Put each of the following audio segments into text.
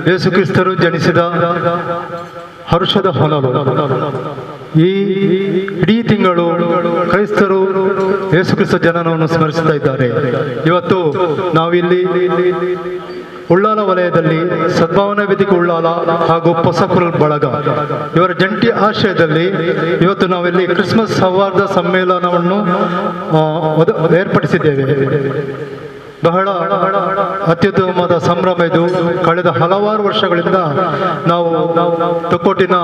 ಯೇಸು ಕ್ರಿಸ್ತರು ಜನಿಸಿದ ಹರುಷದ ಹೊನಲು. ಈ ಇಡೀ ತಿಂಗಳು ಕ್ರೈಸ್ತರು ಯೇಸು ಕ್ರಿಸ್ತ ಜನನವನ್ನು ಸ್ಮರಿಸುತ್ತಾ ಇದ್ದಾರೆ. ಇವತ್ತು ನಾವಿಲ್ಲಿ ಉಳ್ಳಾಲ ವಲಯದಲ್ಲಿ ಸದ್ಭಾವನಾ ವೇದಿಕೆ ಉಳ್ಳಾಲ ಹಾಗೂ ಹೊಸಕುರಲ್ ಬಳಗ ಇವರ ಜಂಟಿ ಆಶ್ರಯದಲ್ಲಿ ಇವತ್ತು ನಾವಿಲ್ಲಿ ಕ್ರಿಸ್ಮಸ್ ಸೌಹಾರ್ದ ಸಮ್ಮೇಳನವನ್ನು ಏರ್ಪಡಿಸಿದ್ದೇವೆ. ಬಹಳ ಅತ್ಯುತ್ತಮವಾದ ಸಂಭ್ರಮ ಇದು. ಕಳೆದ ಹಲವಾರು ವರ್ಷಗಳಿಂದ ನಾವು ತೊಕ್ಕೋಟಿನ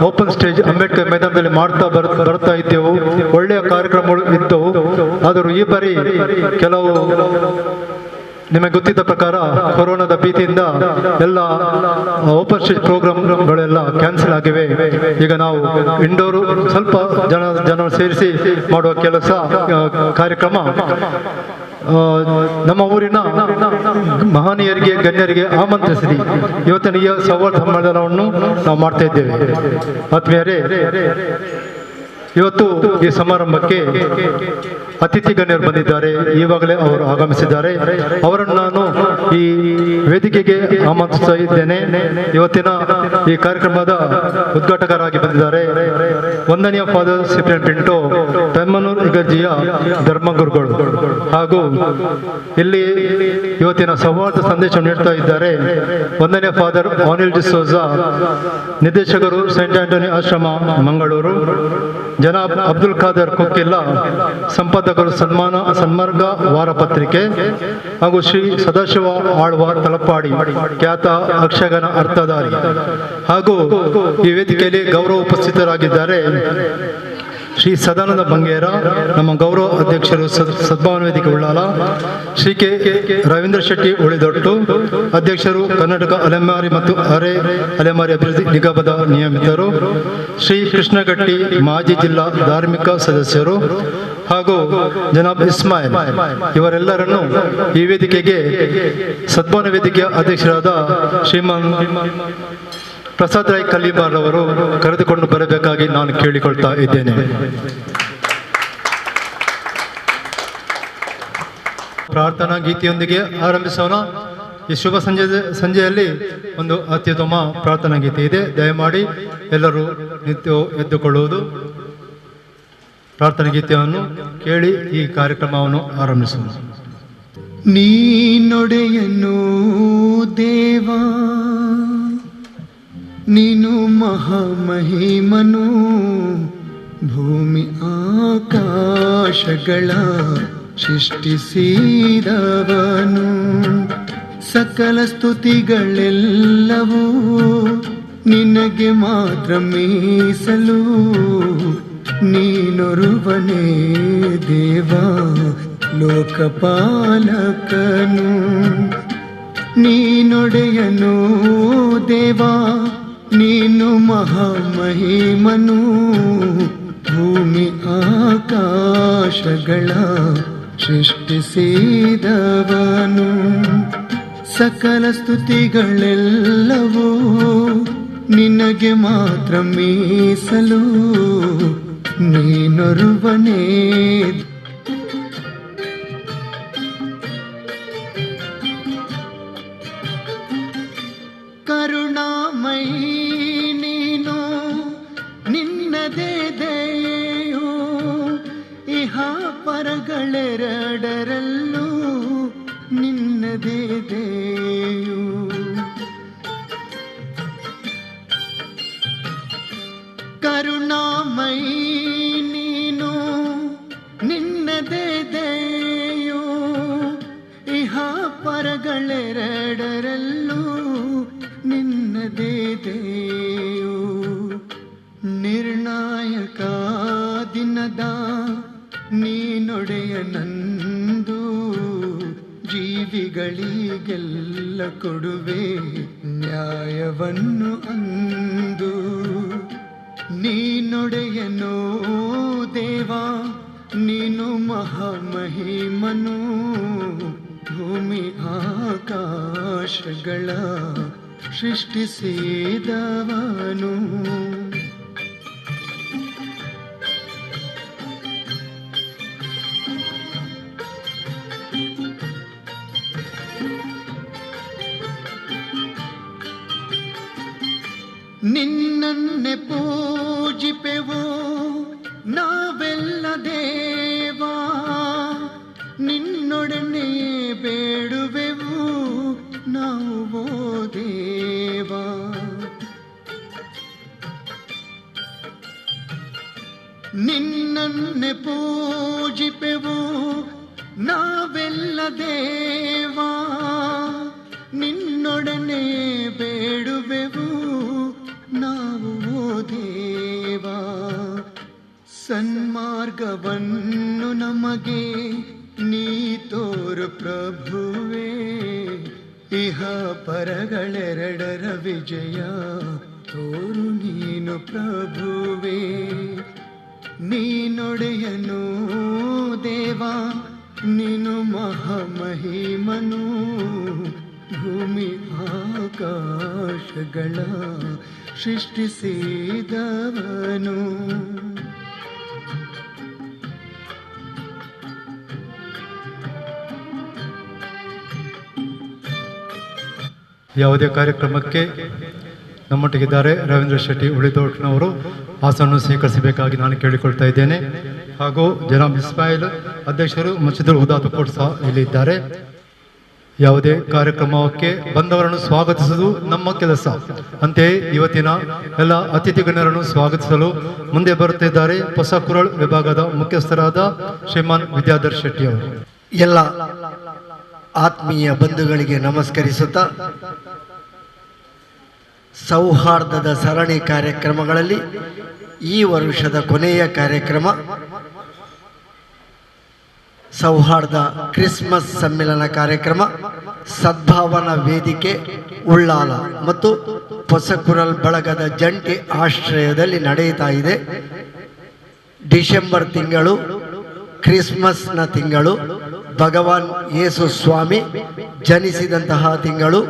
ಓಪನ್ ಸ್ಟೇಜ್ ಅಂಬೇಡ್ಕರ್ ಮೈದಾನದಲ್ಲಿ ಮಾಡ್ತಾ ಬರ್ತಾ ಇದ್ದೆವು. ಒಳ್ಳೆಯ ಕಾರ್ಯಕ್ರಮಗಳು ಇದ್ದವು. ಆದರೂ ಈ ಬಾರಿ ಕೆಲವು ನಿಮಗೆ ಗೊತ್ತಿದ್ದ ಪ್ರಕಾರ ಕೊರೋನಾದ ಭೀತಿಯಿಂದ ಎಲ್ಲ ಓಪನ್ ಸ್ಟೇಜ್ ಪ್ರೋಗ್ರಾಮ್ಗಳೆಲ್ಲ ಕ್ಯಾನ್ಸಲ್ ಆಗಿವೆ. ಈಗ ನಾವು ಇಂಡೋರು ಸ್ವಲ್ಪ ಜನ ಸೇರಿಸಿ ಮಾಡುವ ಕೆಲಸ ಕಾರ್ಯಕ್ರಮ ನಮ್ಮ ಊರಿನ ಮಹನೀಯರಿಗೆ ಗಣ್ಯರಿಗೆ ಆಮಂತ್ರಿಸಿ ಇವತ್ತಿನ ಈ ಸಂವಾದ ಸಮ್ಮೇಳನವನ್ನು ನಾವು ಮಾಡ್ತಾ ಇದ್ದೇವೆ. ಆತ್ಮೀಯರೇ, ಇವತ್ತು ಈ ಸಮಾರಂಭಕ್ಕೆ ಅತಿಥಿ ಗಣ್ಯರು ಬಂದಿದ್ದಾರೆ. ಈವಾಗಲೇ ಅವರು ಆಗಮಿಸಿದ್ದಾರೆ. ಅವರನ್ನು ನಾನು ಈ ವೇದಿಕೆಗೆ ಆಮಂತ್ರಿಸ್ತಾ ಇದ್ದೇನೆ. ಇವತ್ತಿನ ಈ ಕಾರ್ಯಕ್ರಮದ ಉದ್ಘಾಟಕರಾಗಿ ಬಂದಿದ್ದಾರೆ ವಂದನೀಯ ಫಾದರ್ ಸಿಪ್ರಿಯನ್ ಪಿಂಟೋ, ಪೆಮ್ಮನೂರು ಇಗರ್ಜಿಯ ಧರ್ಮಗುರುಗಳು, ಹಾಗೂ ಇಲ್ಲಿ ಇವತ್ತಿನ ಸೌಹಾರ್ದ ಸಂದೇಶ ನೀಡ್ತಾ ಇದ್ದಾರೆ ವಂದನೀಯ ಫಾದರ್ ಅನಿಲ್ ಡಿಸೋಜಾ, ನಿರ್ದೇಶಕರು ಸೈಂಟ್ ಆಂಟೋನಿ ಆಶ್ರಮ ಮಂಗಳೂರು, ಜನಾಬ್ ಅಬ್ದುಲ್ ಖಾದರ್ ಕೊಕ್ಕಿಲ್ಲ, ಸಂಪಾದಕರು ಸನ್ಮಾರ್ಗ ವಾರಪತ್ರಿಕೆ, ಹಾಗೂ ಶ್ರೀ ಸದಾಶಿವ ಆಳ್ವ ತಲಪಾಡಿ, ಖ್ಯಾತ ಅಕ್ಷಗನ ಅರ್ಥಧಾರಿ. ಹಾಗೂ ಈ ವೇದಿಕೆಯಲ್ಲಿ ಗೌರವ ಉಪಸ್ಥಿತರಾಗಿದ್ದಾರೆ ಶ್ರೀ ಸದಾನಂದ ಬಂಗೇರ, ನಮ್ಮ ಗೌರವ ಅಧ್ಯಕ್ಷರು ಸದ್ಭಾವನಾ ವೇದಿಕೆ ಉಳ್ಳಾಲ, ಶ್ರೀ ಕೆ ರವೀಂದ್ರ ಶೆಟ್ಟಿ ಉಳಿದೊಟ್ಟು, ಅಧ್ಯಕ್ಷರು ಕರ್ನಾಟಕ ಅಲೆಮಾರಿ ಮತ್ತು ಅರೆ ಅಲೆಮಾರಿ ಅಭಿವೃದ್ಧಿ ನಿಗಮದ ನಿಯಮಿತರು, ಶ್ರೀ ಕೃಷ್ಣಗಟ್ಟಿ ಮಾಜಿ ಜಿಲ್ಲಾ ಧಾರ್ಮಿಕ ಸದಸ್ಯರು, ಹಾಗೂ ಜನಾಬ್ ಇಸ್ಮಾಯಿಲ್, ಇವರೆಲ್ಲರನ್ನು ಈ ವೇದಿಕೆಗೆ ಸದ್ಭಾವನಾ ವೇದಿಕೆಯ ಅಧ್ಯಕ್ಷರಾದ ಶ್ರೀಮಾನ್ ಪ್ರಸಾದ್ ರಾಯ್ ಕಲ್ಲಿಬಾರ್ ಅವರು ಕರೆದುಕೊಂಡು ಬರಬೇಕಾಗಿ ನಾನು ಕೇಳಿಕೊಳ್ತಾ ಇದ್ದೇನೆ. ಪ್ರಾರ್ಥನಾ ಗೀತೆಯೊಂದಿಗೆ ಆರಂಭಿಸೋಣ. ಈ ಶುಭ ಸಂಜೆಯಲ್ಲಿ ಒಂದು ಅತ್ಯುತ್ತಮ ಪ್ರಾರ್ಥನಾ ಗೀತೆ ಇದೆ. ದಯಮಾಡಿ ಎಲ್ಲರೂ ನಿತ್ಯ ಎದ್ದುಕೊಳ್ಳುವುದು. ಪ್ರಾರ್ಥನಾ ಗೀತೆಯನ್ನು ಕೇಳಿ ಈ ಕಾರ್ಯಕ್ರಮವನ್ನು ಆರಂಭಿಸೋಣ. ನೀನೊಡೆಯನು ದೇವಾ, ನೀನು ಮಹಾಮಹಿಮನು, ಭೂಮಿ ಆಕಾಶಗಳ ಸೃಷ್ಟಿಸಿದವನು, ಸಕಲ ಸ್ತುತಿಗಳೆಲ್ಲವೂ ನಿನಗೆ ಮಾತ್ರ ಮೀಸಲು. ನೀನೊರುವನೇ ದೇವಾ ಲೋಕಪಾಲಕನು, ನೀನೊಡೆಯನು ದೇವಾ, ನೀನು ಮಹಾಮಹಿಮನು, ಭೂಮಿ ಆಕಾಶಗಳ ಸೃಷ್ಟಿಸಿದವನು, ಸಕಲ ಸ್ತುತಿಗಳೆಲ್ಲವೂ ನಿನಗೆ ಮಾತ್ರ ಮೀಸಲು. ನೀನೊರುವನೇ ಕರುಣಾಮಯಿ, ನೀನು ನಿನ್ನದೇ ದಯೆಯು ಇಹ ಪರಗಳೆರಡರಲ್ಲೂ ನಿನ್ನದೇ ದಯೆಯು. ಕರುಣಾಮಯಿ, ನೀನು ನಿನ್ನದೇ ದಯೆಯು ಇಹ ಪರಗಳೆರಡರಲ್ಲೂ ನಿನ್ನದೇ ದಯೆಯು. ನಿರ್ಣಾಯಕ ದಿನದ ನೀನೊಡೆಯನಂದು, ಜೀವಿಗಳಿಗೆಲ್ಲ ಕೊಡುವೆ ನ್ಯಾಯವನ್ನು ಅಂದು. ನೀನೊಡೆಯನೋ ದೇವಾ, ನೀನು ಮಹಾಮಹಿಮನು, ಭೂಮಿ ಆಕಾಶಗಳ ಸೃಷ್ಟಿಸಿದವನು. ನಿನ್ನನ್ನೇ ಪೂಜಿಪೆವು ನಾವೆಲ್ಲ ದೇವಾ, ನಿನ್ನೊಡನೆ ಬೇಡುವೆವು ನಾವು ಓ ದೇವಾ. ನಿನ್ನನ್ನೇ ಪೂಜಿಪೆವು ನಾವೆಲ್ಲ ದೇವಾ, ನಿನ್ನೊಡನೆ ಬೇಡುವೆವು ನಾವು ಓ ದೇವಾ. ಸನ್ಮಾರ್ಗವನ್ನು ನಮಗೆ ನೀ ತೋರು ಪ್ರಭುವೇ, ಇಹ ಪರಗಳೆರಡರ ವಿಜಯ ತೋರು ನೀನು ಪ್ರಭುವೇ. ನೀನೊಡೆಯನು ದೇವಾ, ನೀನು ಮಹಾಮಹಿಮನು, ಭೂಮಿ ಆಕಾಶಗಳ ಸೃಷ್ಟಿಸಿದವನು. ಯಾವುದೇ ಕಾರ್ಯಕ್ರಮಕ್ಕೆ ನಮ್ಮೊಟ್ಟಿಗಿದ್ದಾರೆ ರವೀಂದ್ರ ಶೆಟ್ಟಿ ಉಳಿದೋಟ್ನವರು. ಆಸನವನ್ನು ಸ್ವೀಕರಿಸಬೇಕಾಗಿ ನಾನು ಕೇಳಿಕೊಳ್ತಾ ಇದ್ದೇನೆ. ಹಾಗೂ ಜನಾಬ್ ಇಸ್ಮಾಯಿಲ್ ಅಧ್ಯಕ್ಷರು ಮಸ್ಜಿದುಲ್ ಹುದಾ ತುಕೋಟ್ ಸಹ ಇಲ್ಲಿದ್ದಾರೆ. ಯಾವುದೇ ಕಾರ್ಯಕ್ರಮಕ್ಕೆ ಬಂದವರನ್ನು ಸ್ವಾಗತಿಸುವುದು ನಮ್ಮ ಕೆಲಸ. ಅಂತೆಯೇ ಇವತ್ತಿನ ಎಲ್ಲ ಅತಿಥಿ ಗಣ್ಯರನ್ನು ಸ್ವಾಗತಿಸಲು ಮುಂದೆ ಬರುತ್ತಿದ್ದಾರೆ ಹೊಸ ಕುರಳ್ ವಿಭಾಗದ ಮುಖ್ಯಸ್ಥರಾದ ಶ್ರೀಮಾನ್ ವಿದ್ಯಾಧರ್ ಶೆಟ್ಟಿ ಅವರು. ಎಲ್ಲ ಆತ್ಮೀಯ ಬಂಧುಗಳಿಗೆ ನಮಸ್ಕರಿಸುತ್ತಾ, ಸೌಹಾರ್ದದ ಸರಣಿ ಕಾರ್ಯಕ್ರಮಗಳಲ್ಲಿ ಈ ವರ್ಷದ ಕೊನೆಯ ಕಾರ್ಯಕ್ರಮ ಸೌಹಾರ್ದ ಕ್ರಿಸ್ಮಸ್ ಸಮ್ಮೇಳನ ಕಾರ್ಯಕ್ರಮ ಸದ್ಭಾವನಾ ವೇದಿಕೆ ಉಳ್ಳಾಲ ಮತ್ತು ಹೊಸಕುರಲ್ ಬಳಗದ ಜಂಟಿ ಆಶ್ರಯದಲ್ಲಿ ನಡೆಯುತ್ತಾ ಇದೆ. ಡಿಸೆಂಬರ್ ತಿಂಗಳು ಕ್ರಿಸ್ಮಸ್ನ ತಿಂಗಳು, ಭಗವಾನ್ ಯೇಸು ಸ್ವಾಮಿ ಜನಿಸಿದಂತಹ ತಿಂಗಳು.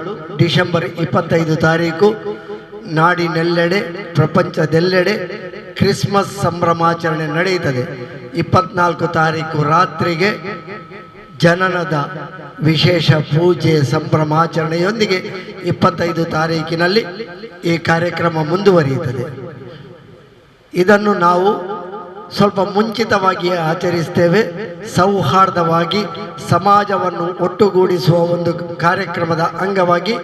ಡಿಸೆಂಬರ್ 25 ತಾರೀಕು ನಾಡಿನೆಲ್ಲೆಡೆ ಪ್ರಪಂಚದೆಲ್ಲೆಡೆ ಕ್ರಿಸ್ಮಸ್ ಸಂಭ್ರಮಾಚರಣೆ ನಡೆಯುತ್ತದೆ. 24 ತಾರೀಕು ರಾತ್ರಿಗೆ ಜನನದ ವಿಶೇಷ ಪೂಜೆ ಸಂಭ್ರಮಾಚರಣೆಯೊಂದಿಗೆ 25 ತಾರೀಕಿನಲ್ಲಿ ಈ ಕಾರ್ಯಕ್ರಮ ಮುಂದುವರಿಯುತ್ತದೆ. ಇದನ್ನು ನಾವು ಸ್ವಲ್ಪ ಮುಂಚಿತವಾಗಿ ಆಚರಿಸ್ತೇವೆ. ಸೌಹಾರ್ದವಾಗಿ ಸಮಾಜವನ್ನು ಒಟ್ಟುಗೂಡಿಸುವ ಒಂದು ಕಾರ್ಯಕ್ರಮದ ಅಂಗವಾಗಿ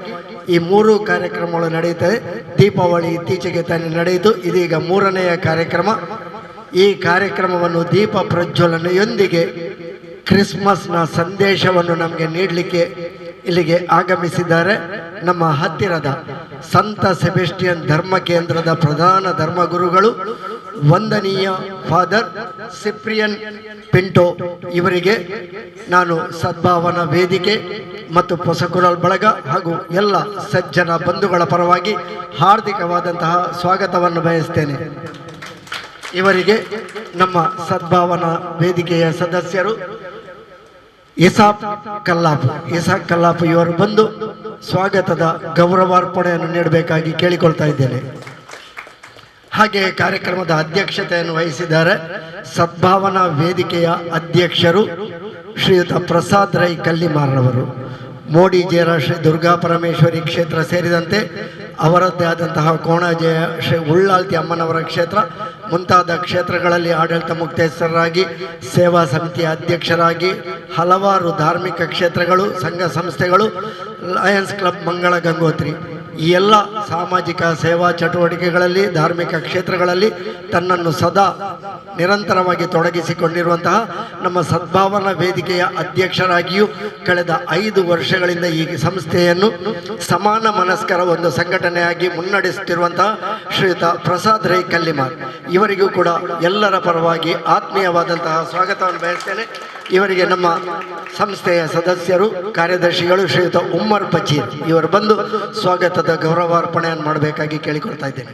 ಈ 3 ಕಾರ್ಯಕ್ರಮಗಳು ನಡೆಯುತ್ತವೆ. ದೀಪಾವಳಿ ಇತ್ತೀಚೆಗೆ ತಾನೇ ನಡೆಯಿತು, ಇದೀಗ 3ನೆಯ ಕಾರ್ಯಕ್ರಮ. ಈ ಕಾರ್ಯಕ್ರಮವನ್ನು ದೀಪ ಪ್ರಜ್ವಲನೆಯೊಂದಿಗೆ ಕ್ರಿಸ್ಮಸ್ನ ಸಂದೇಶವನ್ನು ನಮಗೆ ನೀಡಲಿಕ್ಕೆ ಇಲ್ಲಿಗೆ ಆಗಮಿಸಿದ್ದಾರೆ ನಮ್ಮ ಹತ್ತಿರದ ಸಂತ ಸೆಬೆಸ್ಟಿಯನ್ ಧರ್ಮ ಕೇಂದ್ರದ ಪ್ರಧಾನ ಧರ್ಮಗುರುಗಳು ವಂದನೀಯ ಫಾದರ್ ಸಿಪ್ರಿಯನ್ ಪಿಂಟೋ ಇವರಿಗೆ ನಾನು ಸದ್ಭಾವನಾ ವೇದಿಕೆ ಮತ್ತು ಹೊಸಕುರಲ್ ಬಳಗ ಹಾಗೂ ಎಲ್ಲ ಸಜ್ಜನ ಬಂಧುಗಳ ಪರವಾಗಿ ಹಾರ್ದಿಕವಾದಂತಹ ಸ್ವಾಗತವನ್ನು ಬಯಸ್ತೇನೆ. ಇವರಿಗೆ ನಮ್ಮ ಸದ್ಭಾವನಾ ವೇದಿಕೆಯ ಸದಸ್ಯರು ಇಸಾಕ್ ಕಲ್ಲಾಪ್ ಇವರು ಬಂದು ಸ್ವಾಗತದ ಗೌರವಾರ್ಪಣೆಯನ್ನು ನೀಡಬೇಕಾಗಿ ಕೇಳಿಕೊಳ್ತಾ ಇದ್ದೇನೆ. ಹಾಗೆ ಕಾರ್ಯಕ್ರಮದ ಅಧ್ಯಕ್ಷತೆಯನ್ನು ವಹಿಸಿದ್ದಾರೆ ಸದ್ಭಾವನಾ ವೇದಿಕೆಯ ಅಧ್ಯಕ್ಷರು ಶ್ರೀಯುತ ಪ್ರಸಾದ್ ರೈ ಕಲ್ಲಿಮಾರ್ರವರು. ಮೋಡಿ ಜೇರ ಶ್ರೀ ದುರ್ಗಾ ಪರಮೇಶ್ವರಿ ಕ್ಷೇತ್ರ ಸೇರಿದಂತೆ ಅವರದ್ದೇ ಆದಂತಹ ಕೋಣಾಜೆಯ ಶ್ರೀ ಉಳ್ಳಾಲ್ತಿ ಅಮ್ಮನವರ ಕ್ಷೇತ್ರ ಮುಂತಾದ ಕ್ಷೇತ್ರಗಳಲ್ಲಿ ಆಡಳಿತ ಮುಕ್ತೇಶ್ವರರಾಗಿ, ಸೇವಾ ಸಮಿತಿಯ ಅಧ್ಯಕ್ಷರಾಗಿ, ಹಲವಾರು ಧಾರ್ಮಿಕ ಕ್ಷೇತ್ರಗಳು, ಸಂಘ ಸಂಸ್ಥೆಗಳು, ಲಯನ್ಸ್ ಕ್ಲಬ್ ಮಂಗಳ ಗಂಗೋತ್ರಿ ಈ ಎಲ್ಲ ಸಾಮಾಜಿಕ ಸೇವಾ ಚಟುವಟಿಕೆಗಳಲ್ಲಿ, ಧಾರ್ಮಿಕ ಕ್ಷೇತ್ರಗಳಲ್ಲಿ ತನ್ನನ್ನು ಸದಾ ನಿರಂತರವಾಗಿ ತೊಡಗಿಸಿಕೊಂಡಿರುವಂತಹ ನಮ್ಮ ಸದ್ಭಾವನಾ ವೇದಿಕೆಯ ಅಧ್ಯಕ್ಷರಾಗಿಯೂ ಕಳೆದ 5 ವರ್ಷಗಳಿಂದ ಈ ಸಂಸ್ಥೆಯನ್ನು ಸಮಾನ ಮನಸ್ಕರ ಒಂದು ಸಂಘಟನೆಯಾಗಿ ಮುನ್ನಡೆಸುತ್ತಿರುವಂತಹ ಶ್ರೀಯುತ ಪ್ರಸಾದ್ ರೈ ಕಲ್ಲಿಮಾರ್ ಇವರಿಗೂ ಕೂಡ ಎಲ್ಲರ ಪರವಾಗಿ ಆತ್ಮೀಯವಾದಂತಹ ಸ್ವಾಗತವನ್ನು ಬಯಸ್ತೇನೆ. ಇವರಿಗೆ ನಮ್ಮ ಸಂಸ್ಥೆಯ ಸದಸ್ಯರು, ಕಾರ್ಯದರ್ಶಿಗಳು ಶ್ರೀಯುತ ಉಮ್ಮರ್ ಬಚೀರ್ ಇವರು ಬಂದು ಸ್ವಾಗತದ ಗೌರವಾರ್ಪಣೆಯನ್ನು ಮಾಡಬೇಕಾಗಿ ಕೇಳಿಕೊಳ್ತಾ ಇದ್ದೇನೆ.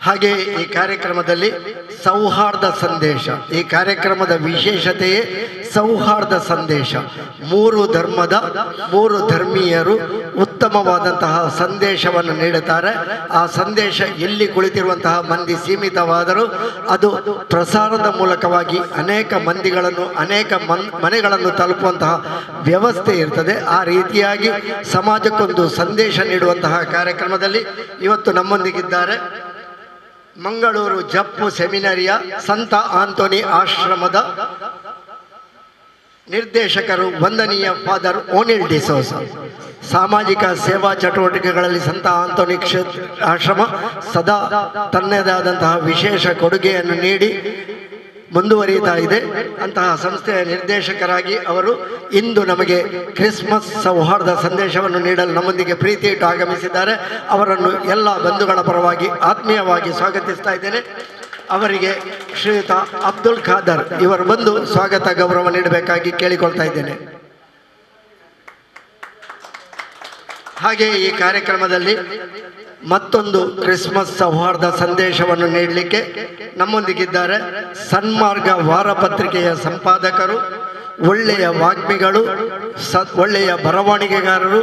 ಹಾಗೆ ಈ ಕಾರ್ಯಕ್ರಮದಲ್ಲಿ ಸೌಹಾರ್ದ ಸಂದೇಶ, ಈ ಕಾರ್ಯಕ್ರಮದ ವಿಶೇಷತೆಯೇ ಸೌಹಾರ್ದ ಸಂದೇಶ. 3 ಧರ್ಮದ 3 ಧರ್ಮೀಯರು ಉತ್ತಮ ಉತ್ತಮವಾದಂತಹ ಸಂದೇಶವನ್ನು ನೀಡುತ್ತಾರೆ. ಆ ಸಂದೇಶ ಎಲ್ಲಿ ಕುಳಿತಿರುವಂತಹ ಮಂದಿ ಸೀಮಿತವಾದರೂ ಅದು ಪ್ರಸಾರದ ಮೂಲಕವಾಗಿ ಅನೇಕ ಮಂದಿಗಳನ್ನು ಮನೆಗಳನ್ನು ತಲುಪುವಂತಹ ವ್ಯವಸ್ಥೆ ಇರ್ತದೆ. ಆ ರೀತಿಯಾಗಿ ಸಮಾಜಕ್ಕೊಂದು ಸಂದೇಶ ನೀಡುವಂತಹ ಕಾರ್ಯಕ್ರಮದಲ್ಲಿ ಇವತ್ತು ನಮ್ಮೊಂದಿಗಿದ್ದಾರೆ ಮಂಗಳೂರು ಜಪ್ಪು ಸೆಮಿನರಿಯ ಸಂತ ಆಂಟೋನಿ ಆಶ್ರಮದ ನಿರ್ದೇಶಕರು ವಂದನೀಯ ಫಾದರ್ ಓನಿಲ್ ಡಿಸೋಸ. ಸಾಮಾಜಿಕ ಸೇವಾ ಚಟುವಟಿಕೆಗಳಲ್ಲಿ ಸಂತ ಆಂಟೋನಿ ಆಶ್ರಮ ಸದಾ ತನ್ನದೇ ಆದಂತಹ ವಿಶೇಷ ಕೊಡುಗೆಯನ್ನು ನೀಡಿ ಮುಂದುವರಿಯುತ್ತಾ ಇದೆ. ಅಂತಹ ಸಂಸ್ಥೆಯ ನಿರ್ದೇಶಕರಾಗಿ ಅವರು ಇಂದು ನಮಗೆ ಕ್ರಿಸ್ಮಸ್ ಸೌಹಾರ್ದ ಸಂದೇಶವನ್ನು ನೀಡಲು ನಮ್ಮೊಂದಿಗೆ ಪ್ರೀತಿ ಇಟ್ಟು ಆಗಮಿಸಿದ್ದಾರೆ. ಅವರನ್ನು ಎಲ್ಲ ಬಂಧುಗಳ ಪರವಾಗಿ ಆತ್ಮೀಯವಾಗಿ ಸ್ವಾಗತಿಸ್ತಾ ಇದ್ದೇನೆ. ಅವರಿಗೆ ಶ್ರೀಯುತ ಅಬ್ದುಲ್ ಖಾದರ್ ಇವರು ಬಂದು ಸ್ವಾಗತ ಗೌರವ ನೀಡಬೇಕಾಗಿ ಕೇಳಿಕೊಳ್ತಾ ಇದ್ದೇನೆ. ಹಾಗೆ ಈ ಕಾರ್ಯಕ್ರಮದಲ್ಲಿ ಮತ್ತೊಂದು ಕ್ರಿಸ್ಮಸ್ ಸೌಹಾರ್ದ ಸಂದೇಶವನ್ನು ನೀಡಲಿಕ್ಕೆ ನಮ್ಮೊಂದಿಗಿದ್ದಾರೆ ಸನ್ಮಾರ್ಗ ವಾರಪತ್ರಿಕೆಯ ಸಂಪಾದಕರು, ಒಳ್ಳೆಯ ವಾಗ್ಮಿಗಳು, ಒಳ್ಳೆಯ ಬರವಣಿಗೆಗಾರರು,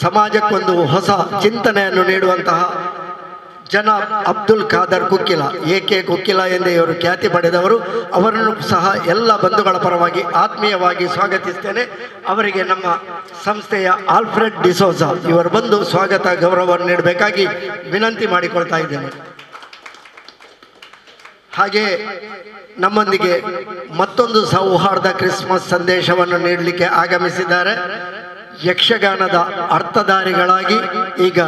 ಸಮಾಜಕ್ಕೊಂದು ಹೊಸ ಚಿಂತನೆಯನ್ನು ನೀಡುವಂತಹ ಜನಾಬ್ ಅಬ್ದುಲ್ ಖಾದರ್ ಕುಕ್ಕಿಲ, ಏಕೆ ಕುಕ್ಕಿಲ ಎಂದೇ ಇವರು ಖ್ಯಾತಿ ಪಡೆದವರು. ಅವರನ್ನು ಸಹ ಎಲ್ಲ ಬಂಧುಗಳ ಪರವಾಗಿ ಆತ್ಮೀಯವಾಗಿ ಸ್ವಾಗತಿಸ್ತೇನೆ. ಅವರಿಗೆ ನಮ್ಮ ಸಂಸ್ಥೆಯ ಆಲ್ಫ್ರೆಡ್ ಡಿಸೋಜಾ ಇವರು ಬಂದು ಸ್ವಾಗತ ಗೌರವವನ್ನು ನೀಡಬೇಕಾಗಿ ವಿನಂತಿ ಮಾಡಿಕೊಳ್ತಾ ಇದ್ದೇನೆ. ಹಾಗೆ ನಮ್ಮೊಂದಿಗೆ ಮತ್ತೊಂದು ಸೌಹಾರ್ದ ಕ್ರಿಸ್ಮಸ್ ಸಂದೇಶವನ್ನು ನೀಡಲಿಕ್ಕೆ ಆಗಮಿಸಿದ್ದಾರೆ ಯಕ್ಷಗಾನದ ಅರ್ಥಧಾರಿಗಳಾಗಿ ಈಗ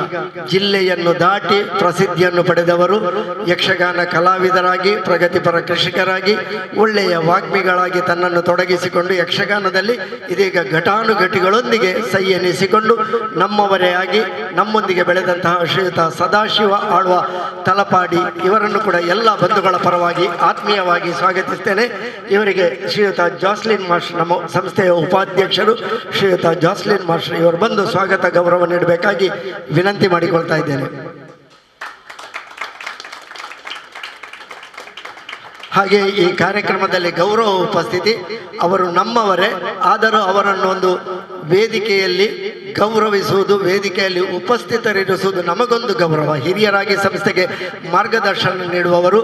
ಜಿಲ್ಲೆಯನ್ನು ದಾಟಿ ಪ್ರಸಿದ್ಧಿಯನ್ನು ಪಡೆದವರು, ಯಕ್ಷಗಾನ ಕಲಾವಿದರಾಗಿ, ಪ್ರಗತಿಪರ ಕೃಷಿಕರಾಗಿ, ಒಳ್ಳೆಯ ವಾಗ್ಮಿಗಳಾಗಿ ತನ್ನನ್ನು ತೊಡಗಿಸಿಕೊಂಡು ಯಕ್ಷಗಾನದಲ್ಲಿ ಇದೀಗ ಘಟಾನುಘಟಿಗಳೊಂದಿಗೆ ಸೈ ಎನಿಸಿಕೊಂಡು ನಮ್ಮವರೇ ಆಗಿ ನಮ್ಮೊಂದಿಗೆ ಬೆಳೆದಂತಹ ಶ್ರೀಯುತ ಸದಾಶಿವ ಆಳ್ವ ತಲಪಾಡಿ ಇವರನ್ನು ಕೂಡ ಎಲ್ಲ ಬಂಧುಗಳ ಪರವಾಗಿ ಆತ್ಮೀಯವಾಗಿ ಸ್ವಾಗತಿಸ್ತೇನೆ. ಇವರಿಗೆ ಶ್ರೀಯುತ ಜಾಸ್ಲಿನ್ ಮಾಸ್ಟರ್, ನಮ್ಮ ಸಂಸ್ಥೆಯ ಉಪಾಧ್ಯಕ್ಷರು ಶ್ರೀಯುತ ಜಾಸ್ಲಿನ್ ಮಾಸ್ಟರ್ ಇವರು ಬಂದು ಸ್ವಾಗತ ಗೌರವ ನೀಡಬೇಕಾಗಿ ವಿನಂತಿ ಮಾಡಿಕೊಳ್ತಾ ಇದ್ದೇನೆ. ಹಾಗೆ ಈ ಕಾರ್ಯಕ್ರಮದಲ್ಲಿ ಗೌರವ ಉಪಸ್ಥಿತಿ ಅವರು ನಮ್ಮವರೇ, ಆದರೂ ಅವರನ್ನು ಒಂದು ವೇದಿಕೆಯಲ್ಲಿ ಗೌರವಿಸುವುದು, ವೇದಿಕೆಯಲ್ಲಿ ಉಪಸ್ಥಿತರಿರಿಸುವುದು ನಮಗೊಂದು ಗೌರವ. ಹಿರಿಯರಾಗಿ ಸಂಸ್ಥೆಗೆ ಮಾರ್ಗದರ್ಶನ ನೀಡುವವರು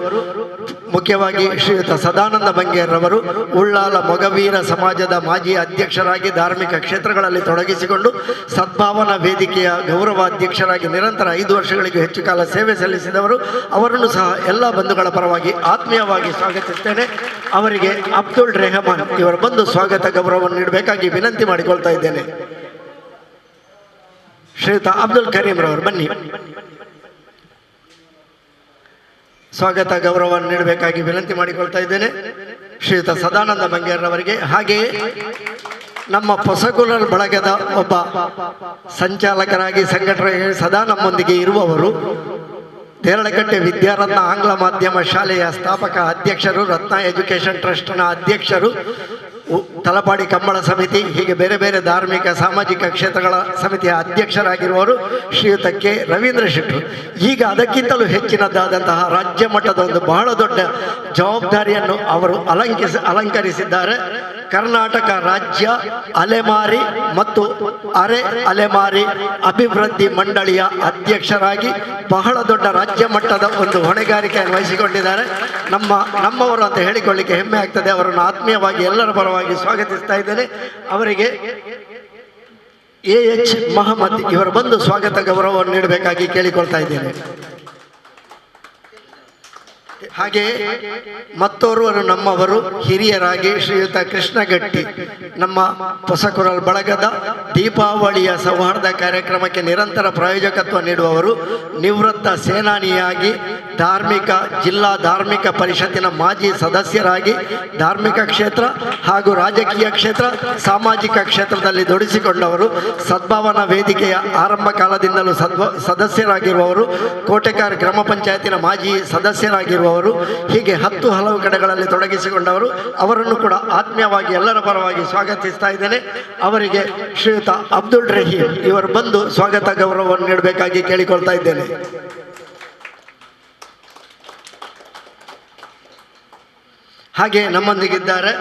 ಮುಖ್ಯವಾಗಿ ಶ್ರೀಯುತ ಸದಾನಂದ ಬಂಗೇರ್ರವರು ಉಳ್ಳಾಲ ಮೊಗವೀರ ಸಮಾಜದ ಮಾಜಿ ಅಧ್ಯಕ್ಷರಾಗಿ ಧಾರ್ಮಿಕ ಕ್ಷೇತ್ರಗಳಲ್ಲಿ ತೊಡಗಿಸಿಕೊಂಡು ಸದ್ಭಾವನಾ ವೇದಿಕೆಯ ಗೌರವಾಧ್ಯಕ್ಷರಾಗಿ ನಿರಂತರ 5 ವರ್ಷಗಳಿಗೂ ಹೆಚ್ಚು ಕಾಲ ಸೇವೆ ಸಲ್ಲಿಸಿದವರು. ಅವರನ್ನು ಸಹ ಎಲ್ಲ ಬಂಧುಗಳ ಪರವಾಗಿ ಆತ್ಮೀಯವಾಗಿ ಸ್ವಾಗತಿಸ್ತೇನೆ. ಅವರಿಗೆ ಅಬ್ದುಲ್ ರೆಹಮಾನ್ ಇವರು ಬಂದು ಸ್ವಾಗತ ಗೌರವವನ್ನು ನೀಡಬೇಕಾಗಿ ವಿನಂತಿ ಮಾಡಿಕೊಳ್ತಾ ಇದ್ದೇನೆ. ಶ್ರೀಯುತ ಅಬ್ದುಲ್ ಕರೀಂ ರವರು ಬನ್ನಿ, ಸ್ವಾಗತ ಗೌರವವನ್ನು ನೀಡಬೇಕಾಗಿ ವಿನಂತಿ ಮಾಡಿಕೊಳ್ತಾ ಇದ್ದೇನೆ. ಶ್ರೀಯುತ ಸದಾನಂದ ಬಂಗೇರ್ರವರಿಗೆ, ಹಾಗೆಯೇ ನಮ್ಮ ಹೊಸಗುಲರ್ ಬಳಗದ ಒಬ್ಬ ಸಂಚಾಲಕರಾಗಿ ಸಂಘಟನೆ ಸದಾ ನಮ್ಮೊಂದಿಗೆ ಇರುವವರು, ದೇರಳಕಟ್ಟೆ ವಿದ್ಯಾರತ್ನ ಆಂಗ್ಲ ಮಾಧ್ಯಮ ಶಾಲೆಯ ಸ್ಥಾಪಕ ಅಧ್ಯಕ್ಷರು, ರತ್ನ ಎಜುಕೇಷನ್ ಟ್ರಸ್ಟ್ನ ಅಧ್ಯಕ್ಷರು, ತಲಪಾಡಿ ಕಂಬಳ ಸಮಿತಿ, ಹೀಗೆ ಬೇರೆ ಬೇರೆ ಧಾರ್ಮಿಕ ಸಾಮಾಜಿಕ ಕ್ಷೇತ್ರಗಳ ಸಮಿತಿಯ ಅಧ್ಯಕ್ಷರಾಗಿರುವವರು ಶ್ರೀಯುತ ಕೆ ರವೀಂದ್ರ ಶೆಟ್ಟರು. ಈಗ ಅದಕ್ಕಿಂತಲೂ ಹೆಚ್ಚಿನದಾದಂತಹ ರಾಜ್ಯ ಮಟ್ಟದ ಒಂದು ಬಹಳ ದೊಡ್ಡ ಜವಾಬ್ದಾರಿಯನ್ನು ಅವರು ಅಲಂಕರಿಸಿದ್ದಾರೆ. ಕರ್ನಾಟಕ ರಾಜ್ಯ ಅಲೆಮಾರಿ ಮತ್ತು ಅರೆ ಅಲೆಮಾರಿ ಅಭಿವೃದ್ಧಿ ಮಂಡಳಿಯ ಅಧ್ಯಕ್ಷರಾಗಿ ಬಹಳ ದೊಡ್ಡ ರಾಜ್ಯ ಮಟ್ಟದ ಒಂದು ಹೊಣೆಗಾರಿಕೆಯನ್ನು ವಹಿಸಿಕೊಂಡಿದ್ದಾರೆ. ನಮ್ಮವರು ಅಂತ ಹೇಳಿಕೊಳ್ಳಿಕ್ಕೆ ಹೆಮ್ಮೆ ಆಗ್ತದೆ. ಅವರನ್ನು ಆತ್ಮೀಯವಾಗಿ ಎಲ್ಲರ ಪರವಾಗಿ ಸ್ವಾಗತಿಸ್ತಾ ಇದ್ದೇನೆ. ಅವರಿಗೆ AH ಮಹಮ್ಮದ್ ಇವರು ಬಂದು ಸ್ವಾಗತ ಗೌರವವನ್ನು ನೀಡಬೇಕಾಗಿ ಕೇಳಿಕೊಳ್ತಾ ಇದ್ದೇನೆ. ಹಾಗೆ ಮತ್ತೋರ್ವರು ನಮ್ಮವರು ಹಿರಿಯರಾಗಿ ಶ್ರೀಯುತ ಕೃಷ್ಣಗಟ್ಟಿ, ನಮ್ಮ ಹೊಸಕುರಲ್ ಬಳಗದ ದೀಪಾವಳಿಯ ಸೌಹಾರ್ದ ಕಾರ್ಯಕ್ರಮಕ್ಕೆ ನಿರಂತರ ಪ್ರಾಯೋಜಕತ್ವ ನೀಡುವವರು, ನಿವೃತ್ತ ಸೇನಾನಿಯಾಗಿ ಜಿಲ್ಲಾ ಧಾರ್ಮಿಕ ಪರಿಷತ್ತಿನ ಮಾಜಿ ಸದಸ್ಯರಾಗಿ ಧಾರ್ಮಿಕ ಕ್ಷೇತ್ರ ಹಾಗೂ ರಾಜಕೀಯ ಕ್ಷೇತ್ರ, ಸಾಮಾಜಿಕ ಕ್ಷೇತ್ರದಲ್ಲಿ ದುಡಿಸಿಕೊಂಡವರು, ಸದ್ಭಾವನಾ ವೇದಿಕೆಯ ಆರಂಭ ಕಾಲದಿಂದಲೂ ಸದಸ್ಯರಾಗಿರುವವರು, ಕೋಟೆಕಾರ್ ಗ್ರಾಮ ಪಂಚಾಯತಿನ ಮಾಜಿ ಸದಸ್ಯರಾಗಿರುವವರು, ಹೀಗೆ 10 ಹಲವು ಕಡೆಗಳಲ್ಲಿ ತೊಡಗಿಸಿಕೊಂಡವರು. ಅವರನ್ನು ಕೂಡ ಆತ್ಮೀಯವಾಗಿ ಎಲ್ಲರ ಪರವಾಗಿ ಸ್ವಾಗತಿಸ್ತಾ ಇದ್ದೇನೆ. ಅವರಿಗೆ ಶ್ರೀಯುತ ಅಬ್ದುಲ್ ರಹೀಂ ಇವರು ಬಂದು ಸ್ವಾಗತ ಗೌರವವನ್ನು ನೀಡಬೇಕಾಗಿ ಕೇಳಿಕೊಳ್ತಾ ಇದ್ದೇನೆ. ಹಾಗೆ ನಮ್ಮೊಂದಿಗಿದ್ದಾರೆ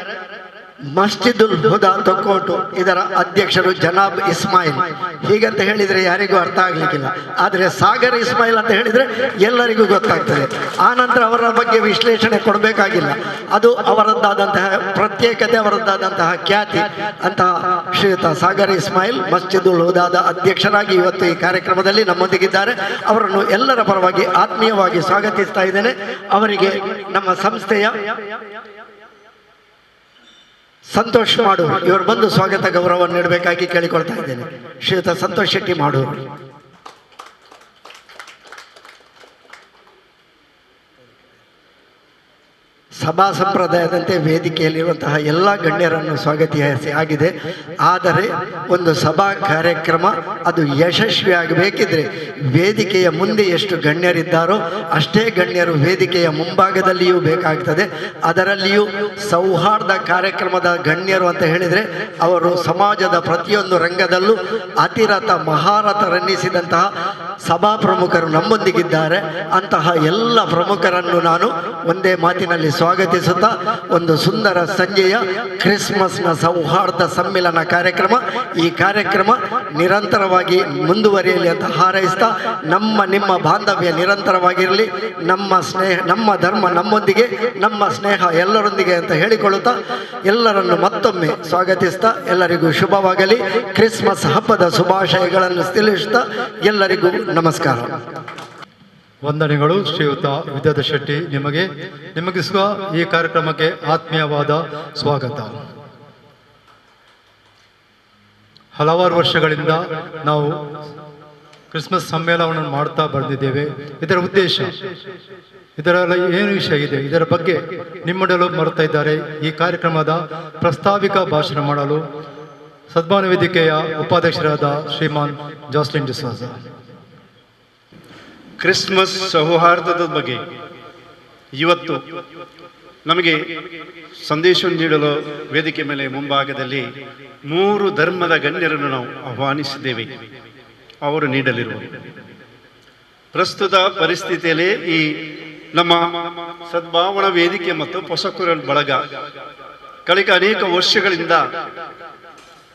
ಮಸ್ಜಿದುಲ್ ಹುದಾ ತೊಕ್ಕೋಟು ಇದರ ಅಧ್ಯಕ್ಷರು ಜನಾಬ್ ಇಸ್ಮಾಯಿಲ್. ಹೀಗಂತ ಹೇಳಿದರೆ ಯಾರಿಗೂ ಅರ್ಥ ಆಗ್ಲಿಕ್ಕಿಲ್ಲ, ಆದರೆ ಸಾಗರ್ ಇಸ್ಮಾಯಿಲ್ ಅಂತ ಹೇಳಿದರೆ ಎಲ್ಲರಿಗೂ ಗೊತ್ತಾಗ್ತದೆ. ಆನಂತರ ಅವರ ಬಗ್ಗೆ ವಿಶ್ಲೇಷಣೆ ಕೊಡಬೇಕಾಗಿಲ್ಲ, ಅದು ಅವರದ್ದಾದಂತಹ ಪ್ರತ್ಯೇಕತೆ, ಅವರದ್ದಾದಂತಹ ಖ್ಯಾತಿ. ಅಂತಹ ಶ್ರೀಯುತ ಸಾಗರ್ ಇಸ್ಮಾಯಿಲ್ ಮಸ್ಜಿದುಲ್ ಹುದಾದ ಅಧ್ಯಕ್ಷರಾಗಿ ಇವತ್ತು ಈ ಕಾರ್ಯಕ್ರಮದಲ್ಲಿ ನಮ್ಮೊಂದಿಗಿದ್ದಾರೆ. ಅವರನ್ನು ಎಲ್ಲರ ಪರವಾಗಿ ಆತ್ಮೀಯವಾಗಿ ಸ್ವಾಗತಿಸ್ತಾ ಇದ್ದೇನೆ. ಅವರಿಗೆ ನಮ್ಮ ಸಂಸ್ಥೆಯ ಸಂತೋಷ್ ಮಾಡೂರು ಇವರು ಬಂದು ಸ್ವಾಗತ ಗೌರವ ನೀಡಬೇಕಾಗಿ ಕೇಳಿಕೊಳ್ತಾ ಇದ್ದೇನೆ. ಶ್ರೀಯುತ ಸಂತೋಷ್ ಶೆಟ್ಟಿ ಮಾಡೂರು. ಸಭಾ ಸಂಪ್ರದಾಯದಂತೆ ವೇದಿಕೆಯಲ್ಲಿರುವಂತಹ ಎಲ್ಲ ಗಣ್ಯರನ್ನು ಸ್ವಾಗತಿಸಿ ಆಗಿದೆ. ಆದರೆ ಒಂದು ಸಭಾ ಕಾರ್ಯಕ್ರಮ ಅದು ಯಶಸ್ವಿಯಾಗಬೇಕಿದ್ರೆ ವೇದಿಕೆಯ ಮುಂದೆ ಎಷ್ಟು ಗಣ್ಯರಿದ್ದಾರೋ ಅಷ್ಟೇ ಗಣ್ಯರು ವೇದಿಕೆಯ ಮುಂಭಾಗದಲ್ಲಿಯೂ ಬೇಕಾಗ್ತದೆ. ಅದರಲ್ಲಿಯೂ ಸೌಹಾರ್ದ ಕಾರ್ಯಕ್ರಮದ ಗಣ್ಯರು ಅಂತ ಹೇಳಿದರೆ ಅವರು ಸಮಾಜದ ಪ್ರತಿಯೊಂದು ರಂಗದಲ್ಲೂ ಅತಿರಥ ಮಹಾರಥರೆನ್ನಿಸಿದಂತಹ ಸಭಾ ಪ್ರಮುಖರು ನಮ್ಮೊಂದಿಗಿದ್ದಾರೆ. ಅಂತಹ ಎಲ್ಲ ಪ್ರಮುಖರನ್ನು ನಾನು ಒಂದೇ ಮಾತಿನಲ್ಲಿ ಸ್ವಾಗತಿಸುತ್ತಾ ಒಂದು ಸುಂದರ ಸಂಜೆಯ ಕ್ರಿಸ್ಮಸ್ನ ಸೌಹಾರ್ದ ಸಮ್ಮಿಲನ ಕಾರ್ಯಕ್ರಮ, ಈ ಕಾರ್ಯಕ್ರಮ ನಿರಂತರವಾಗಿ ಮುಂದುವರಿಯಲಿ ಅಂತ ಹಾರೈಸ್ತಾ ನಿಮ್ಮ ಬಾಂಧವ್ಯ ನಿರಂತರವಾಗಿರಲಿ, ನಮ್ಮ ಸ್ನೇಹ, ನಮ್ಮ ಧರ್ಮ ನಮ್ಮೊಂದಿಗೆ, ನಮ್ಮ ಸ್ನೇಹ ಎಲ್ಲರೊಂದಿಗೆ ಅಂತ ಹೇಳಿಕೊಳ್ಳುತ್ತಾ ಎಲ್ಲರನ್ನು ಮತ್ತೊಮ್ಮೆ ಸ್ವಾಗತಿಸ್ತಾ ಎಲ್ಲರಿಗೂ ಶುಭವಾಗಲಿ. ಕ್ರಿಸ್ಮಸ್ ಹಬ್ಬದ ಶುಭಾಶಯಗಳನ್ನು ತಿಳಿಸುತ್ತಾ ಎಲ್ಲರಿಗೂ ನಮಸ್ಕಾರ. ವಂದನೆಗಳು ಶ್ರೀಯುತ ವಿದ್ಯಾಧರ್ ಶೆಟ್ಟಿ. ನಿಮಗೆ ಸುಖ ಈ ಕಾರ್ಯಕ್ರಮಕ್ಕೆ ಆತ್ಮೀಯವಾದ ಸ್ವಾಗತ. ಹಲವಾರು ವರ್ಷಗಳಿಂದ ನಾವು ಕ್ರಿಸ್ಮಸ್ ಸಮ್ಮೇಳನವನ್ನು ಮಾಡ್ತಾ ಬಂದಿದ್ದೇವೆ. ಇದರ ಉದ್ದೇಶ, ಇದರಲ್ಲಿ ಏನು ವಿಷಯ ಇದೆ, ಇದರ ಬಗ್ಗೆ ನಿಮ್ಮಡಲು ಮರೆತಾ ಇದ್ದಾರೆ. ಈ ಕಾರ್ಯಕ್ರಮದ ಪ್ರಸ್ತಾವಿಕ ಭಾಷಣ ಮಾಡಲು ಸದ್ಭಾವನಾ ವೇದಿಕೆಯ ಉಪಾಧ್ಯಕ್ಷರಾದ ಶ್ರೀಮಾನ್ ಜಾಸ್ಲಿನ್ ಡಿಸೋಜ. ಕ್ರಿಸ್ಮಸ್ ಸೌಹಾರ್ದದ ಬಗ್ಗೆ ಇವತ್ತು ನಮಗೆ ಸಂದೇಶವನ್ನು ನೀಡಲು ವೇದಿಕೆ ಮೇಲೆ ಮುಂಭಾಗದಲ್ಲಿ 3 ಧರ್ಮದ ಗಣ್ಯರನ್ನು ನಾವು ಆಹ್ವಾನಿಸಿದ್ದೇವೆ. ಅವರು ನೀಡಲಿರುವ ಪ್ರಸ್ತುತ ಪರಿಸ್ಥಿತಿಯಲ್ಲಿ ಈ ನಮ್ಮ ಸದ್ಭಾವನಾ ವೇದಿಕೆ ಮತ್ತು ಪೊಸಕುರಲ್ ಬಳಗ ಕಳೆದ ಅನೇಕ ವರ್ಷಗಳಿಂದ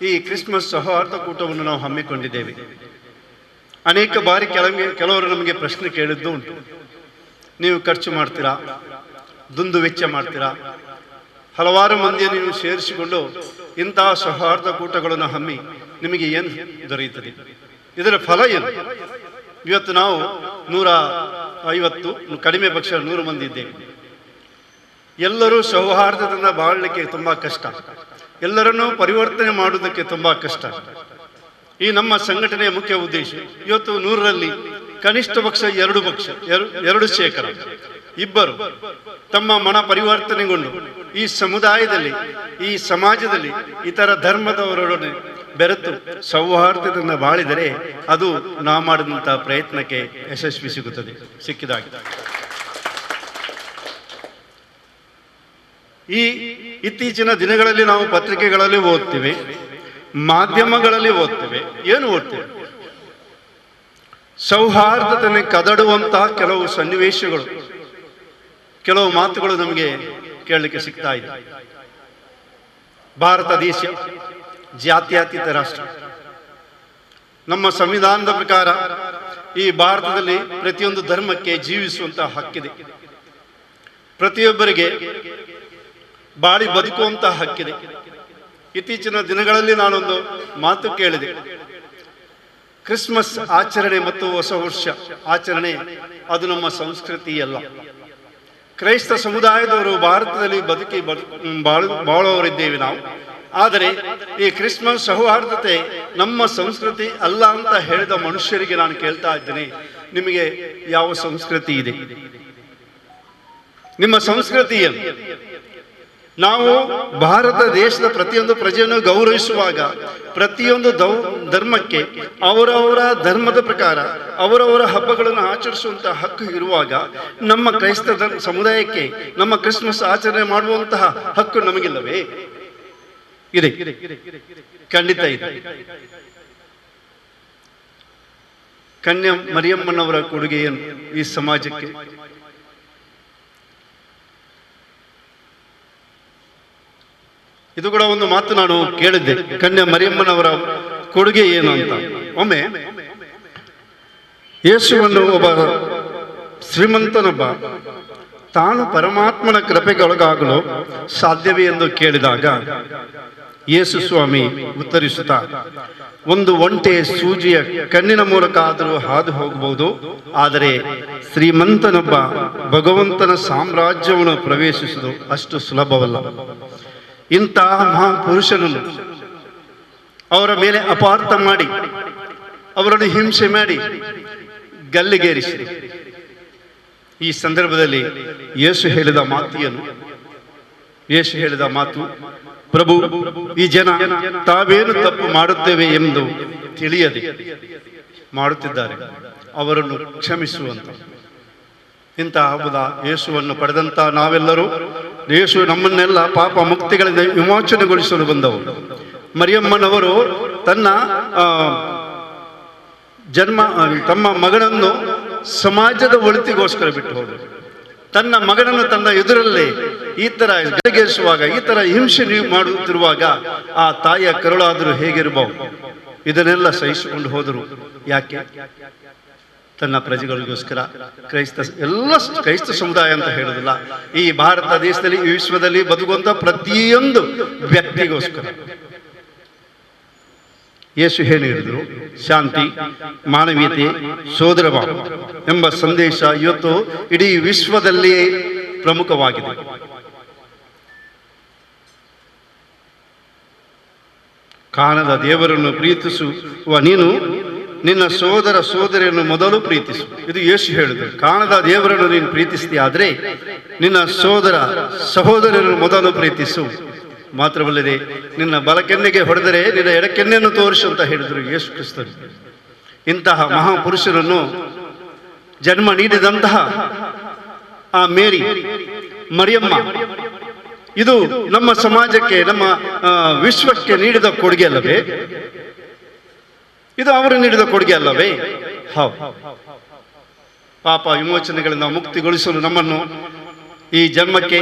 ಈ ಕ್ರಿಸ್ಮಸ್ ಸೌಹಾರ್ದ ಕೂಟವನ್ನು ನಾವು ಹಮ್ಮಿಕೊಂಡಿದ್ದೇವೆ. ಅನೇಕ ಬಾರಿ ಕೆಲವರು ನಮಗೆ ಪ್ರಶ್ನೆ ಕೇಳಿದ್ದು ಉಂಟು, ನೀವು ಖರ್ಚು ಮಾಡ್ತೀರಾ, ದುಂದು ವೆಚ್ಚ ಮಾಡ್ತೀರಾ, ಹಲವಾರು ಮಂದಿಯನ್ನು ನೀವು ಸೇರಿಸಿಕೊಂಡು ಇಂತಹ ಸೌಹಾರ್ದ ಕೂಟಗಳನ್ನು ಹಮ್ಮಿ ನಿಮಗೆ ಏನು ದೊರೆಯುತ್ತದೆ, ಇದರ ಫಲ ಏನು? ಇವತ್ತು ನಾವು 150 ಕಡಿಮೆ ಪಕ್ಷ 100 ಮಂದಿ ಇದ್ದೇವೆ. ಎಲ್ಲರೂ ಸೌಹಾರ್ದದಿಂದ ಬಾಳಲಿಕ್ಕೆ ತುಂಬ ಕಷ್ಟ, ಎಲ್ಲರನ್ನೂ ಪರಿವರ್ತನೆ ಮಾಡುವುದಕ್ಕೆ ತುಂಬ ಕಷ್ಟ. ಈ ನಮ್ಮ ಸಂಘಟನೆಯ ಮುಖ್ಯ ಉದ್ದೇಶ ಇವತ್ತು 100ರಲ್ಲಿ ಕನಿಷ್ಠ ಪಕ್ಷ 2% ಇಬ್ಬರು ತಮ್ಮ ಮನ ಪರಿವರ್ತನೆಗೊಂಡು ಈ ಸಮುದಾಯದಲ್ಲಿ, ಈ ಸಮಾಜದಲ್ಲಿ ಇತರ ಧರ್ಮದವರೊಡನೆ ಬೆರೆತು ಸೌಹಾರ್ದದಿಂದ ಬಾಳಿದರೆ ಅದು ನಾವು ಮಾಡಿದಂತಹ ಪ್ರಯತ್ನಕ್ಕೆ ಯಶಸ್ವಿ ಸಿಕ್ಕಿದಾಗಿದೆ. ಈ ಇತ್ತೀಚಿನ ದಿನಗಳಲ್ಲಿ ನಾವು ಪತ್ರಿಕೆಗಳಲ್ಲಿ ಓದ್ತೀವಿ, ಮಾಧ್ಯಮಗಳಲ್ಲಿ ಓದ್ತೇವೆ. ಏನು ಓದ್ತೇವೆ? ಸೌಹಾರ್ದತೆಯನ್ನು ಕದಡುವಂತಹ ಕೆಲವು ಸನ್ನಿವೇಶಗಳು, ಕೆಲವು ಮಾತುಗಳು ನಮಗೆ ಕೇಳಲಿಕ್ಕೆ ಸಿಗ್ತಾ ಇದೆ. ಭಾರತ ದೇಶ ಜಾತ್ಯತೀತ ರಾಷ್ಟ್ರ. ನಮ್ಮ ಸಂವಿಧಾನದ ಪ್ರಕಾರ ಈ ಭಾರತದಲ್ಲಿ ಪ್ರತಿಯೊಂದು ಧರ್ಮಕ್ಕೆ ಜೀವಿಸುವಂತಹ ಹಕ್ಕಿದೆ, ಪ್ರತಿಯೊಬ್ಬರಿಗೆ ಬಾಳಿ ಬದುಕುವಂತಹ ಹಕ್ಕಿದೆ. ಇತ್ತೀಚಿನ ದಿನಗಳಲ್ಲಿ ನಾನೊಂದು ಮಾತು ಕೇಳಿದೆ, ಕ್ರಿಸ್ಮಸ್ ಆಚರಣೆ ಮತ್ತು ಹೊಸ ವರ್ಷ ಆಚರಣೆ ಅದು ನಮ್ಮ ಸಂಸ್ಕೃತಿಯಲ್ಲ. ಕ್ರೈಸ್ತ ಸಮುದಾಯದವರು ಭಾರತದಲ್ಲಿ ಬಾಳುವವರಿದ್ದೇವೆ ನಾವು. ಆದರೆ ಈ ಕ್ರಿಸ್ಮಸ್ ಸೌಹಾರ್ದತೆ ನಮ್ಮ ಸಂಸ್ಕೃತಿ ಅಲ್ಲ ಅಂತ ಹೇಳಿದ ಮನುಷ್ಯರಿಗೆ ನಾನು ಕೇಳ್ತಾ ಇದ್ದೇನೆ, ನಿಮಗೆ ಯಾವ ಸಂಸ್ಕೃತಿ ಇದೆ? ನಿಮ್ಮ ಸಂಸ್ಕೃತಿ ಏನು? ನಾವು ಭಾರತ ದೇಶದ ಪ್ರತಿಯೊಂದು ಪ್ರಜೆಯನ್ನು ಗೌರವಿಸುವಾಗ ಪ್ರತಿಯೊಂದು ಧರ್ಮಕ್ಕೆ ಅವರವರ ಧರ್ಮದ ಪ್ರಕಾರ ಅವರವರ ಹಬ್ಬಗಳನ್ನು ಆಚರಿಸುವಂತಹ ಹಕ್ಕು ಇರುವಾಗ ನಮ್ಮ ಕ್ರೈಸ್ತ ಸಮುದಾಯಕ್ಕೆ ನಮ್ಮ ಕ್ರಿಸ್ಮಸ್ ಆಚರಣೆ ಮಾಡುವಂತಹ ಹಕ್ಕು ನಮಗಿಲ್ಲವೇ? ಇದೆ, ಖಂಡಿತ ಇದೆ. ಕನ್ಯಾ ಮರಿಯಮ್ಮನವರ ಕೊಡುಗೆಯನ್ನು ಈ ಸಮಾಜಕ್ಕೆ ಇದು ಕೂಡ ಒಂದು ಮಾತು ನಾನು ಕೇಳಿದ್ದೆ, ಕನ್ಯಾ ಮರಿಯಮ್ಮನವರ ಕೊಡುಗೆ ಏನು ಅಂತ. ಒಮ್ಮೆ ಯೇಸುವನ್ನು ಒಬ್ಬ ಶ್ರೀಮಂತನೊಬ್ಬ ತಾನು ಪರಮಾತ್ಮನ ಕೃಪೆಗೊಳಗಾಗಲು ಸಾಧ್ಯವೇ ಎಂದು ಕೇಳಿದಾಗ ಯೇಸು ಸ್ವಾಮಿ ಉತ್ತರಿಸುತ್ತಾ, ಒಂದು ಒಂಟೆ ಸೂಜಿಯ ಕಣ್ಣಿನ ಮೂಲಕ ಆದರೂ ಹಾದು ಹೋಗಬಹುದು, ಆದರೆ ಶ್ರೀಮಂತನೊಬ್ಬ ಭಗವಂತನ ಸಾಮ್ರಾಜ್ಯವನ್ನು ಪ್ರವೇಶಿಸುವುದು ಅಷ್ಟು ಸುಲಭವಲ್ಲ. ಇಂತಹ ಮಹಾಪುರುಷನನ್ನು ಅವರ ಮೇಲೆ ಅಪಾರ್ಥ ಮಾಡಿ, ಅವರನ್ನು ಹಿಂಸೆ ಮಾಡಿ ಗಲ್ಲಿಗೇರಿಸಿ, ಈ ಸಂದರ್ಭದಲ್ಲಿ ಯೇಸು ಹೇಳಿದ ಮಾತು, ಪ್ರಭು, ಈ ಜನ ತಾವೇನು ತಪ್ಪು ಮಾಡುತ್ತೇವೆ ಎಂದು ತಿಳಿಯದೆ ಮಾಡುತ್ತಿದ್ದಾರೆ, ಅವರನ್ನು ಕ್ಷಮಿಸುವಂತ. ಇಂತಹ ಹಬ್ಬದ ಯೇಸುವನ್ನು ಪಡೆದಂತ ನಾವೆಲ್ಲರೂ, ಯೇಸು ನಮ್ಮನ್ನೆಲ್ಲ ಪಾಪ ಮುಕ್ತಿಗಳಿಂದ ವಿಮೋಚನೆಗೊಳಿಸಲು ಬಂದವರು. ಮರಿಯಮ್ಮನವರು ತಮ್ಮ ಮಗನನ್ನು ಸಮಾಜದ ಒಳಿತಿಗೋಸ್ಕರ ಬಿಟ್ಟು ಹೋದರು. ತನ್ನ ಮಗನನ್ನು ತನ್ನ ಎದುರಲ್ಲೇ ಈ ತರ ಗಲ್ಲಿಗೇರಿಸುವಾಗ, ಈ ತರ ಹಿಂಸೆ ಮಾಡುತ್ತಿರುವಾಗ ಆ ತಾಯಿಯ ಕರುಳಾದರೂ ಹೇಗಿರಬಹುದು? ಇದನ್ನೆಲ್ಲ ಸಹಿಸಿಕೊಂಡು ಹೋದರು. ಯಾಕೆ? ತನ್ನ ಪ್ರಜೆಗಳಿಗೋಸ್ಕರ. ಕ್ರೈಸ್ತ ಸಮುದಾಯ ಅಂತ ಹೇಳುದಿಲ್ಲ, ಈ ಭಾರತ ದೇಶದಲ್ಲಿ, ಈ ವಿಶ್ವದಲ್ಲಿ ಬದುಕುವಂತ ಪ್ರತಿಯೊಂದು ವ್ಯಕ್ತಿಗೋಸ್ಕರ. ಯೇಸು ಹೇಳಿದ್ರು, ಶಾಂತಿ, ಮಾನವೀಯತೆ, ಸೋದರಭಾವ ಎಂಬ ಸಂದೇಶ ಇವತ್ತು ಇಡೀ ವಿಶ್ವದಲ್ಲಿಯೇ ಪ್ರಮುಖವಾಗಿದೆ. ಕಾಣದ ದೇವರನ್ನು ಪ್ರೀತಿಸುವ ನೀನು ನಿನ್ನ ಸೋದರಿಯನ್ನು ಮೊದಲು ಪ್ರೀತಿಸು. ಇದು ಯೇಸು ಹೇಳಿದ್ರು. ಕಾಣದ ದೇವರನ್ನು ನೀನು ಪ್ರೀತಿಸ್ತೀಯಾದ್ರೆ ನಿನ್ನ ಸಹೋದರರನ್ನು ಮೊದಲು ಪ್ರೀತಿಸು. ಮಾತ್ರವಲ್ಲದೆ ನಿನ್ನ ಬಲಕೆನ್ನೆಗೆ ಹೊಡೆದರೆ ನಿನ್ನ ಎಡಕೆನ್ನೆಯನ್ನು ತೋರಿಸು ಅಂತ ಹೇಳಿದರು ಯೇಸು ಕ್ರಿಸ್ತರು. ಇಂತಹ ಮಹಾಪುರುಷರನ್ನು ಜನ್ಮ ನೀಡಿದಂತಹ ಆ ಮರಿಯಮ್ಮ, ಇದು ನಮ್ಮ ಸಮಾಜಕ್ಕೆ, ನಮ್ಮ ವಿಶ್ವಕ್ಕೆ ನೀಡಿದ ಕೊಡುಗೆ ಅಲ್ಲವೇ? ಇದು ಅವರು ನೀಡಿದ ಕೊಡುಗೆ ಅಲ್ಲವೇ? ಹೌದು. ಪಾಪ ವಿಮೋಚನೆಗಳಿಂದ ಮುಕ್ತಿಗೊಳಿಸಲು ನಮ್ಮನ್ನು ಈ ಜನ್ಮಕ್ಕೆ,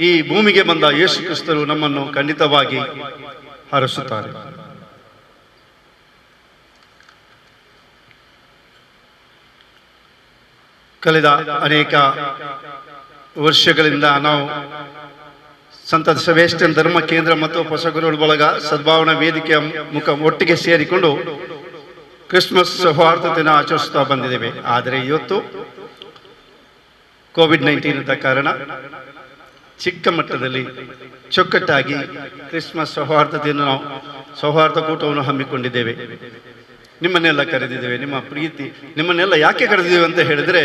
ಈ ಭೂಮಿಗೆ ಬಂದ ಯೇಸು ಕ್ರಿಸ್ತರು ನಮ್ಮನ್ನು ಖಂಡಿತವಾಗಿ ಹರಸುತ್ತಾರೆ. ಕಳೆದ ಅನೇಕ ವರ್ಷಗಳಿಂದ ನಾವು ಸಂತ ಸೆಬಾಸ್ಟಿಯನ್ ಧರ್ಮ ಕೇಂದ್ರ ಮತ್ತು ಹೊಸಗುರುಳ ಬಳಗ ಸದ್ಭಾವನಾ ವೇದಿಕೆಯ ಒಟ್ಟಿಗೆ ಸೇರಿಕೊಂಡು ಕ್ರಿಸ್ಮಸ್ ಸೌಹಾರ್ದತೆಯನ್ನು ಆಚರಿಸುತ್ತಾ ಬಂದಿದ್ದೇವೆ. ಆದರೆ ಇವತ್ತು ಕೋವಿಡ್-19 ಕಾರಣ ಚಿಕ್ಕ ಮಟ್ಟದಲ್ಲಿ ಚೊಕ್ಕಟ್ಟಾಗಿ ಕ್ರಿಸ್ಮಸ್ ಸೌಹಾರ್ದತೆಯನ್ನು ನಾವು ಸೌಹಾರ್ದ ಕೂಟವನ್ನು ಹಮ್ಮಿಕೊಂಡಿದ್ದೇವೆ. ನಿಮ್ಮನ್ನೆಲ್ಲ ಕರೆದಿದ್ದೇವೆ. ನಿಮ್ಮನ್ನೆಲ್ಲ ಯಾಕೆ ಕರೆದಿದ್ದೇವೆ ಅಂತ ಹೇಳಿದ್ರೆ,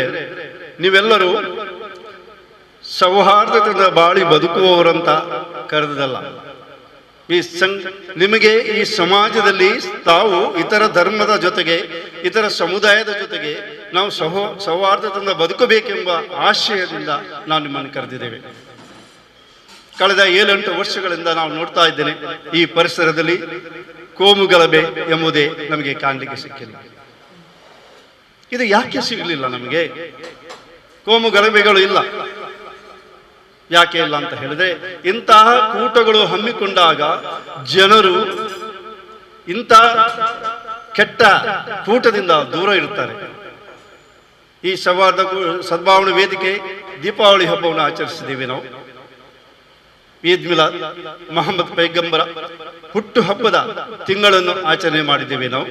ನೀವೆಲ್ಲರೂ ಸೌಹಾರ್ದತೆಯಿಂದ ಬಾಳಿ ಬದುಕುವವರಂತ ಕರೆದಲ್ಲ. ನಿಮಗೆ ಈ ಸಮಾಜದಲ್ಲಿ ತಾವು ಇತರ ಧರ್ಮದ ಜೊತೆಗೆ, ಇತರ ಸಮುದಾಯದ ಜೊತೆಗೆ ನಾವು ಸೌಹಾರ್ದತೆಯಿಂದ ಬದುಕಬೇಕೆಂಬ ಆಶಯದಿಂದ ನಾವು ನಿಮ್ಮನ್ನು ಕರೆದಿದ್ದೇವೆ. ಕಳೆದ 7-8 ವರ್ಷಗಳಿಂದ ನಾವು ನೋಡ್ತಾ ಇದ್ದೇನೆ, ಈ ಪರಿಸರದಲ್ಲಿ ಕೋಮುಗಲಭೆ ಎಂಬುದೇ ನಮಗೆ ಕಾಣಲಿಕ್ಕೆ ಸಿಕ್ಕಿಲ್ಲ. ಇದು ಯಾಕೆ ಸಿಗಲಿಲ್ಲ? ನಮಗೆ ಕೋಮುಗಲಭೆಗಳು ಇಲ್ಲ. ಯಾಕೆ ಇಲ್ಲ ಅಂತ ಹೇಳಿದ್ರೆ, ಇಂತಹ ಕೂಟಗಳು ಹಮ್ಮಿಕೊಂಡಾಗ ಜನರು ಇಂತಹ ಕೆಟ್ಟ ಕೂಟದಿಂದ ದೂರ ಇರುತ್ತಾರೆ. ಈ ಸದ್ಭಾವನಾ ವೇದಿಕೆ ದೀಪಾವಳಿ ಹಬ್ಬವನ್ನು ಆಚರಿಸಿದ್ದೇವೆ. ನಾವು ಈದ್ ಮಿಲಾದ್, ಮೊಹಮ್ಮದ್ ಪೈಗಂಬರ ಹುಟ್ಟು ಹಬ್ಬದ ತಿಂಗಳನ್ನು ಆಚರಣೆ ಮಾಡಿದ್ದೇವೆ. ನಾವು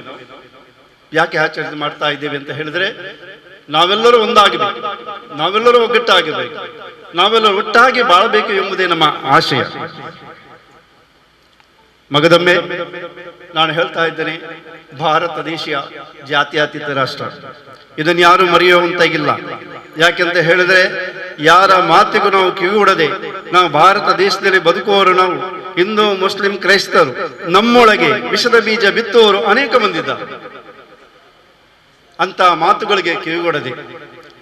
ಯಾಕೆ ಆಚರಣೆ ಮಾಡ್ತಾ ಇದ್ದೇವೆ ಅಂತ ಹೇಳಿದ್ರೆ, ನಾವೆಲ್ಲರೂ ಒಂದಾಗಬೇಕು, ನಾವೆಲ್ಲರೂ ಒಗ್ಗಟ್ಟಾಗಬೇಕು, ನಾವೆಲ್ಲರೂ ಒಟ್ಟಾಗಿ ಬಾಳಬೇಕು ಎಂಬುದೇ ನಮ್ಮ ಆಶಯ. ಮಗದೊಮ್ಮೆ ನಾನು ಹೇಳ್ತಾ ಇದ್ದೇನೆ, ಭಾರತ ದೇಶ ಜಾತ್ಯತೀತ ರಾಷ್ಟ್ರ. ಇದನ್ನು ಯಾರು ಮರೆಯುವಂತಾಗಿಲ್ಲ. ಯಾಕೆಂತ ಹೇಳಿದ್ರೆ, ಯಾರ ಮಾತಿಗೂ ನಾವು ಕಿವಿಗೊಡದೆ ನಾವು ಭಾರತ ದೇಶದಲ್ಲಿ ಬದುಕುವವರು, ನಾವು ಹಿಂದೂ, ಮುಸ್ಲಿಂ, ಕ್ರೈಸ್ತರು, ನಮ್ಮೊಳಗೆ ವಿಷದ ಬೀಜ ಬಿತ್ತುವವರು ಅನೇಕ ಮಂದಿದ್ದಾರೆ. ಅಂತ ಮಾತುಗಳಿಗೆ ಕಿವಿಗೊಡದೆ,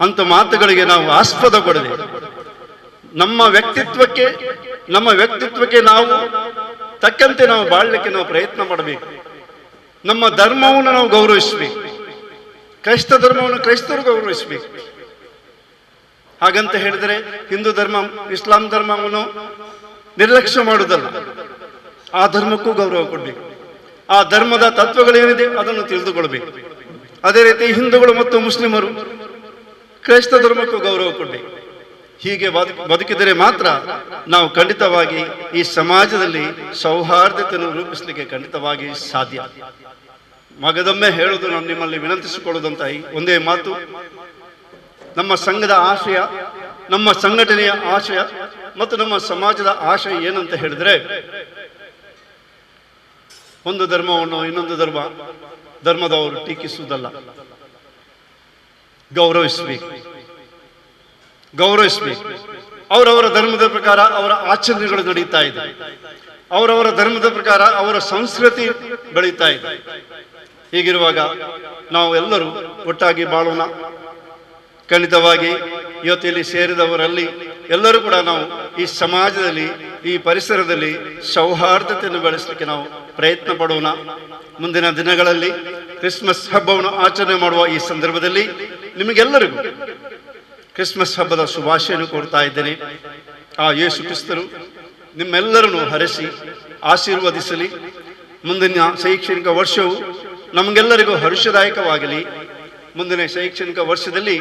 ಅಂತ ಮಾತುಗಳಿಗೆ ನಾವು ಆಸ್ಪದ ಕೊಡದೆ, ನಮ್ಮ ವ್ಯಕ್ತಿತ್ವಕ್ಕೆ ನಾವು ತಕ್ಕಂತೆ ನಾವು ಬಾಳಲಿಕ್ಕೆ ನಾವು ಪ್ರಯತ್ನ ಮಾಡಬೇಕು. ನಮ್ಮ ಧರ್ಮವನ್ನು ನಾವು ಗೌರವಿಸಬೇಕು. ಕ್ರೈಸ್ತ ಧರ್ಮವನ್ನು ಕ್ರೈಸ್ತರು ಗೌರವಿಸಬೇಕು. ಹಾಗಂತ ಹೇಳಿದರೆ ಹಿಂದೂ ಧರ್ಮ, ಇಸ್ಲಾಂ ಧರ್ಮವನ್ನು ನಿರ್ಲಕ್ಷ್ಯ ಮಾಡುವುದಲ್ಲ. ಆ ಧರ್ಮಕ್ಕೂ ಗೌರವ ಕೊಡಬೇಕು. ಆ ಧರ್ಮದ ತತ್ವಗಳೇನಿದೆ ಅದನ್ನು ತಿಳಿದುಕೊಳ್ಬೇಕು. ಅದೇ ರೀತಿ ಹಿಂದೂಗಳು ಮತ್ತು ಮುಸ್ಲಿಮರು ಕ್ರೈಸ್ತ ಧರ್ಮಕ್ಕೂ ಗೌರವ ಕೊಡಬೇಕು. ಹೀಗೆ ಬದುಕಿದರೆ ಮಾತ್ರ ನಾವು ಖಂಡಿತವಾಗಿ ಈ ಸಮಾಜದಲ್ಲಿ ಸೌಹಾರ್ದತೆಯನ್ನು ರೂಪಿಸಲಿಕ್ಕೆ ಖಂಡಿತವಾಗಿ ಸಾಧ್ಯ. ಮಗದೊಮ್ಮೆ ಹೇಳುವುದು, ನಾನು ನಿಮ್ಮಲ್ಲಿ ವಿನಂತಿಸಿಕೊಳ್ಳುವುದಂತ ಒಂದೇ ಮಾತು, ನಮ್ಮ ಸಂಘದ ಆಶಯ, ನಮ್ಮ ಸಂಘಟನೆಯ ಆಶಯ ಮತ್ತು ನಮ್ಮ ಸಮಾಜದ ಆಶಯ ಏನಂತ ಹೇಳಿದ್ರೆ, ಒಂದು ಧರ್ಮವನ್ನು ಇನ್ನೊಂದು ಧರ್ಮದವರು ಟೀಕಿಸುವುದಲ್ಲ, ಗೌರವಿಸಬೇಕು. ಅವರವರ ಧರ್ಮದ ಪ್ರಕಾರ ಅವರ ಆಚರಣೆಗಳು ನಡೀತಾ ಇದೆ, ಅವರವರ ಧರ್ಮದ ಪ್ರಕಾರ ಅವರ ಸಂಸ್ಕೃತಿ ಬೆಳೀತಾ ಇದೆ. ಹೀಗಿರುವಾಗ ನಾವು ಎಲ್ಲರೂ ಒಟ್ಟಾಗಿ ಬಾಳೋಣ. ಖಂಡಿತವಾಗಿ ಇವತ್ತಿಲ್ಲಿ ಸೇರಿದವರಲ್ಲಿ ಎಲ್ಲರೂ ಕೂಡ ನಾವು ಈ ಸಮಾಜದಲ್ಲಿ, ಈ ಪರಿಸರದಲ್ಲಿ ಸೌಹಾರ್ದತೆಯನ್ನು ಬೆಳೆಸಲಿಕ್ಕೆ ನಾವು ಪ್ರಯತ್ನ ಪಡೋಣ. ಮುಂದಿನ ದಿನಗಳಲ್ಲಿ ಕ್ರಿಸ್ಮಸ್ ಹಬ್ಬವನ್ನು ಆಚರಣೆ ಮಾಡುವ ಈ ಸಂದರ್ಭದಲ್ಲಿ ನಿಮಗೆಲ್ಲರಿಗೂ ಕ್ರಿಸ್ಮಸ್ ಹಬ್ಬದ ಶುಭಾಶಯನ್ನು ಕೋರ್ತಾ ಇದ್ದೇನೆ. ಆ ಯೇಸು ಕ್ರಿಸ್ತರು ನಿಮ್ಮೆಲ್ಲರನ್ನು ಹರಸಿ ಆಶೀರ್ವದಿಸಲಿ. ಮುಂದಿನ ಶೈಕ್ಷಣಿಕ ವರ್ಷವು ನಮಗೆಲ್ಲರಿಗೂ ಹರ್ಷದಾಯಕವಾಗಲಿ. ಮುಂದಿನ ಶೈಕ್ಷಣಿಕ ವರ್ಷದಲ್ಲಿ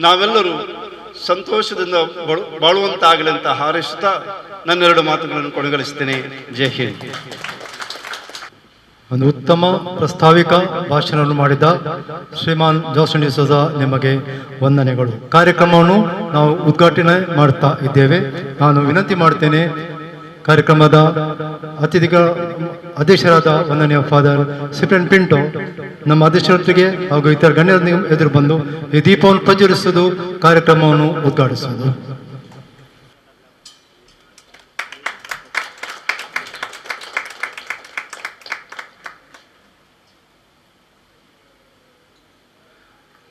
ನಾವೆಲ್ಲರೂ ಸಂತೋಷದಿಂದ ಬಾಳುವಂತಾಗಲಿ ಅಂತ ಹಾರೈಸುತ್ತಾ ನನ್ನೆರಡು ಮಾತುಗಳನ್ನು ಕೊನೆಗೊಳಿಸ್ತೇನೆ. ಜೈ ಹಿಂದ್. ಒಂದು ಉತ್ತಮ ಪ್ರಸ್ತಾವಿಕ ಭಾಷಣವನ್ನು ಮಾಡಿದ ಶ್ರೀಮಾನ್ ಜೋಸನ್ ಡಿಸೋಜ ನಿಮಗೆ ವಂದನೆಗಳು. ಕಾರ್ಯಕ್ರಮವನ್ನು ನಾವು ಉದ್ಘಾಟನೆ ಮಾಡ್ತಾ ಇದ್ದೇವೆ. ನಾನು ವಿನಂತಿ ಮಾಡ್ತೇನೆ, ಕಾರ್ಯಕ್ರಮದ ಅಧ್ಯಕ್ಷರಾದ ವಂದನೀಯ ಫಾದರ್ ಸಿಪ್ರಿಯನ್ ಪಿಂಟೋ ನಮ್ಮ ಅಧ್ಯಕ್ಷರೊಟ್ಟಿಗೆ ಹಾಗೂ ಇತರ ಗಣ್ಯರೊಂದಿಗೆ ಎದುರು ಬಂದು ಈ ದೀಪವನ್ನು ಪ್ರಜ್ವಲಿಸುವುದು, ಕಾರ್ಯಕ್ರಮವನ್ನು ಉದ್ಘಾಟಿಸುವುದು.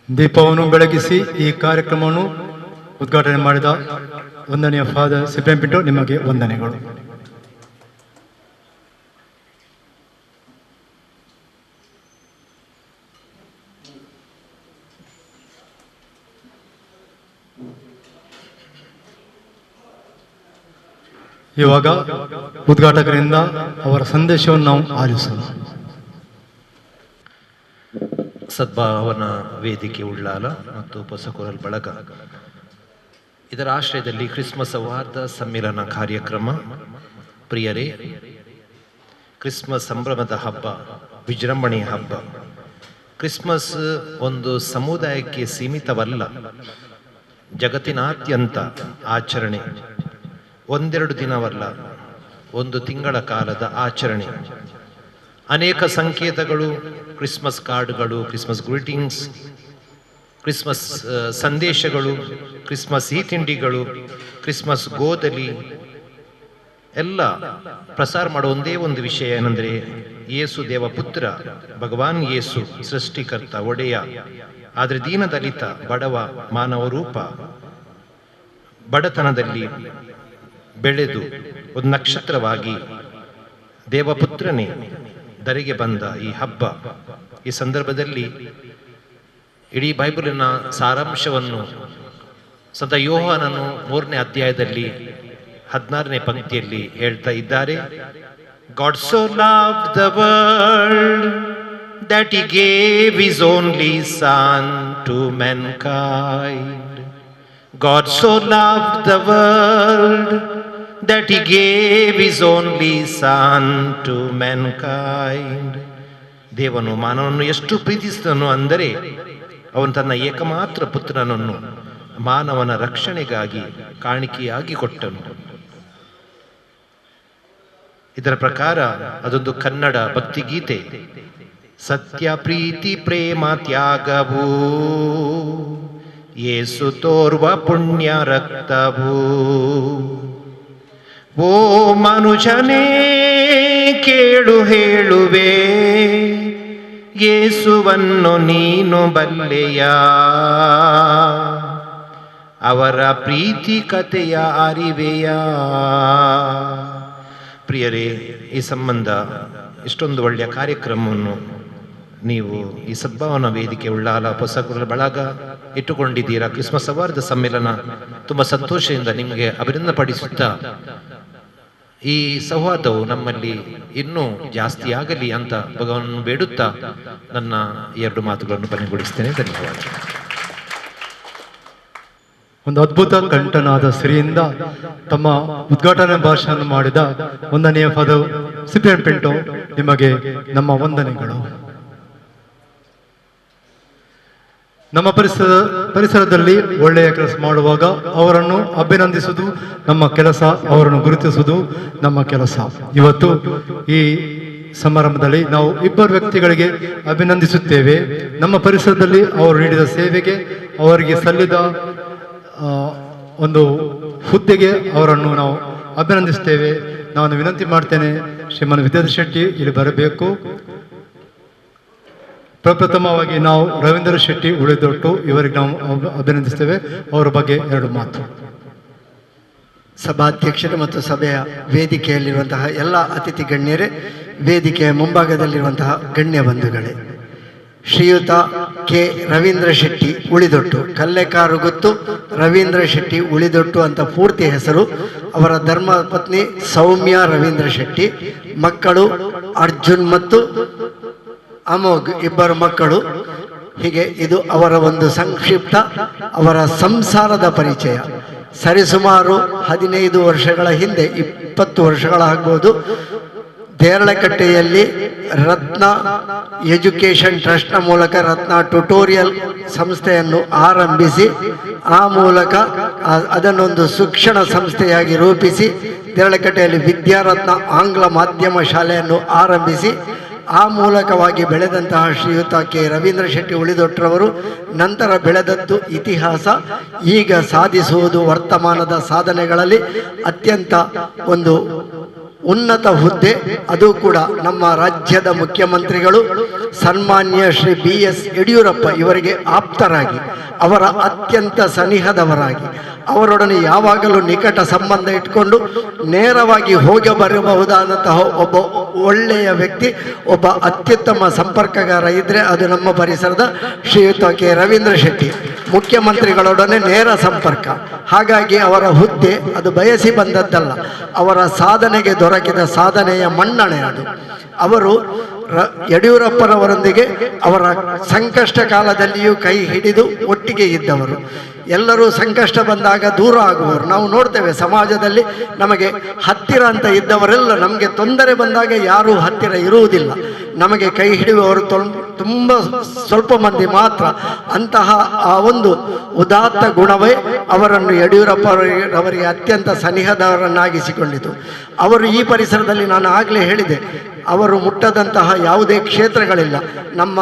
ದೀಪವನ್ನು ಬೆಳಗಿಸಿ ಈ ಕಾರ್ಯಕ್ರಮವನ್ನು ಉದ್ಘಾಟನೆ ಮಾಡಿದ ವಂದನೀಯ ಫಾದರ್ ಸಿಪ್ರಿಯನ್ ಪಿಂಟೋ ನಿಮಗೆ ವಂದನೆಗಳು. ಇವಾಗ ಉದ್ಘಾಟಕರಿಂದ ಅವರ ಸಂದೇಶವನ್ನು ನಾವು ಆಲಿಸೋಣ. ಸದ್ಭಾವನಾ ವೇದಿಕೆ ಉಳ್ಳಾಲ ಮತ್ತು ಪೊಸಕೂರಲ್ ಬಳಗ ಇದರ ಆಶ್ರಯದಲ್ಲಿ ಕ್ರಿಸ್ಮಸ್ ಸೌಹಾರ್ದ ಸಮ್ಮಿಲನ ಕಾರ್ಯಕ್ರಮ. ಪ್ರಿಯರೇ, ಕ್ರಿಸ್ಮಸ್ ಸಂಭ್ರಮದ ಹಬ್ಬ, ವಿಜೃಂಭಣೆಯ ಹಬ್ಬ. ಕ್ರಿಸ್ಮಸ್ ಒಂದು ಸಮುದಾಯಕ್ಕೆ ಸೀಮಿತವಲ್ಲ, ಜಗತ್ತಿನಾದ್ಯಂತ ಆಚರಣೆ. ಒಂದೆರಡು ದಿನವಲ್ಲ, ಒಂದು ತಿಂಗಳ ಕಾಲದ ಆಚರಣೆ. ಅನೇಕ ಸಂಕೇತಗಳು, ಕ್ರಿಸ್ಮಸ್ ಕಾರ್ಡ್ಗಳು, ಕ್ರಿಸ್ಮಸ್ ಗ್ರೀಟಿಂಗ್ಸ್, ಕ್ರಿಸ್ಮಸ್ ಸಂದೇಶಗಳು, ಕ್ರಿಸ್ಮಸ್ ಸಿಹಿ ತಿಂಡಿಗಳು, ಕ್ರಿಸ್ಮಸ್ ಗೋದಲಿ ಎಲ್ಲ ಪ್ರಸಾರ ಮಾಡೋ ಒಂದೇ ಒಂದು ವಿಷಯ ಏನೆಂದರೆ, ಯೇಸು ದೇವಪುತ್ರ, ಭಗವಾನ್ ಯೇಸು ಸೃಷ್ಟಿಕರ್ತ, ಒಡೆಯ, ಆದರೆ ದೀನದಲಿತ ಬಡವ ಮಾನವ ರೂಪ, ಬಡತನದಲ್ಲಿ ಬೆಳೆದು ಒಂದು ನಕ್ಷತ್ರವಾಗಿ ದೇವಪುತ್ರನೇ ಧರೆಗೆ ಬಂದ ಈ ಹಬ್ಬ. ಈ ಸಂದರ್ಭದಲ್ಲಿ ಇಡೀ ಬೈಬಲಿನ ಸಾರಾಂಶವನ್ನು ಸಂತ ಯೋಹಾನನು 3ನೇ ಅಧ್ಯಾಯದಲ್ಲಿ 16ನೇ ಪಂಕ್ತಿಯಲ್ಲಿ ಹೇಳ್ತಾ ಇದ್ದಾರೆ. God so loved the world that he gave his only son to mankind. God so loved the world that he gave his only son to mankind. ದೇವನು ಮಾನವನನ್ನು ಎಷ್ಟು ಪ್ರೀತಿಸಿದನು ಅಂದರೆ, ಅವನು ತನ್ನ ಏಕಮಾತ್ರ ಪುತ್ರನನ್ನು ಮಾನವನ ರಕ್ಷಣೆಗಾಗಿ ಕಾಣಿಕೆಯಾಗಿ ಕೊಟ್ಟನು. ಇದರ ಪ್ರಕಾರ ಅದೊಂದು ಕನ್ನಡ ಭಕ್ತಿಗೀತೆ. ಸತ್ಯ ಪ್ರೀತಿ ಪ್ರೇಮ ತ್ಯಾಗವು ಯೇಸು ತೋರ್ವ ಪುಣ್ಯ ರಕ್ತವು. ಓ ಮನುಜನೇ ಕೇಳು ಹೇಳುವೆ, ಯೇಸುವನ್ನು ನೀನು ಬಲ್ಲೆಯ, ಅವರ ಪ್ರೀತಿ ಕಥೆಯ ಅರಿವೆಯ. ಪ್ರಿಯರೇ, ಈ ಸಂಬಂಧ ಇಷ್ಟೊಂದು ಒಳ್ಳೆಯ ಕಾರ್ಯಕ್ರಮವನ್ನು ನೀವು ಈ ಸದ್ಭಾವನಾ ವೇದಿಕೆ ಉಳ್ಳಾಲ ಪೊಸಕೂರಲ್ ಬಳಗ ಇಟ್ಟುಕೊಂಡಿದ್ದೀರಾ. ಕ್ರಿಸ್ಮಸ್ ಸೌಹಾರ್ದ ಸಮ್ಮೇಳನ ತುಂಬ ಸಂತೋಷದಿಂದ ನಿಮಗೆ ಅಭಿನಂದನೆ ಪಡಿಸುತ್ತಾ, ಈ ಸೌಹಾರ್ದವು ನಮ್ಮಲ್ಲಿ ಇನ್ನೂ ಜಾಸ್ತಿ ಆಗಲಿ ಅಂತ ಭಗವಂತನನ್ನು ಬೇಡುತ್ತಾ ನನ್ನ 2 ಮಾತುಗಳನ್ನು ಕೊನೆಗೊಳಿಸ್ತೇನೆ. ಧನ್ಯವಾದ. ಒಂದು ಅದ್ಭುತ ಕಂಠನಾದ ಶ್ರೀಯಿಂದ ತಮ್ಮ ಉದ್ಘಾಟನಾ ಭಾಷಣ ಮಾಡಿದ 1ನೇ ಫಾದರ್ ಸಿಪಿಯನ್ ಪಿಂಟೋ, ನಿಮಗೆ ನಮ್ಮ ವಂದನೆಗಳು. ನಮ್ಮ ಪರಿಸರದಲ್ಲಿ ಒಳ್ಳೆಯ ಕೆಲಸ ಮಾಡುವಾಗ ಅವರನ್ನು ಅಭಿನಂದಿಸುವುದು ನಮ್ಮ ಕೆಲಸ, ಅವರನ್ನು ಗುರುತಿಸುವುದು ನಮ್ಮ ಕೆಲಸ. ಇವತ್ತು ಈ ಸಮಾರಂಭದಲ್ಲಿ ನಾವು 2 ವ್ಯಕ್ತಿಗಳಿಗೆ ಅಭಿನಂದಿಸುತ್ತೇವೆ. ನಮ್ಮ ಪರಿಸರದಲ್ಲಿ ಅವರು ನೀಡಿದ ಸೇವೆಗೆ, ಅವರಿಗೆ ಸಲ್ಲಿದ ಒಂದು ಹುದ್ದೆಗೆ ಅವರನ್ನು ನಾವು ಅಭಿನಂದಿಸ್ತೇವೆ. ನಾನು ವಿನಂತಿ ಮಾಡ್ತೇನೆ, ಶ್ರೀಮಾನ್ ವಿದ್ಯಾಧರ್ ಶೆಟ್ಟಿ ಇಲ್ಲಿ ಬರಬೇಕು. ಪ್ರಪ್ರಥಮವಾಗಿ ನಾವು ರವೀಂದ್ರ ಶೆಟ್ಟಿ ಉಳಿದೊಟ್ಟು ಇವರಿಗೆ ನಾವು ಅಭಿನಂದಿಸ್ತೇವೆ. ಅವರ ಬಗ್ಗೆ 2 ಮಾತು. ಸಭಾಧ್ಯಕ್ಷರು ಮತ್ತು ಸಭೆಯ ವೇದಿಕೆಯಲ್ಲಿರುವಂತಹ ಎಲ್ಲ ಅತಿಥಿ ಗಣ್ಯರೇ, ವೇದಿಕೆಯ ಮುಂಭಾಗದಲ್ಲಿರುವಂತಹ ಗಣ್ಯ ಬಂಧುಗಳೇ, ಶ್ರೀಯುತ ಕೆ ರವೀಂದ್ರ ಶೆಟ್ಟಿ ಉಳಿದೊಟ್ಟು, ಕಲ್ಲೆಕಾರು ಗೊತ್ತು ರವೀಂದ್ರ ಶೆಟ್ಟಿ ಉಳಿದೊಟ್ಟು ಅಂತ ಪೂರ್ತಿ ಹೆಸರು. ಅವರ ಧರ್ಮಪತ್ನಿ ಸೌಮ್ಯ ರವೀಂದ್ರ ಶೆಟ್ಟಿ, ಮಕ್ಕಳು ಅರ್ಜುನ್ ಮತ್ತು ಅಮೋಘ್, 2 ಮಕ್ಕಳು. ಹೀಗೆ ಇದು ಅವರ ಒಂದು ಸಂಕ್ಷಿಪ್ತ ಅವರ ಸಂಸಾರದ ಪರಿಚಯ. ಸರಿಸುಮಾರು 15 ವರ್ಷಗಳ ಹಿಂದೆ, 20 ವರ್ಷಗಳಾಗ್ಬೋದು, ದೇರಳಕಟ್ಟೆಯಲ್ಲಿ ರತ್ನ ಎಜುಕೇಷನ್ ಟ್ರಸ್ಟ್ನ ಮೂಲಕ ರತ್ನ ಟ್ಯುಟೋರಿಯಲ್ ಸಂಸ್ಥೆಯನ್ನು ಆರಂಭಿಸಿ, ಆ ಮೂಲಕ ಅದನ್ನೊಂದು ಶಿಕ್ಷಣ ಸಂಸ್ಥೆಯಾಗಿ ರೂಪಿಸಿ, ದೇರಳಕಟ್ಟೆಯಲ್ಲಿ ವಿದ್ಯಾರತ್ನ ಆಂಗ್ಲ ಮಾಧ್ಯಮ ಶಾಲೆಯನ್ನು ಆರಂಭಿಸಿ, ಆ ಮೂಲಕವಾಗಿ ಬೆಳೆದಂತಹ ಶ್ರೀಯುತ ಕೆ ರವೀಂದ್ರ ಶೆಟ್ಟಿ ಉಳಿದೊಟ್ಟರವರು ನಂತರ ಬೆಳೆದದ್ದು ಇತಿಹಾಸ. ಈಗ ಸಾಧಿಸುವುದು ವರ್ತಮಾನದ ಸಾಧನೆಗಳಲ್ಲಿ ಅತ್ಯಂತ ಒಂದು ಉನ್ನತ ಹುದ್ದೆ. ಅದು ಕೂಡ ನಮ್ಮ ರಾಜ್ಯದ ಮುಖ್ಯಮಂತ್ರಿಗಳು ಸನ್ಮಾನ್ಯ ಶ್ರೀ BS ಯಡಿಯೂರಪ್ಪ ಇವರಿಗೆ ಆಪ್ತರಾಗಿ, ಅವರ ಅತ್ಯಂತ ಸನಿಹದವರಾಗಿ, ಅವರೊಡನೆ ಯಾವಾಗಲೂ ನಿಕಟ ಸಂಬಂಧ ಇಟ್ಕೊಂಡು ನೇರವಾಗಿ ಹೋಗಿ ಬರಬಹುದಾದಂತಹ ಒಬ್ಬ ಒಳ್ಳೆಯ ವ್ಯಕ್ತಿ, ಒಬ್ಬ ಅತ್ಯುತ್ತಮ ಸಂಪರ್ಕಗಾರ ಇದ್ದರೆ ಅದು ನಮ್ಮ ಪರಿಸರದ ಶ್ರೀಯುತ ಕೆ ರವೀಂದ್ರ ಶೆಟ್ಟಿ. ಮುಖ್ಯಮಂತ್ರಿಗಳೊಡನೆ ನೇರ ಸಂಪರ್ಕ. ಹಾಗಾಗಿ ಅವರ ಹುದ್ದೆ ಅದು ಬಯಸಿ ಬಂದದ್ದಲ್ಲ, ಅವರ ಸಾಧನೆಗೆ ದೊರಕಿದ ಸಾಧನೆಯ ಮನ್ನಣೆ ಅದು. ಅವರು ಯಡಿಯೂರಪ್ಪನವರೊಂದಿಗೆ ಅವರ ಸಂಕಷ್ಟ ಕಾಲದಲ್ಲಿಯೂ ಕೈ ಹಿಡಿದು ಒಟ್ಟಿಗೆ ಇದ್ದವರು. ಎಲ್ಲರೂ ಸಂಕಷ್ಟ ಬಂದಾಗ ದೂರ ಆಗುವವರು ನಾವು ನೋಡ್ತೇವೆ. ಸಮಾಜದಲ್ಲಿ ನಮಗೆ ಹತ್ತಿರ ಅಂತ ಇದ್ದವರೆಲ್ಲ ನಮಗೆ ತೊಂದರೆ ಬಂದಾಗ ಯಾರೂ ಹತ್ತಿರ ಇರುವುದಿಲ್ಲ. ನಮಗೆ ಕೈ ಹಿಡಿಯುವವರು ತುಂಬ ಸ್ವಲ್ಪ ಮಂದಿ ಮಾತ್ರ. ಅಂತಹ ಆ ಒಂದು ಉದಾತ್ತ ಗುಣವೇ ಅವರನ್ನು ಯಡಿಯೂರಪ್ಪರವರಿಗೆ ಅತ್ಯಂತ ಸನಿಹದವರನ್ನಾಗಿಸಿಕೊಂಡಿತು. ಅವರು ಈ ಪರಿಸರದಲ್ಲಿ, ನಾನು ಆಗಲೇ ಹೇಳಿದೆ, ಅವರು ಮುಟ್ಟದಂತಹ ಯಾವುದೇ ಕ್ಷೇತ್ರಗಳಿಲ್ಲ. ನಮ್ಮ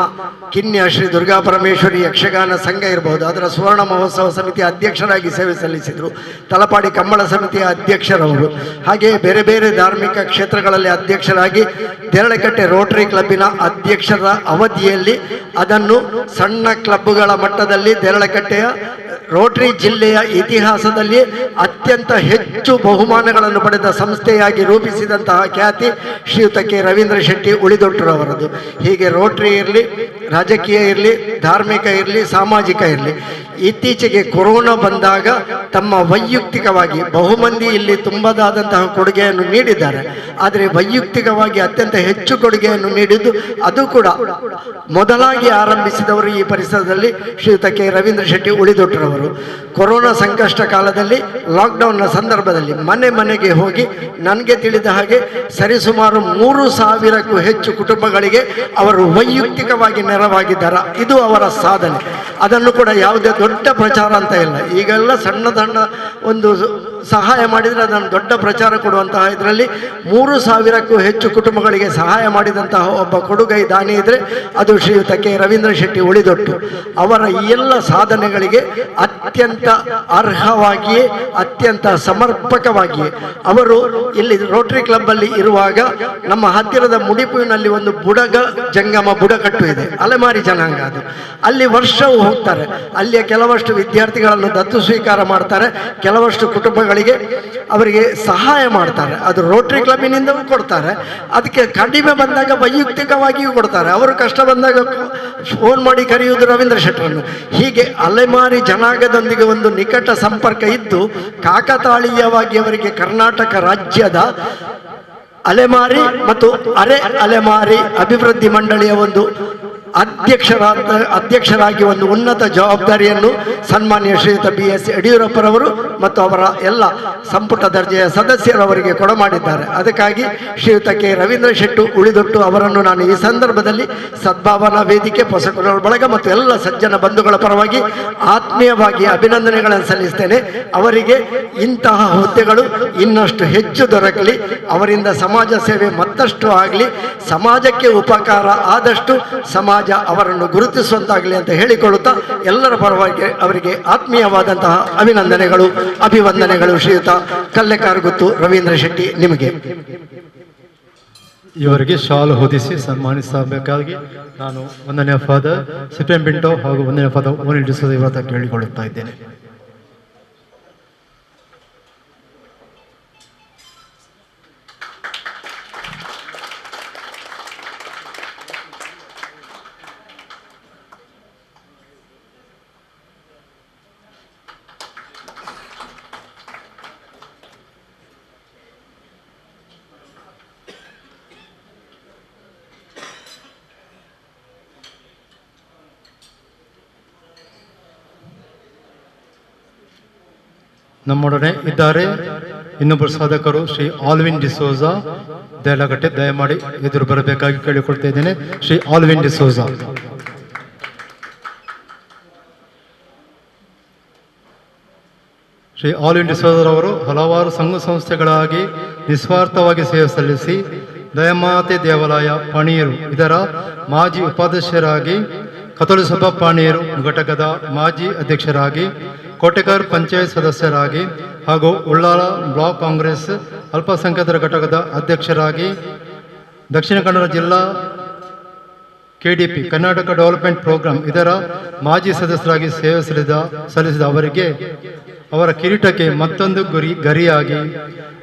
ಕಿನ್ಯ ಶ್ರೀ ದುರ್ಗಾ ಪರಮೇಶ್ವರಿ ಯಕ್ಷಗಾನ ಸಂಘ ಇರಬಹುದು, ಅದರ ಸುವರ್ಣ ಮಹೋತ್ಸವ ಸಮಿತಿಯ ಅಧ್ಯಕ್ಷರಾಗಿ ಸೇವೆ ಸಲ್ಲಿಸಿದರು. ತಲಪಾಡಿ ಕಂಬಳ ಸಮಿತಿಯ ಅಧ್ಯಕ್ಷರವರು. ಹಾಗೆಯೇ ಬೇರೆ ಬೇರೆ ಧಾರ್ಮಿಕ ಕ್ಷೇತ್ರಗಳಲ್ಲಿ ಅಧ್ಯಕ್ಷರಾಗಿ, ದೇರಳಕಟ್ಟೆ ರೋಟರಿ ಕ್ಲಬ್ಬಿನ ಅಧ್ಯಕ್ಷರ ಅವಧಿಯಲ್ಲಿ ಅದನ್ನು ಸಣ್ಣ ಕ್ಲಬ್ಗಳ ಮಟ್ಟದಲ್ಲಿ ದೇರಳಕಟ್ಟೆಯ ರೋಟರಿ ಜಿಲ್ಲೆಯ ಇತಿಹಾಸದಲ್ಲಿ ಅತ್ಯಂತ ಹೆಚ್ಚು ಬಹುಮಾನಗಳನ್ನು ಪಡೆದ ಸಂಸ್ಥೆಯಾಗಿ ರೂಪಿಸಿದಂತಹ ಖ್ಯಾತಿ ಶ್ರೀಯುತ ಕೆ ರವೀಂದ್ರ ಶೆಟ್ಟಿ ಉಳಿದೊಟ್ಟರವರದು. ಹೀಗೆ ರೋಟರಿ ಇರಲಿ, ರಾಜಕೀಯ ಇರಲಿ, ಧಾರ್ಮಿಕ ಇರಲಿ, ಸಾಮಾಜಿಕ ಇರಲಿ, ಇತ್ತೀಚೆಗೆ ಕೊರೋನಾ ಬಂದಾಗ ತಮ್ಮ ವೈಯಕ್ತಿಕವಾಗಿ ಬಹುಮಂದಿ ಇಲ್ಲಿ ತುಂಬದಾದಂತಹ ಕೊಡುಗೆಯನ್ನು ನೀಡಿದ್ದಾರೆ. ಆದರೆ ವೈಯಕ್ತಿಕವಾಗಿ ಅತ್ಯಂತ ಹೆಚ್ಚು ಕೊಡುಗೆಯನ್ನು ನೀಡಿದ್ದು, ಅದು ಕೂಡ ಮೊದಲಾಗಿ ಆರಂಭಿಸಿದವರು ಈ ಪರಿಸರದಲ್ಲಿ ಶ್ರೀಯುತ ಕೆ ರವೀಂದ್ರ ಶೆಟ್ಟಿ ಉಳಿದೊಟ್ಟರವರು. ಕೊರೋನಾ ಸಂಕಷ್ಟ ಕಾಲದಲ್ಲಿ, ಲಾಕ್ಡೌನ್ನ ಸಂದರ್ಭದಲ್ಲಿ ಮನೆ ಮನೆಗೆ ಹೋಗಿ ನನಗೆ ತಿಳಿದ ಹಾಗೆ ಸರಿಸುಮಾರು 3,000ಕ್ಕೂ ಹೆಚ್ಚು ಕುಟುಂಬಗಳಿಗೆ ಅವರು ವೈಯಕ್ತಿಕವಾಗಿ ನೆರವಾಗಿದ್ದಾರೆ. ಇದು ಅವರ ಸಾಧನೆ. ಅದನ್ನು ಕೂಡ ಯಾವುದೇ ದೊಡ್ಡ ಪ್ರಚಾರ ಅಂತ ಇಲ್ಲ. ಈಗೆಲ್ಲ ಸಣ್ಣ ಸಣ್ಣ ಒಂದು ಸಹಾಯ ಮಾಡಿದರೆ ಅದನ್ನು ದೊಡ್ಡ ಪ್ರಚಾರ ಕೊಡುವಂತಹ ಇದರಲ್ಲಿ 3,000ಕ್ಕೂ ಹೆಚ್ಚು ಕುಟುಂಬಗಳಿಗೆ ಸಹಾಯ ಮಾಡಿದಂತಹ ಒಬ್ಬ ಕೊಡುಗೈ ದಾನಿ ಇದ್ದರೆ ಅದು ಶ್ರೀಯುತ ಕೆ ರವೀಂದ್ರ ಶೆಟ್ಟಿ ಉಳಿದೊಟ್ಟು. ಅವರ ಈ ಎಲ್ಲ ಸಾಧನೆಗಳಿಗೆ ಅತ್ಯಂತ ಅರ್ಹವಾಗಿಯೇ, ಅತ್ಯಂತ ಸಮರ್ಪಕವಾಗಿಯೇ ಅವರು ಇಲ್ಲಿ ರೋಟರಿ ಕ್ಲಬ್ಬಲ್ಲಿ ಇರುವಾಗ ನಮ್ಮ ಹತ್ತಿರದ ಮುಡಿಪುವಿನಲ್ಲಿ ಒಂದು ಬುಡಗ ಜಂಗಮ ಬುಡಕಟ್ಟು ಇದೆ, ಅಲೆಮಾರಿ ಜನಾಂಗ ಅದು. ಅಲ್ಲಿ ವರ್ಷವೂ ಹೋಗ್ತಾರೆ. ಅಲ್ಲಿಯ ಕೆಲವಷ್ಟು ವಿದ್ಯಾರ್ಥಿಗಳನ್ನು ದತ್ತು ಸ್ವೀಕಾರ ಮಾಡ್ತಾರೆ, ಕೆಲವಷ್ಟು ಕುಟುಂಬ ಕಾರ್ಯಕ್ರಮಗಳಿಗೆ ಅವರಿಗೆ ಸಹಾಯ ಮಾಡ್ತಾರೆ. ಅದು ರೋಟರಿ ಕ್ಲಬ್ಬಿನಿಂದಲೂ ಕೊಡ್ತಾರೆ, ಅದಕ್ಕೆ ಕಡಿಮೆ ಬಂದಾಗ ವೈಯಕ್ತಿಕವಾಗಿಯೂ ಕೊಡ್ತಾರೆ. ಅವರು ಕಷ್ಟ ಬಂದಾಗ ಫೋನ್ ಮಾಡಿ ಕರೆಯುವುದು ರವೀಂದ್ರ ಶೆಟ್ಟರನ್ನು. ಹೀಗೆ ಅಲೆಮಾರಿ ಜನಾಂಗದೊಂದಿಗೆ ಒಂದು ನಿಕಟ ಸಂಪರ್ಕ ಇದ್ದು ಕಾಕತಾಳೀಯವಾಗಿ ಅವರಿಗೆ ಕರ್ನಾಟಕ ರಾಜ್ಯದ ಅಲೆಮಾರಿ ಮತ್ತು ಅಲೆಮಾರಿ ಅಭಿವೃದ್ಧಿ ಮಂಡಳಿಯ ಒಂದು ಅಧ್ಯಕ್ಷರಾಗಿ ಒಂದು ಉನ್ನತ ಜವಾಬ್ದಾರಿಯನ್ನು ಸನ್ಮಾನ್ಯ ಶ್ರೀಯುತ BS ಯಡಿಯೂರಪ್ಪರವರು ಮತ್ತು ಅವರ ಎಲ್ಲ ಸಂಪುಟ ದರ್ಜೆಯ ಸದಸ್ಯರವರಿಗೆ ಕೊಡಮಾಡಿದ್ದಾರೆ. ಅದಕ್ಕಾಗಿ ಶ್ರೀಯುತ ಕೆ ರವೀಂದ್ರ ಶೆಟ್ಟಿ ಉಳಿದೊಟ್ಟು ಅವರನ್ನು ನಾನು ಈ ಸಂದರ್ಭದಲ್ಲಿ ಸದ್ಭಾವನಾ ವೇದಿಕೆ ಪೊಸಕುರಳ ಬಳಗ ಮತ್ತು ಎಲ್ಲ ಸಜ್ಜನ ಬಂಧುಗಳ ಪರವಾಗಿ ಆತ್ಮೀಯವಾಗಿ ಅಭಿನಂದನೆಗಳನ್ನು ಸಲ್ಲಿಸ್ತೇನೆ. ಅವರಿಗೆ ಇಂತಹ ಹುದ್ದೆಗಳು ಇನ್ನಷ್ಟು ಹೆಚ್ಚು ದೊರಕಲಿ, ಅವರಿಂದ ಸಮಾಜ ಸೇವೆ ಮತ್ತಷ್ಟು ಆಗಲಿ, ಸಮಾಜಕ್ಕೆ ಉಪಕಾರ ಆದಷ್ಟು ಸಮಾಜ ಅವರನ್ನು ಗುರುತಿಸುವಂತಾಗಲಿ ಅಂತ ಹೇಳಿಕೊಳ್ಳುತ್ತಾ ಎಲ್ಲರ ಪರವಾಗಿ ಅವರಿಗೆ ಆತ್ಮೀಯವಾದಂತಹ ಅಭಿವಂದನೆಗಳು. ಶ್ರೀಯುತ ಕಲ್ಲೆಕಾರ್ಗುತ್ತು ರವೀಂದ್ರ ಶೆಟ್ಟಿ, ನಿಮಗೆ ಇವರಿಗೆ ಶಾಲು ಹೊದಿಸಿ ಸನ್ಮಾನಿಸಬೇಕಾಗಿ ನಾನು ಒಂದನೇ ಫಾದರ್ ಸಿಪಿಎಂ ಪಿಂಟೋ ಹಾಗೂ ಒಂದನೇ ಫಾದರ್ ಓನಿಲ್ ಡಿಸೋಜ ಇವರ ಹತ್ರ ಕೇಳಿಕೊಳ್ಳುತ್ತಾ ಇದ್ದೇನೆ. ನಮ್ಮೊಡನೆ ಇದ್ದಾರೆ ಇನ್ನೊಬ್ಬರು ಸಾಧಕರು ಶ್ರೀ ಆಲ್ವಿನ್ ಡಿಸೋಜ ದೇಲಗಟ್ಟೆ. ದಯಮಾಡಿ ಎದುರು ಬರಬೇಕಾಗಿ ಕೇಳಿಕೊಳ್ತಾ ಇದ್ದೇನೆ. ಶ್ರೀ ಆಲ್ವಿನ್ ಡಿಸೋಜ. ಶ್ರೀ ಆಲ್ವಿನ್ ಡಿಸೋಜರವರು ಹಲವಾರು ಸಂಘ ಸಂಸ್ಥೆಗಳಾಗಿ ನಿಸ್ವಾರ್ಥವಾಗಿ ಸೇವೆ ಸಲ್ಲಿಸಿ ದಯಮಾತೆ ದೇವಾಲಯ ಪಾಣಿಯರು ಇದರ ಮಾಜಿ ಉಪಾಧ್ಯಕ್ಷರಾಗಿ, ಕಥೋಲಿಕ ಸಭಾ ಪಾಣಿಯರು ಘಟಕದ ಮಾಜಿ ಅಧ್ಯಕ್ಷರಾಗಿ, ಕೋಟೆಕರ್ ಪಂಚಾಯತ್ ಸದಸ್ಯರಾಗಿ ಹಾಗೂ ಉಳ್ಳಾಲ ಬ್ಲಾಕ್ ಕಾಂಗ್ರೆಸ್ ಅಲ್ಪಸಂಖ್ಯಾತರ ಘಟಕದ ಅಧ್ಯಕ್ಷರಾಗಿ, ದಕ್ಷಿಣ ಕನ್ನಡ ಜಿಲ್ಲಾ KDP ಕರ್ನಾಟಕ ಡೆವಲಪ್ಮೆಂಟ್ ಪ್ರೋಗ್ರಾಂ ಇದರ ಮಾಜಿ ಸದಸ್ಯರಾಗಿ ಸೇವೆ ಸಲ್ಲಿಸಿದ ಅವರಿಗೆ ಅವರ ಕಿರೀಟಕ್ಕೆ ಮತ್ತೊಂದು ಗರಿಯಾಗಿ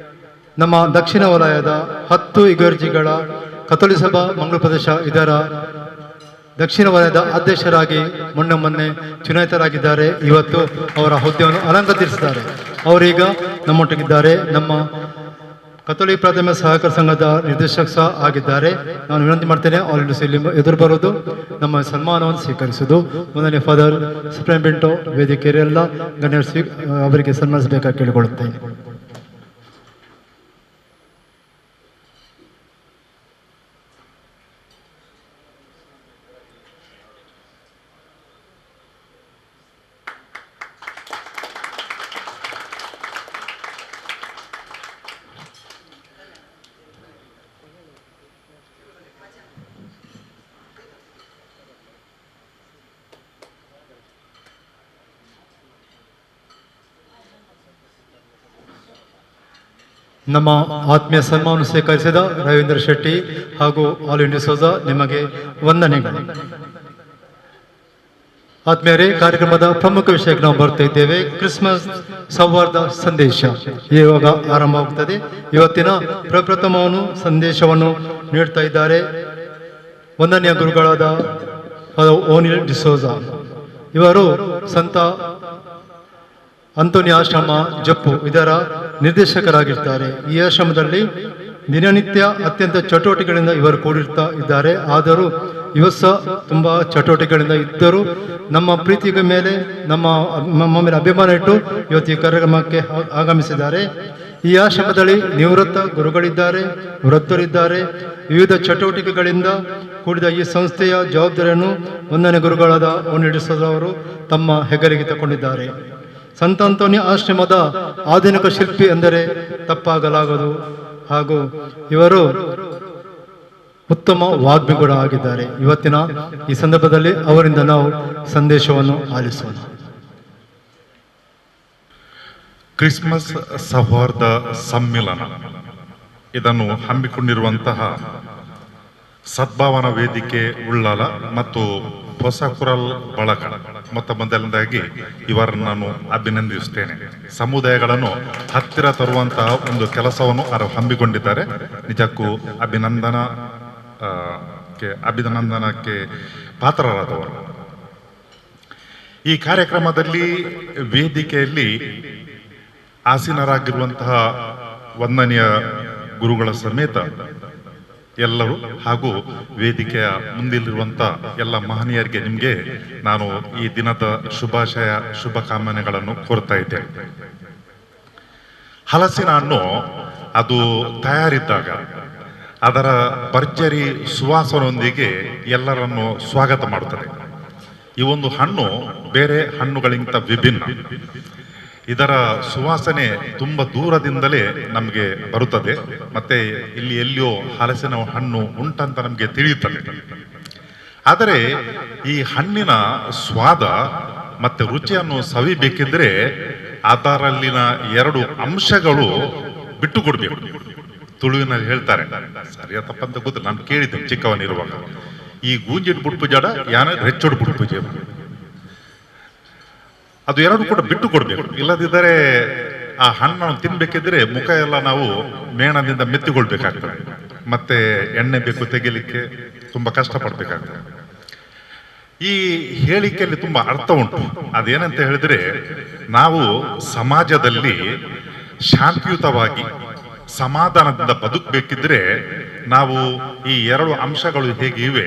ನಮ್ಮ ದಕ್ಷಿಣ ವಲಯದ 10 ಇಗರ್ಜಿಗಳ ಕಥೋಲಿಕ ಸಭಾ ಮಂಗಳೂರು ಪ್ರದೇಶ ಇದರ ದಕ್ಷಿಣ ವಲಯದ ಅಧ್ಯಕ್ಷರಾಗಿ ಮೊನ್ನೆ ಚುನಾಯಿತರಾಗಿದ್ದಾರೆ. ಇವತ್ತು ಅವರ ಹುದ್ದೆಯನ್ನು ಅಲಂಕರಿಸಿದ್ದಾರೆ. ಅವರೀಗ ನಮ್ಮೊಟ್ಟಿಗಿದ್ದಾರೆ. ನಮ್ಮ ಕಥೋಲಿಕ ಪ್ರಾಥಮಿಕ ಸಹಕಾರ ಸಂಘದ ನಿರ್ದೇಶಕ ಸಹ ಆಗಿದ್ದಾರೆ. ನಾನು ವಿನಂತಿ ಮಾಡ್ತೇನೆ ಆಲ್ರೆಡಿ ಇಲ್ಲಿ ಎದುರು ಬರೋದು, ನಮ್ಮ ಸನ್ಮಾನವನ್ನು ಸ್ವೀಕರಿಸುವುದು. ಮೊದಲನೇ ಫಾದರ್ ಸುಪ್ರೀಂ ಪಿಂಟೋ ವೇದಿಕೆಯರೆಲ್ಲ ಗಣ್ಯರು ಅವರಿಗೆ ಸನ್ಮಾನಿಸಬೇಕಾಗಿ ಕೇಳಿಕೊಳ್ಳುತ್ತೇನೆ. ನಮ್ಮ ಆತ್ಮೀಯ ಸನ್ಮಾನ ಸ್ವೀಕರಿಸಿದ ರವೀಂದ್ರ ಶೆಟ್ಟಿ ಹಾಗೂ ಆಲ್ವಿನ್ ಡಿಸೋಜ ನಿಮಗೆ ವಂದನೆಗಳು. ಆತ್ಮೀಯರೇ, ಕಾರ್ಯಕ್ರಮದ ಪ್ರಮುಖ ವಿಷಯಕ್ಕೆ ನಾವು ಬರ್ತಾ ಇದ್ದೇವೆ. ಕ್ರಿಸ್ಮಸ್ ಸೌಹಾರ್ದ ಸಂದೇಶ ಇವಾಗ ಆರಂಭವಾಗುತ್ತದೆ. ಇವತ್ತಿನ ಪ್ರಪ್ರಥಮವನ್ನು ಸಂದೇಶವನ್ನು ನೀಡ್ತಾ ಇದ್ದಾರೆ ವಂದನೀಯ ಗುರುಗಳಾದ ಓನಿಲ್ ಡಿಸೋಜ. ಇವರು ಸಂತ ಅಂತೋನಿ ಆಶ್ರಮ ಜಪ್ಪು ಇದರ ನಿರ್ದೇಶಕರಾಗಿರ್ತಾರೆ. ಈ ಆಶ್ರಮದಲ್ಲಿ ದಿನನಿತ್ಯ ಅತ್ಯಂತ ಚಟುವಟಿಕೆಗಳಿಂದ ಇವರು ಕೂಡಿರ್ತಾ ಇದ್ದಾರೆ. ಆದರೂ ಇವತ್ತು ತುಂಬ ಚಟುವಟಿಕೆಗಳಿಂದ ಇದ್ದರೂ ನಮ್ಮ ಪ್ರೀತಿಗೆ ಮೇಲೆ ನಮ್ಮ ಮೇಲೆ ಅಭಿಮಾನ ಇಟ್ಟು ಇವತ್ತು ಈ ಕಾರ್ಯಕ್ರಮಕ್ಕೆ ಆಗಮಿಸಿದ್ದಾರೆ. ಈ ಆಶ್ರಮದಲ್ಲಿ ನಿವೃತ್ತ ಗುರುಗಳಿದ್ದಾರೆ, ವೃದ್ಧರಿದ್ದಾರೆ. ವಿವಿಧ ಚಟುವಟಿಕೆಗಳಿಂದ ಕೂಡಿದ ಈ ಸಂಸ್ಥೆಯ ಜವಾಬ್ದಾರಿಯನ್ನು ಒಂದನೇ ಗುರುಗಳಾದ ಓನಿಲ್ ಡಿಸೋಜ ಅವರು ತಮ್ಮ ಹೆಗಲಿಗೆ ತಗೊಂಡಿದ್ದಾರೆ. ಸಂತ ಅಂತೋನಿ ಆಶ್ರಮದ ಆಧುನಿಕ ಶಿಲ್ಪಿ ಎಂದರೆ ತಪ್ಪಾಗಲಾಗದು. ಹಾಗೂ ಇವರು ಉತ್ತಮ ವಾಗ್ಮಿ ಕೂಡ ಆಗಿದ್ದಾರೆ. ಇವತ್ತಿನ ಈ ಸಂದರ್ಭದಲ್ಲಿ ಅವರಿಂದ ನಾವು ಸಂದೇಶವನ್ನು ಆಲಿಸೋಣ. ಕ್ರಿಸ್ಮಸ್ ಸೌಹಾರ್ದ ಸಮ್ಮಿಲನ ಇದನ್ನು ಹಮ್ಮಿಕೊಂಡಿರುವಂತಹ ಸದ್ಭಾವನಾ ವೇದಿಕೆ ಉಳ್ಳಾಲ ಮತ್ತು ಹೊಸ ಕುರಲ್ ಬಳಗ ಮೊದಲನೇದಾಗಿ ಇವರನ್ನು ನಾನು ಅಭಿನಂದಿಸುತ್ತೇನೆ. ಸಮುದಾಯಗಳನ್ನು ಹತ್ತಿರ ತರುವಂತಹ ಒಂದು ಕೆಲಸವನ್ನು ಅವರು ಹಮ್ಮಿಕೊಂಡಿದ್ದಾರೆ. ನಿಜಕ್ಕೂ ಅಭಿನಂದನಕ್ಕೆ ಪಾತ್ರರಾದವರು. ಈ ಕಾರ್ಯಕ್ರಮದಲ್ಲಿ ವೇದಿಕೆಯಲ್ಲಿ ಆಸೀನರಾಗಿರುವಂತಹ ವಂದನೀಯ ಗುರುಗಳ ಸಮೇತ ಎಲ್ಲರೂ ಹಾಗೂ ವೇದಿಕೆಯ ಮುಂದಿರುವಂತ ಎಲ್ಲ ಮಹನೀಯರಿಗೆ ನಿಮಗೆ ನಾನು ಈ ದಿನದ ಶುಭ ಕಾಮನೆಗಳನ್ನು ಕೋರ್ತಾ ಇದ್ದೇನೆ. ಹಲಸಿನ ಹಣ್ಣು ಅದು ತಯಾರಿದ್ದಾಗ ಅದರ ಭರ್ಜರಿ ಸುವಾಸನೊಂದಿಗೆ ಎಲ್ಲರನ್ನು ಸ್ವಾಗತ ಮಾಡುತ್ತದೆ. ಈ ಒಂದು ಹಣ್ಣು ಬೇರೆ ಹಣ್ಣುಗಳಿಗಿಂತ ವಿಭಿನ್ನ. ಇದರ ಸುವಾಸನೆ ತುಂಬ ದೂರದಿಂದಲೇ ನಮಗೆ ಬರುತ್ತದೆ. ಮತ್ತೆ ಇಲ್ಲಿ ಎಲ್ಲಿಯೋ ಹಲಸಿನ ಹಣ್ಣು ಉಂಟಂತ ನಮಗೆ ತಿಳಿಯುತ್ತದೆ. ಆದರೆ ಈ ಹಣ್ಣಿನ ಸ್ವಾದ ಮತ್ತೆ ರುಚಿಯನ್ನು ಸವಿಬೇಕಿದ್ರೆ ಅದರಲ್ಲಿನ 2 ಅಂಶಗಳು ಬಿಟ್ಟು ಕೊಡ್ಬೇಕು. ತುಳುವಿನಲ್ಲಿ ಹೇಳ್ತಾರೆ, ಸರಿಯ ತಪ್ಪಂತ ಗೊತ್ತಿಲ್ಲ, ನಾನು ಕೇಳಿದ್ದೆ ಚಿಕ್ಕವನಿರುವಾಗ, ಈ ಗೂಂಜಿಟ್ ಬುಡ್ಪು ಜಡ ಯಾನ ರೆಚ್ಚೋಡು ಬುಡ್ಪು ಜಡ, ಅದು 2 ಕೂಡ ಬಿಟ್ಟು ಕೊಡ್ಬೇಕು. ಇಲ್ಲದಿದ್ದರೆ ಆ ಹಣ್ಣನ್ನು ತಿನ್ಬೇಕಿದ್ರೆ ಮುಖ ಎಲ್ಲ ನಾವು ಮೇಣದಿಂದ ಮೆತ್ತಿಕೊಳ್ಬೇಕಾಗ್ತದೆ. ಮತ್ತೆ ಎಣ್ಣೆ ಬೇಕು ತೆಗಿಲಿಕ್ಕೆ, ತುಂಬಾ ಕಷ್ಟಪಡ್ಬೇಕಾಗ್ತದೆ. ಈ ಹೇಳಿಕೆಯಲ್ಲಿ ತುಂಬಾ ಅರ್ಥ ಉಂಟು. ಅದೇನಂತ ಹೇಳಿದ್ರೆ, ನಾವು ಸಮಾಜದಲ್ಲಿ ಶಾಂತಿಯುತವಾಗಿ ಸಮಾಧಾನದಿಂದ ಬದುಕಬೇಕಿದ್ರೆ ನಾವು ಈ 2 ಅಂಶಗಳು ಹೇಗೆ ಇವೆ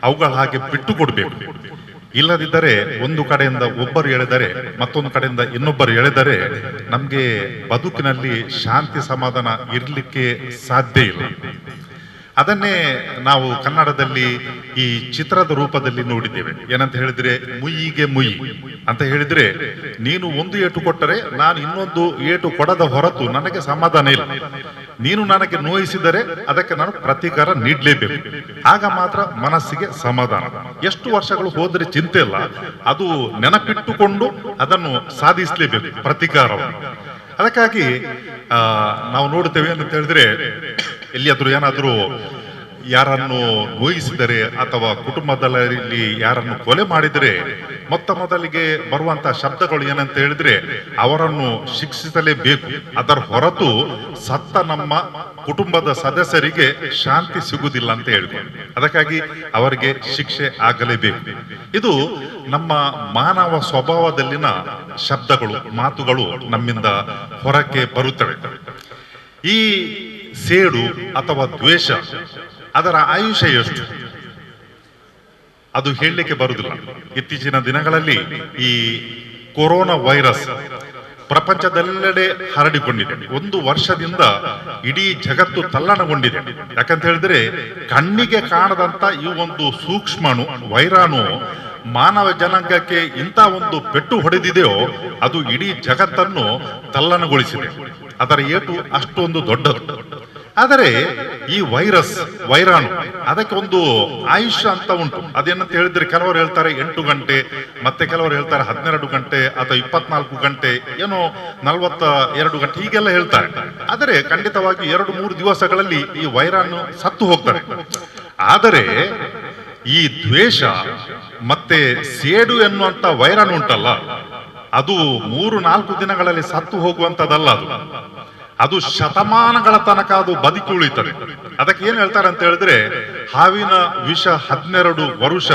ಅವುಗಳ ಹಾಗೆ ಬಿಟ್ಟು ಕೊಡ್ಬೇಕು. ಇಲ್ಲದಿದ್ದರೆ ಒಂದು ಕಡೆಯಿಂದ ಒಬ್ಬರು ಎಳೆದರೆ ಮತ್ತೊಂದು ಕಡೆಯಿಂದ ಇನ್ನೊಬ್ಬರು ಎಳೆದರೆ ನಮ್ಗೆ ಬದುಕಿನಲ್ಲಿ ಶಾಂತಿ ಸಮಾಧಾನ ಇರ್ಲಿಕ್ಕೆ ಸಾಧ್ಯ ಇಲ್ಲ. ಅದನ್ನೇ ನಾವು ಕನ್ನಡದಲ್ಲಿ ಈ ಚಿತ್ರದ ರೂಪದಲ್ಲಿ ನೋಡಿದ್ದೇವೆ. ಏನಂತ ಹೇಳಿದ್ರೆ, ಮುಯ್ಯಿಗೆ ಮುಯ್ಯಿ ಅಂತ ಹೇಳಿದ್ರೆ, ನೀನು ಒಂದು ಏಟು ಕೊಟ್ಟರೆ ನಾನು ಇನ್ನೊಂದು ಏಟು ಕೊಡದ ಹೊರತು ನನಗೆ ಸಮಾಧಾನ ಇಲ್ಲ. ನೀನು ನನಗೆ ನೋಯಿಸಿದರೆ ಅದಕ್ಕೆ ನಾನು ಪ್ರತೀಕಾರ ನೀಡಲೇಬೇಕು. ಆಗ ಮಾತ್ರ ಮನಸ್ಸಿಗೆ ಸಮಾಧಾನ. ಎಷ್ಟು ವರ್ಷಗಳು ಹೋದರೆ ಚಿಂತೆ ಇಲ್ಲ, ಅದು ನೆನಪಿಟ್ಟುಕೊಂಡು ಅದನ್ನು ಸಾಧಿಸಲೇಬೇಕು ಪ್ರತೀಕಾರವನ್ನು. ಅದಕ್ಕಾಗಿ ನಾವು ನೋಡುತ್ತೇವೆ ಅಂತ ಹೇಳಿದ್ರೆ, ಎಲ್ಲಿಯಾದ್ರೂ ಏನಾದ್ರೂ ಯಾರನ್ನು ನೋಯಿಸಿದರೆ ಅಥವಾ ಕುಟುಂಬದಲ್ಲಿ ಯಾರನ್ನು ಕೊಲೆ ಮಾಡಿದರೆ ಮೊದಲಿಗೆ ಬರುವಂತಹ ಶಬ್ದಗಳು ಏನಂತ ಹೇಳಿದ್ರೆ, ಅವರನ್ನು ಶಿಕ್ಷಿಸಲೇಬೇಕು, ಅದರ ಹೊರತು ಸತ್ತ ನಮ್ಮ ಕುಟುಂಬದ ಸದಸ್ಯರಿಗೆ ಶಾಂತಿ ಸಿಗುವುದಿಲ್ಲ ಅಂತ ಹೇಳಿದ್ರು. ಅದಕ್ಕಾಗಿ ಅವರಿಗೆ ಶಿಕ್ಷೆ ಆಗಲೇಬೇಕು. ಇದು ನಮ್ಮ ಮಾನವ ಸ್ವಭಾವದಲ್ಲಿನ ಶಬ್ದಗಳು, ಮಾತುಗಳು ನಮ್ಮಿಂದ ಹೊರಕ್ಕೆ ಬರುತ್ತವೆ. ಈ ಸೇಡು ಅಥವಾ ದ್ವೇಷ ಅದರ ಆಯುಷ್ಯ ಎಷ್ಟು ಅದು ಹೇಳಲಿಕ್ಕೆ ಬರುವುದಿಲ್ಲ. ಇತ್ತೀಚಿನ ದಿನಗಳಲ್ಲಿ ಈ ಕೊರೋನಾ ವೈರಸ್ ಪ್ರಪಂಚದೆಲ್ಲೆಡೆ ಹರಡಿಕೊಂಡಿದೆ. 1 ವರ್ಷದಿಂದ ಇಡೀ ಜಗತ್ತು ತಲ್ಲಣಗೊಂಡಿದೆ. ಯಾಕಂತ ಹೇಳಿದ್ರೆ, ಕಣ್ಣಿಗೆ ಕಾಣದಂತ ಈ ಒಂದು ಸೂಕ್ಷ್ಮಣು ವೈರಾಣು ಮಾನವ ಜನಾಂಗಕ್ಕೆ ಇಂಥ ಒಂದು ಪೆಟ್ಟು ಹೊಡೆದಿದೆಯೋ ಅದು ಇಡೀ ಜಗತ್ತನ್ನು ತಲ್ಲಣಗೊಳಿಸಿದೆ. ಅದರ ಏಟು ಅಷ್ಟೊಂದು ದೊಡ್ಡದು. ಆದರೆ ಈ ವೈರಾಣು ಅದಕ್ಕೆ ಒಂದು ಆಯುಷ್ಯ ಅಂತ ಉಂಟು. ಅದೇನಂತ ಹೇಳಿದ್ರೆ, ಕೆಲವರು ಹೇಳ್ತಾರೆ 8 ಗಂಟೆ, ಮತ್ತೆ ಕೆಲವರು ಹೇಳ್ತಾರೆ 12 ಗಂಟೆ ಅಥವಾ 24 ಗಂಟೆ, ಏನೋ 42 ಗಂಟೆ, ಹೀಗೆಲ್ಲ ಹೇಳ್ತಾರೆ. ಆದರೆ ಖಂಡಿತವಾಗಿ 2-3 ದಿವಸಗಳಲ್ಲಿ ಈ ವೈರಾಣು ಸತ್ತು ಹೋಗ್ತಾರೆ. ಆದರೆ ಈ ದ್ವೇಷ ಮತ್ತೆ ಸೇಡು ಎನ್ನುವಂತ ವೈರಾಣು ಉಂಟಲ್ಲ, ಅದು 3-4 ದಿನಗಳಲ್ಲಿ ಸತ್ತು ಹೋಗುವಂತದಲ್ಲ. ಅದು ಶತಮಾನಗಳ ತನಕ ಅದು ಬದುಕಿ ಉಳಿತದೆ. ಅದಕ್ಕೆ ಏನ್ ಹೇಳ್ತಾರೆ ಅಂತ ಹೇಳಿದ್ರೆ, ಹಾವಿನ ವಿಷ 12 ವರುಷ,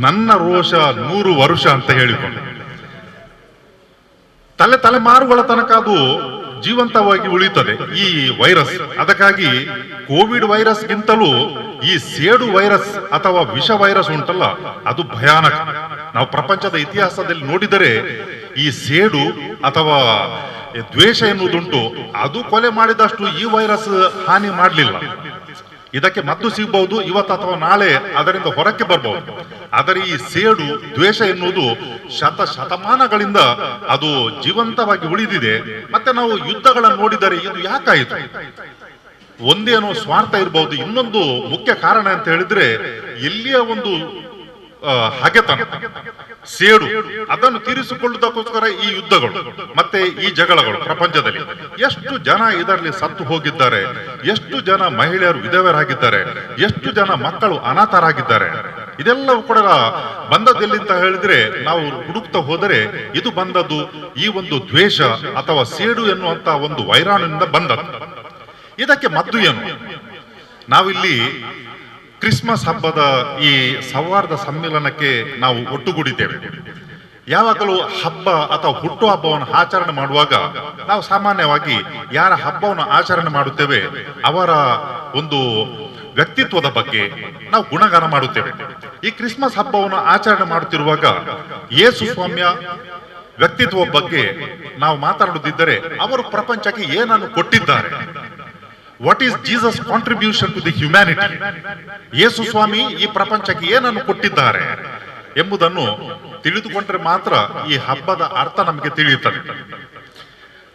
ನನ್ನ ರೋಷ 100 ವರುಷ ಅಂತ ಹೇಳಿಕೊಂಡು ತಲೆಮಾರುಗಳ ತನಕ ಅದು ಜೀವಂತವಾಗಿ ಉಳಿತದೆ ಈ ವೈರಸ್. ಅದಕ್ಕಾಗಿ ಕೋವಿಡ್ ವೈರಸ್ ಗಿಂತಲೂ ಈ ಸೇಡು ವೈರಸ್ ಅಥವಾ ವಿಷ ವೈರಸ್ ಉಂಟಲ್ಲ, ಅದು ಭಯಾನಕ. ನಾವು ಪ್ರಪಂಚದ ಇತಿಹಾಸದಲ್ಲಿ ನೋಡಿದರೆ ಈ ಸೇಡು ಅಥವಾ ದ್ವೇಷ ಎನ್ನುವುದುಂಟು, ಅದು ಕೊಲೆ ಮಾಡಿದಷ್ಟು ಈ ವೈರಸ್ ಹಾನಿ ಮಾಡಲಿಲ್ಲ. ಇದಕ್ಕೆ ಮದ್ದು ಸಿಗಬಹುದು ಇವತ್ತು ಅಥವಾ ನಾಳೆ, ಅದರಿಂದ ಹೊರಕ್ಕೆ ಬರಬಹುದು. ಆದರೆ ಈ ಸೇಡು ದ್ವೇಷ ಎನ್ನುವುದು ಶತಮಾನಗಳಿಂದ ಅದು ಜೀವಂತವಾಗಿ ಉಳಿದಿದೆ. ಮತ್ತೆ ನಾವು ಯುದ್ಧಗಳನ್ನು ನೋಡಿದರೆ ಇದು ಯಾಕಾಯಿತು? ಒಂದೇನೋ ಸ್ವಾರ್ಥ ಇರಬಹುದು. ಇನ್ನೊಂದು ಮುಖ್ಯ ಕಾರಣ ಅಂತ ಹೇಳಿದ್ರೆ, ಎಲ್ಲಿಯ ಒಂದು ಹಗೆತನ, ಸೇಡು, ಅದನ್ನು ತೀರಿಸಿಕೊಳ್ಳುವುದಕ್ಕೋಸ್ಕರ ಈ ಯುದ್ಧಗಳು ಮತ್ತೆ ಈ ಜಗಳಗಳು. ಪ್ರಪಂಚದಲ್ಲಿ ಎಷ್ಟು ಜನ ಇದರಲ್ಲಿ ಸತ್ತು ಹೋಗಿದ್ದಾರೆ, ಎಷ್ಟು ಜನ ಮಹಿಳೆಯರು ವಿಧವೆಯರಾಗಿದ್ದಾರೆ, ಎಷ್ಟು ಜನ ಮಕ್ಕಳು ಅನಾಥರಾಗಿದ್ದಾರೆ. ಇದೆಲ್ಲವೂ ಕೂಡ ಬಂದದ್ದೆಲ್ಲಿ ಅಂತ ಹೇಳಿದ್ರೆ ನಾವು ಹುಡುಕ್ತಾ ಹೋದರೆ ಇದು ಬಂದದ್ದು ಈ ಒಂದು ದ್ವೇಷ ಅಥವಾ ಸೇಡು ಎನ್ನುವಂತ ಒಂದು ವೈರಾಣಿನಿಂದ ಬಂದದ್ದು. ಇದಕ್ಕೆ ಮದ್ದು ಏನು? ನಾವಿಲ್ಲಿ ಕ್ರಿಸ್ಮಸ್ ಹಬ್ಬದ ಈ ಸೌಹಾರ್ದ ಸಮ್ಮಿಲನಕ್ಕೆ ನಾವು ಒಟ್ಟುಗೂಡಿದ್ದೇವೆ. ಯಾವಾಗಲೂ ಹಬ್ಬ ಅಥವಾ ಹುಟ್ಟು ಹಬ್ಬವನ್ನು ಆಚರಣೆ ಮಾಡುವಾಗ ನಾವು ಸಾಮಾನ್ಯವಾಗಿ ಯಾರ ಹಬ್ಬವನ್ನು ಆಚರಣೆ ಮಾಡುತ್ತೇವೆ ಅವರ ಒಂದು ವ್ಯಕ್ತಿತ್ವದ ಬಗ್ಗೆ ನಾವು ಗುಣಗಾನ ಮಾಡುತ್ತೇವೆ. ಈ ಕ್ರಿಸ್ಮಸ್ ಹಬ್ಬವನ್ನು ಆಚರಣೆ ಮಾಡುತ್ತಿರುವಾಗ ಯೇಸು ಸ್ವಾಮಿಯ ವ್ಯಕ್ತಿತ್ವ ಬಗ್ಗೆ ನಾವು ಮಾತನಾಡುತ್ತಿದ್ದರೆ ಅವರು ಪ್ರಪಂಚಕ್ಕೆ ಏನನ್ನು ಕೊಟ್ಟಿದ್ದಾರೆ, what is Jesus contribution to the humanity, ಯೇಸು ಸ್ವಾಮಿ ಈ ಪ್ರಪಂಚಕ್ಕೆ ಏನನ್ನು ಕೊಟ್ಟಿದ್ದಾರೆ ಎಂಬುದನ್ನು ತಿಳಿದುಕೊಂಡ್ರೆ ಮಾತ್ರ ಈ ಹಬ್ಬದ ಅರ್ಥ ನಮಗೆ ತಿಳಿಯುತ್ತದೆ.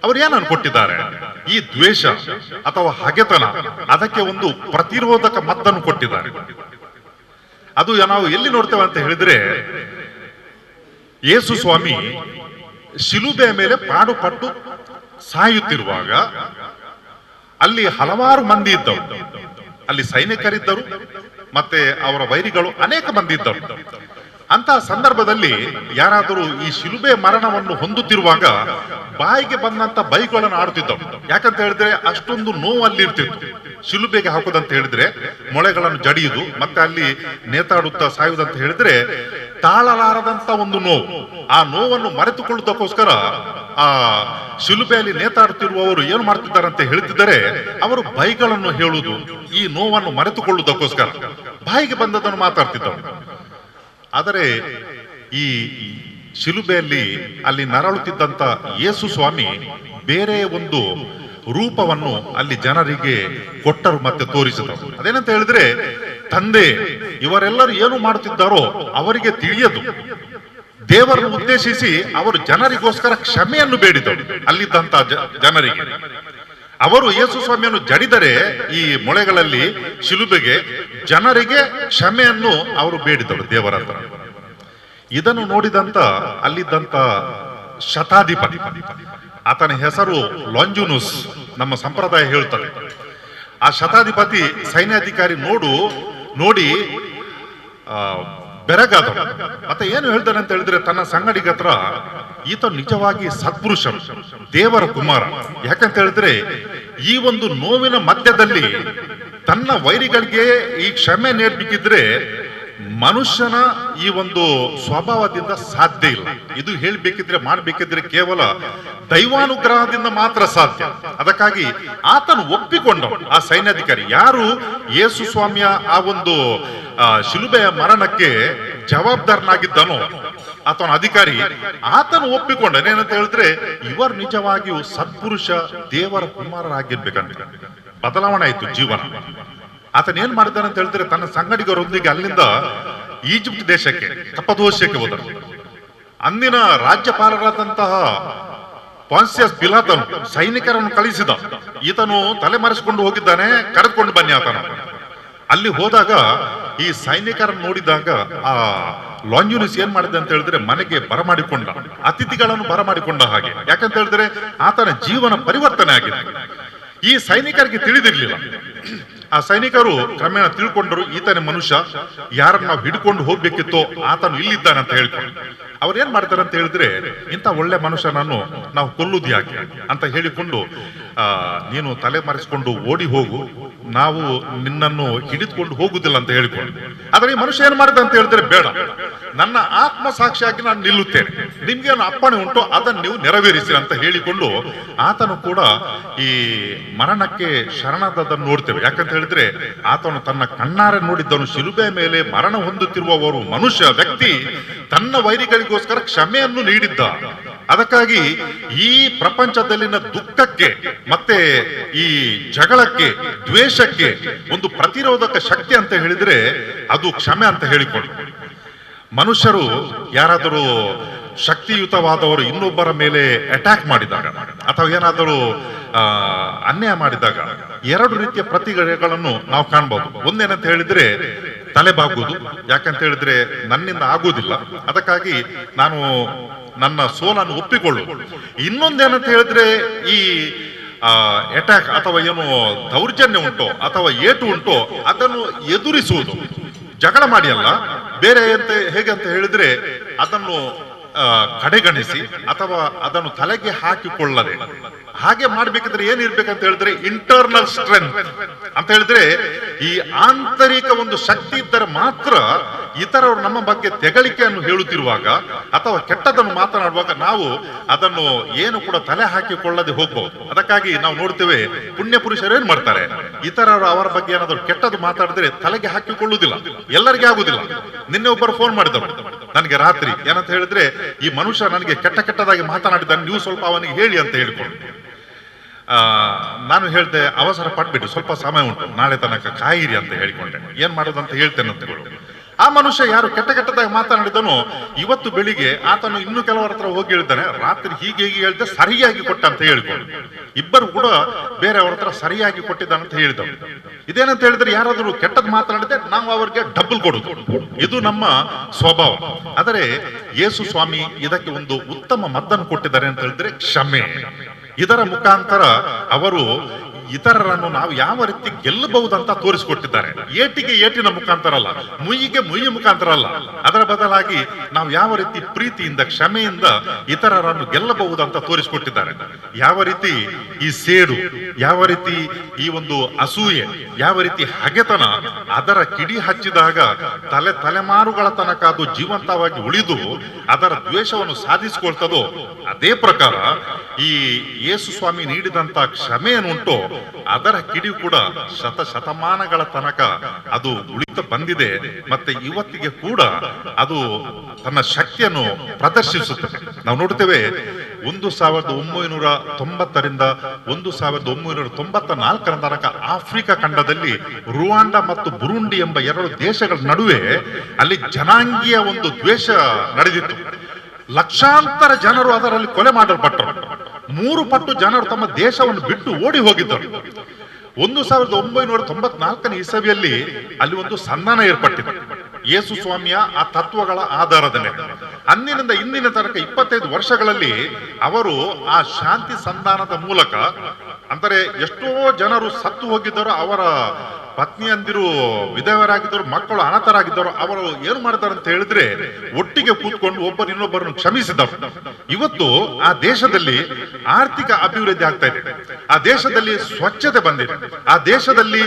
ಅವರು ಏನನ್ನು ಕೊಟ್ಟಿದ್ದಾರೆ? ಈ ದ್ವೇಷ ಅಥವಾ ಹಗೆತನ ಅದಕ್ಕೆ ಒಂದು ಪ್ರತಿರೋಧಕ ಮದ್ದನ್ನು ಕೊಟ್ಟಿದ್ದಾರೆ. ಅದು ನಾವು ಎಲ್ಲಿ ನೋಡ್ತೇವೆ ಅಂತ ಹೇಳಿದ್ರೆ, ಯೇಸು ಸ್ವಾಮಿ ಶಿಲುಬೆಯ ಮೇಲೆ ಪಾಡುಪಟ್ಟು ಸಾಯುತ್ತಿರುವಾಗ ಅಲ್ಲಿ ಹಲವಾರು ಮಂದಿ ಇದ್ದವು. ಅಲ್ಲಿ ಸೈನಿಕರಿದ್ದರು, ಮತ್ತೆ ಅವರ ವೈರಿಗಳು ಅನೇಕ ಮಂದಿ ಇದ್ದರು. ಅಂತಹ ಸಂದರ್ಭದಲ್ಲಿ ಯಾರಾದರೂ ಈ ಶಿಲುಬೆ ಮರಣವನ್ನು ಹೊಂದುತ್ತಿರುವಾಗ ಬಾಯಿಗೆ ಬಂದಂತ ಬೈಗಳನ್ನು ಆಡುತ್ತಿದ್ದವು. ಯಾಕಂತ ಹೇಳಿದ್ರೆ ಅಷ್ಟೊಂದು ನೋವು ಅಲ್ಲಿ ಇರ್ತಿತ್ತು. ಶಿಲುಬೆಗೆ ಹಾಕೋದಂತ ಹೇಳಿದ್ರೆ ಮೊಳೆಗಳನ್ನು ಜಡಿಯುವುದು, ಮತ್ತೆ ಅಲ್ಲಿ ನೇತಾಡುತ್ತಾ ಸಾಯುವುದಂತ ಹೇಳಿದ್ರೆ ತಾಳಲಾರದಂತ ಒಂದು ನೋವು. ಆ ನೋವನ್ನು ಮರೆತುಕೊಳ್ಳುವುದಕ್ಕೋಸ್ಕರ ಆ ಶಿಲುಬೆಯಲ್ಲಿ ನೇತಾಡುತ್ತಿರುವವರು ಏನು ಮಾಡ್ತಿದ್ದಾರೆ ಅಂತ ಹೇಳ್ತಿದ್ದಾರೆ, ಅವರು ಬೈಗಳನ್ನು ಹೇಳುವುದು ಈ ನೋವನ್ನು ಮರೆತುಕೊಳ್ಳುವುದಕ್ಕೋಸ್ಕರ ಬಾಯಿಗೆ ಬಂದದನ್ನು ಮಾತಾಡ್ತಿದ್ದವರು. ಆದರೆ ಈ ಶಿಲುಬೆಯಲ್ಲಿ ಅಲ್ಲಿ ನರಳುತ್ತಿದ್ದಂತ ಯೇಸು ಸ್ವಾಮಿ ಬೇರೆ ಒಂದು ರೂಪವನ್ನು ಅಲ್ಲಿ ಜನರಿಗೆ ಕೊಟ್ಟರು, ಮತ್ತೆ ತೋರಿಸಿದರು. ಅದೇನಂತ ಹೇಳಿದ್ರೆ, ತಂದೆ ಇವರೆಲ್ಲರೂ ಏನು ಮಾಡುತ್ತಿದ್ದಾರೋ ಅವರಿಗೆ ತಿಳಿಯದು. ದೇವರನ್ನು ಉದ್ದೇಶಿಸಿ ಅವರು ಜನರಿಗೋಸ್ಕರ ಕ್ಷಮೆಯನ್ನು ಬೇಡಿದರು. ಅಲ್ಲಿದ್ದಂತ ಜನರಿಗೆ ಅವರು ಯೇಸು ಸ್ವಾಮಿಯನ್ನು ಜಡಿದರೆ ಈ ಮೊಳೆಗಳಲ್ಲಿ ಶಿಲುಬೆಗೆ ಜನರಿಗೆ ಕ್ಷಮೆಯನ್ನು ಅವರು ಬೇಡಿದರು ದೇವರ ಹತ್ರ. ಇದನ್ನು ನೋಡಿದಂತ ಅಲ್ಲಿದ್ದಂತ ಶತಾಧಿಪತಿ, ಆತನ ಹೆಸರು ಲಾಂಜುನುಸ್, ನಮ್ಮ ಸಂಪ್ರದಾಯ ಹೇಳ್ತಾರೆ. ಆ ಶತಾಧಿಪತಿ ಸೈನ್ಯಾಧಿಕಾರಿ ನೋಡಿ ಬೆರಗಾದ. ಮತ್ತೆ ಏನು ಹೇಳ್ತಾನೆ ಅಂತ ಹೇಳಿದ್ರೆ, ತನ್ನ ಸಂಗಡಿಗ ಹತ್ರ ಈತ ನಿಜವಾಗಿ ಸತ್ಪುರುಷ, ದೇವರ ಕುಮಾರ. ಯಾಕಂತ ಹೇಳಿದ್ರೆ ಈ ಒಂದು ನೋವಿನ ಮಧ್ಯದಲ್ಲಿ ತನ್ನ ವೈರಿಗಳಿಗೆ ಈ ಕ್ಷಮೆ ನೀಡಬೇಕಿದ್ರೆ ಮನುಷ್ಯನ ಈ ಒಂದು ಸ್ವಭಾವದಿಂದ ಸಾಧ್ಯ ಇಲ್ಲ. ಇದು ಹೇಳ್ಬೇಕಿದ್ರೆ ಮಾಡಬೇಕಿದ್ರೆ ಕೇವಲ ದೈವಾನುಗ್ರಹದಿಂದ ಮಾತ್ರ ಸಾಧ್ಯ. ಅದಕ್ಕಾಗಿ ಆತನು ಒಪ್ಪಿಕೊಂಡ ಆ ಸೈನ್ಯಾಧಿಕಾರಿ, ಯಾರು ಯೇಸು ಸ್ವಾಮಿಯ ಆ ಒಂದು ಶಿಲುಬೆಯ ಮರಣಕ್ಕೆ ಜವಾಬ್ದಾರನಾಗಿದ್ದನೋ ಆತನ ಅಧಿಕಾರಿ, ಆತನು ಒಪ್ಪಿಕೊಂಡ. ಏನಂತ ಹೇಳಿದ್ರೆ ಇವರು ನಿಜವಾಗಿಯೂ ಸತ್ಪುರುಷ, ದೇವರ ಕುಮಾರರಾಗಿರ್ಬೇಕಂತ. ಬದಲಾವಣೆ ಆಯ್ತು ಜೀವನ. ಆತನ ಏನ್ ಮಾಡಿದ್ದಾನೆ ಅಂತ ಹೇಳಿದ್ರೆ, ತನ್ನ ಸಂಗಡಿಗರೊಂದಿಗೆ ಅಲ್ಲಿಂದ ಈಜಿಪ್ಟ್ ದೇಶಕ್ಕೆ, ಕಪ್ಪದೋಷಕ್ಕೆ ಹೋದರು. ಅಂದಿನ ರಾಜ್ಯಪಾಲರಾದಂತಹ ಪಾನ್ಸಿಯಸ್ ಪಿಲಾತನು ಸೈನಿಕರನ್ನು ಕಳಿಸಿದ. ಈತನು ತಲೆಮರೆಸಿಕೊಂಡು ಹೋಗಿದ್ದಾನೆ, ಕರೆದುಕೊಂಡು ಬನ್ನಿ ಆತನ. ಅಲ್ಲಿ ಹೋದಾಗ ಈ ಸೈನಿಕರನ್ನು ನೋಡಿದಾಗ ಆ ಲಾಂಜುನಿಸ್ ಏನ್ ಮಾಡಿದೆ ಅಂತ ಹೇಳಿದ್ರೆ, ಮನೆಗೆ ಬರಮಾಡಿಕೊಂಡ, ಅತಿಥಿಗಳನ್ನು ಬರಮಾಡಿಕೊಂಡ ಹಾಗೆ. ಯಾಕಂತ ಹೇಳಿದ್ರೆ ಆತನ ಜೀವನ ಪರಿವರ್ತನೆ ಆಗಿದೆ. ಈ ಸೈನಿಕರಿಗೆ ತಿಳಿದಿರ್ಲಿಲ್ಲ. ಆ ಸೈನಿಕರು ಕ್ರಮೇಣ ತಿಳ್ಕೊಂಡರು, ಈತನ ಮನುಷ್ಯ, ಯಾರನ್ನ ನಾವು ಹಿಡ್ಕೊಂಡು ಹೋಗ್ಬೇಕಿತ್ತೋ ಆತನು ಇಲ್ಲಿದ್ದಾನೆ ಅಂತ ಹೇಳ್ಕೊಂಡು ಅವ್ರು ಏನ್ ಮಾಡ್ತಾರೆ ಅಂತ ಹೇಳಿದ್ರೆ, ಇಂಥ ಒಳ್ಳೆ ಮನುಷ್ಯನನ್ನು ನಾವು ಕೊಲ್ಲುದು ಯಾಕೆ ಅಂತ ಹೇಳಿಕೊಂಡು, ನೀನು ತಲೆ ಮರೆಸಿಕೊಂಡು ಓಡಿ ಹೋಗು, ನಾವು ನಿನ್ನನ್ನು ಹಿಡಿದುಕೊಂಡು ಹೋಗುದಿಲ್ಲ ಅಂತ ಹೇಳಿಕೊಂಡು. ಆದ್ರೆ ಈ ಮನುಷ್ಯ ಏನ್ ಮಾಡಿದ ಅಂತ ಹೇಳಿದ್ರೆ, ಬೇಡ, ನನ್ನ ಆತ್ಮ ಸಾಕ್ಷಿಯಾಗಿ ನಾನು ನಿಲ್ಲುತ್ತೇನೆ, ನಿಮ್ಗೆ ಏನು ಅಪ್ಪಣೆ ಉಂಟು ಅದನ್ನು ನೀವು ನೆರವೇರಿಸಿ ಅಂತ ಹೇಳಿಕೊಂಡು ಆತನು ಕೂಡ ಈ ಮರಣಕ್ಕೆ ಶರಣಾದದನ್ನು ನೋಡ್ತೇವೆ. ಯಾಕಂತ ಹೇಳಿದ್ರೆ ಆತನು ತನ್ನ ಕಣ್ಣಾರೆ ನೋಡಿದ್ದನು, ಶಿಲುಬೆ ಮೇಲೆ ಮರಣ ಹೊಂದುತ್ತಿರುವವರು ಮನುಷ್ಯ ವ್ಯಕ್ತಿ ತನ್ನ ವೈರಿಗಳಿಗೋಸ್ಕರ ಕ್ಷಮೆಯನ್ನು ನೀಡಿದ್ದ. ಅದಕ್ಕಾಗಿ ಈ ಪ್ರಪಂಚದಲ್ಲಿನ ದುಃಖಕ್ಕೆ ಮತ್ತೆ ಈ ಜಗಳಕ್ಕೆ, ದ್ವೇಷಕ್ಕೆ ಒಂದು ಪ್ರತಿರೋಧಕ ಶಕ್ತಿ ಅಂತ ಹೇಳಿದ್ರೆ ಅದು ಕ್ಷಮೆ ಅಂತ ಹೇಳಿಕೊಂಡು. ಮನುಷ್ಯರು ಯಾರಾದರೂ ಶಕ್ತಿಯುತವಾದವರು ಇನ್ನೊಬ್ಬರ ಮೇಲೆ ಅಟ್ಯಾಕ್ ಮಾಡಿದಾಗ ಅಥವಾ ಏನಾದರೂ ಅನ್ಯಾಯ ಮಾಡಿದಾಗ ಎರಡು ರೀತಿಯ ಪ್ರತಿಕ್ರಿಯೆಗಳನ್ನು ನಾವು ಕಾಣಬಹುದು. ಒಂದೇನಂತ ಹೇಳಿದ್ರೆ ತಲೆಬಾಗುವುದು, ಯಾಕಂತ ಹೇಳಿದ್ರೆ ನನ್ನಿಂದ ಆಗುವುದಿಲ್ಲ, ಅದಕ್ಕಾಗಿ ನಾನು ನನ್ನ ಸೋಲನ್ನು ಒಪ್ಪಿಕೊಳ್ಳುವುದು. ಇನ್ನೊಂದೇನಂತ ಹೇಳಿದ್ರೆ ಈ ಅಟ್ಯಾಕ್ ಅಥವಾ ಏನು ದೌರ್ಜನ್ಯ ಉಂಟೋ ಅಥವಾ ಏಟು ಉಂಟೋ ಅದನ್ನು ಎದುರಿಸುವುದು, ಜಗಳ ಮಾಡಿ ಅಲ್ಲ, ಬೇರೆ ಹೇಗೆ ಅಂತ ಹೇಳಿದ್ರೆ ಅದನ್ನು ಕಡೆಗಣಿಸಿ ಅಥವಾ ಅದನ್ನು ತಲೆಗೆ ಹಾಕಿಕೊಳ್ಳದೆ ಹಾಗೆ ಮಾಡ್ಬೇಕಿದ್ರೆ ಏನಿರ್ಬೇಕಂತ ಹೇಳಿದ್ರೆ ಇಂಟರ್ನಲ್ ಸ್ಟ್ರೆಂತ್ ಅಂತ ಹೇಳಿದ್ರೆ ಈ ಆಂತರಿಕ ಒಂದು ಶಕ್ತಿ ಇದ್ದರೆ ಮಾತ್ರ ಇತರರು ನಮ್ಮ ಬಗ್ಗೆ ತೆಗಳಿಕೆಯನ್ನು ಹೇಳುತ್ತಿರುವಾಗ ಅಥವಾ ಕೆಟ್ಟದನ್ನು ಮಾತನಾಡುವಾಗ ನಾವು ಅದನ್ನು ಏನು ಕೂಡ ತಲೆ ಹಾಕಿಕೊಳ್ಳದೆ ಹೋಗ್ಬಹುದು. ಅದಕ್ಕಾಗಿ ನಾವು ನೋಡ್ತೇವೆ ಪುಣ್ಯ ಪುರುಷರು ಏನ್ ಮಾಡ್ತಾರೆ, ಇತರರು ಅವರ ಬಗ್ಗೆ ಏನಾದ್ರು ಕೆಟ್ಟದ್ದು ಮಾತಾಡಿದ್ರೆ ತಲೆಗೆ ಹಾಕಿಕೊಳ್ಳುವುದಿಲ್ಲ, ಎಲ್ಲರಿಗೆ ಆಗುದಿಲ್ಲ. ನಿನ್ನೆ ಒಬ್ಬರು ಫೋನ್ ಮಾಡಿದರು ನನಗೆ ರಾತ್ರಿ, ಏನಂತ ಹೇಳಿದ್ರೆ ಈ ಮನುಷ್ಯ ನನಗೆ ಕೆಟ್ಟದಾಗಿ ಮಾತನಾಡಿದ್ದಾನೆ, ನೀವು ಸ್ವಲ್ಪ ಅವನಿಗೆ ಹೇಳಿ ಅಂತ ಹೇಳಿಕೊಂಡು. ನಾನು ಹೇಳ್ದೆ ಅವಸರ ಪಟ್ಬಿಟ್ಟು ಸ್ವಲ್ಪ ಸಮಯ ಉಂಟು, ನಾಳೆ ತನಕ ಕಾಯಿರಿ ಅಂತ ಹೇಳಿಕೊಂಡೆ. ಏನ್ ಮಾಡೋದಂತ ಹೇಳ್ತೇನೆ ಅಂತ ಹೇಳಿ ಆ ಮನುಷ್ಯ ಯಾರು ಕೆಟ್ಟದಾಗಿ ಮಾತನಾಡಿದನೋ ಇವತ್ತು ಬೆಳಿಗ್ಗೆ ಆತನು ಇನ್ನು ಕೆಲವರ ಹತ್ರ ಹೋಗಿ ಹೇಳಿದ್ದಾನೆ, ರಾತ್ರಿ ಹೀಗೆ ಹೇಳ್ದೆ ಸರಿಯಾಗಿ ಕೊಟ್ಟ ಅಂತ ಹೇಳಿಕೊಂಡು. ಇಬ್ಬರು ಕೂಡ ಬೇರೆಯವ್ರ ಹತ್ರ ಸರಿಯಾಗಿ ಕೊಟ್ಟಿದ್ದಾನಂತ ಹೇಳಿದವು. ಇದೇನಂತ ಹೇಳಿದ್ರೆ ಯಾರಾದ್ರೂ ಕೆಟ್ಟದ್ದು ಮಾತನಾಡಿದ್ರೆ ನಾವು ಅವರಿಗೆ ಡಬಲ್ ಕೊಡುದು, ಇದು ನಮ್ಮ ಸ್ವಭಾವ. ಆದರೆ ಯೇಸು ಸ್ವಾಮಿ ಇದಕ್ಕೆ ಒಂದು ಉತ್ತಮ ಮದ್ದನ್ನು ಕೊಟ್ಟಿದ್ದಾರೆ ಅಂತ ಹೇಳಿದ್ರೆ ಕ್ಷಮೆ. ಇದರ ಮುಖಾಂತರ ಅವರು ಇತರರನ್ನು ನಾವು ಯಾವ ರೀತಿ ಗೆಲ್ಲಬಹುದಂತ ತೋರಿಸಿಕೊಟ್ಟಿದ್ದಾರೆ. ಏಟಿಗೆ ಏಟಿನ ಮುಖಾಂತರ ಅಲ್ಲ, ಮುಯ್ಯಿಗೆ ಮುಯ್ಯಿ ಮುಖಾಂತರ ಅಲ್ಲ, ಅದರ ಬದಲಾಗಿ ನಾವು ಯಾವ ರೀತಿ ಪ್ರೀತಿಯಿಂದ ಕ್ಷಮೆಯಿಂದ ಇತರರನ್ನು ಗೆಲ್ಲಬಹುದಂತ ತೋರಿಸಿಕೊಟ್ಟಿದ್ದಾರೆ. ಯಾವ ರೀತಿ ಈ ಸೇಡು, ಯಾವ ರೀತಿ ಈ ಒಂದು ಅಸೂಯೆ, ಯಾವ ರೀತಿ ಹಗೆತನ ಅದರ ಕಿಡಿ ಹಚ್ಚಿದಾಗ ತಲೆಮಾರುಗಳ ತನಕ ಅದು ಜೀವಂತವಾಗಿ ಉಳಿದು ಅದರ ದ್ವೇಷವನ್ನು ಸಾಧಿಸಿಕೊಳ್ತದೋ ಅದೇ ಪ್ರಕಾರ ಈ ಯೇಸು ಸ್ವಾಮಿ ನೀಡಿದಂತ ಕ್ಷಮೆ ಏನುಂಟು ಅದರ ಕಿಡಿ ಕೂಡ ಶತಮಾನಗಳ ತನಕ ಅದು ಉಳಿತ ಬಂದಿದೆ. ಮತ್ತೆ ಇವತ್ತಿಗೆ ಕೂಡ ಅದು ತನ್ನ ಶಕ್ತಿಯನ್ನು ಪ್ರದರ್ಶಿಸುತ್ತದೆ. ನಾವು ನೋಡ್ತೇವೆ 1990ರಿಂದ 1994 ತನಕ ಆಫ್ರಿಕಾ ಖಂಡದಲ್ಲಿ ರುವಾಂಡ ಮತ್ತು ಬುರುಂಡಿ ಎಂಬ ಎರಡು ದೇಶಗಳ ನಡುವೆ ಅಲ್ಲಿ ಜನಾಂಗೀಯ ಒಂದು ದ್ವೇಷ ನಡೆದಿತ್ತು. ಲಕ್ಷಾಂತರ ಜನರು ಅದರಲ್ಲಿ ಕೊಲೆ ಮಾಡಲ್ಪಟ್ಟರು. 3 ಪಟ್ಟು ಜನರು ತಮ್ಮ ದೇಶವನ್ನು ಬಿಟ್ಟು ಓಡಿ ಹೋಗಿದ್ದರು. 1994 ಇಸವಿಯಲ್ಲಿ ಅಲ್ಲಿ ಒಂದು ಸಂಧಾನ ಏರ್ಪಟ್ಟಿದೆ ಯೇಸು ಸ್ವಾಮಿಯ ಆ ತತ್ವಗಳ ಆಧಾರದ ಮೇಲೆ. ಅಂದಿನಿಂದ ಇಂದಿನ ತನಕ 25 ವರ್ಷಗಳಲ್ಲಿ ಅವರು ಆ ಶಾಂತಿ ಸಂಧಾನದ ಮೂಲಕ, ಅಂದರೆ ಎಷ್ಟೋ ಜನರು ಸತ್ತು ಹೋಗಿದ್ದರು, ಅವರ ಪತ್ನಿಯಂದಿರು ವಿಧವರಾಗಿದ್ದರು, ಮಕ್ಕಳು ಅನಾಥರಾಗಿದ್ದರು, ಅವರು ಏನು ಮಾಡಿದ್ದಾರೆ ಅಂತ ಹೇಳಿದ್ರೆ ಒಟ್ಟಿಗೆ ಕೂತ್ಕೊಂಡು ಒಬ್ಬರು ಇನ್ನೊಬ್ಬರನ್ನು ಕ್ಷಮಿಸಿದರು. ಇವತ್ತು ಆ ದೇಶದಲ್ಲಿ ಆರ್ಥಿಕ ಅಭಿವೃದ್ಧಿ ಆಗ್ತಾ ಇದೆ, ಆ ದೇಶದಲ್ಲಿ ಸ್ವಚ್ಛತೆ ಬಂದಿದೆ, ಆ ದೇಶದಲ್ಲಿ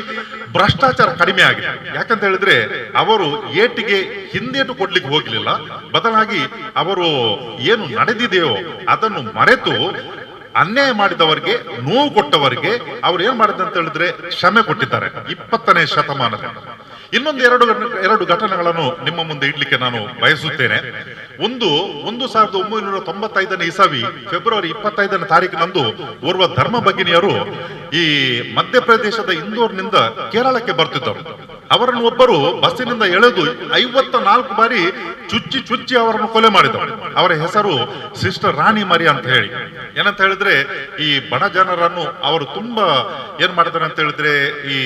ಭ್ರಷ್ಟಾಚಾರ ಕಡಿಮೆ ಆಗಿದೆ. ಯಾಕಂತ ಹೇಳಿದ್ರೆ ಅವರು ಏಟಿಗೆ ಹಿಂದೇಟು ಕೊಡ್ಲಿಕ್ಕೆ ಹೋಗ್ಲಿಲ್ಲ, ಬದಲಾಗಿ ಅವರು ಏನು ನಡೆದಿದೆಯೋ ಅದನ್ನು ಮರೆತು ಅನ್ಯಾಯ ಮಾಡಿದವರಿಗೆ, ನೋವು ಕೊಟ್ಟವರಿಗೆ ಅವ್ರು ಏನ್ ಮಾಡಿದ ಅಂತ ಹೇಳಿದ್ರೆ ಕ್ಷಮೆ ಕೊಟ್ಟಿದ್ದಾರೆ 20ನೇ ಶತಮಾನದ. ಇನ್ನೊಂದು ಎರಡು ಘಟನೆಗಳನ್ನು ನಿಮ್ಮ ಮುಂದೆ ಇಡ್ಲಿಕ್ಕೆ ನಾನು ಬಯಸುತ್ತೇನೆ. ಒಂದು 1995 ಇಸವಿ ಫೆಬ್ರವರಿ 25ನೇ ತಾರೀಕಿನಂದು ಓರ್ವ ಧರ್ಮ ಭಗಿನಿಯರು ಈ ಮಧ್ಯಪ್ರದೇಶದ ಇಂದೋರ್ನಿಂದ ಕೇರಳಕ್ಕೆ ಬರ್ತಿದ್ದರು. ಅವರನ್ನು ಒಬ್ಬರು ಬಸ್ಸಿನಿಂದ ಎಳೆದು 54 ಬಾರಿ ಚುಚ್ಚಿ ಅವರನ್ನು ಕೊಲೆ ಮಾಡಿದರು. ಅವರ ಹೆಸರು ಸಿಸ್ಟರ್ ರಾಣಿ ಮರಿ ಅಂತ ಹೇಳಿ. ಏನಂತ ಹೇಳಿದ್ರೆ ಈ ಬಡ ಜನರನ್ನು ಅವರು ತುಂಬಾ ಏನ್ ಮಾಡಿದ್ದಾರೆ ಅಂತ ಹೇಳಿದ್ರೆ ಈ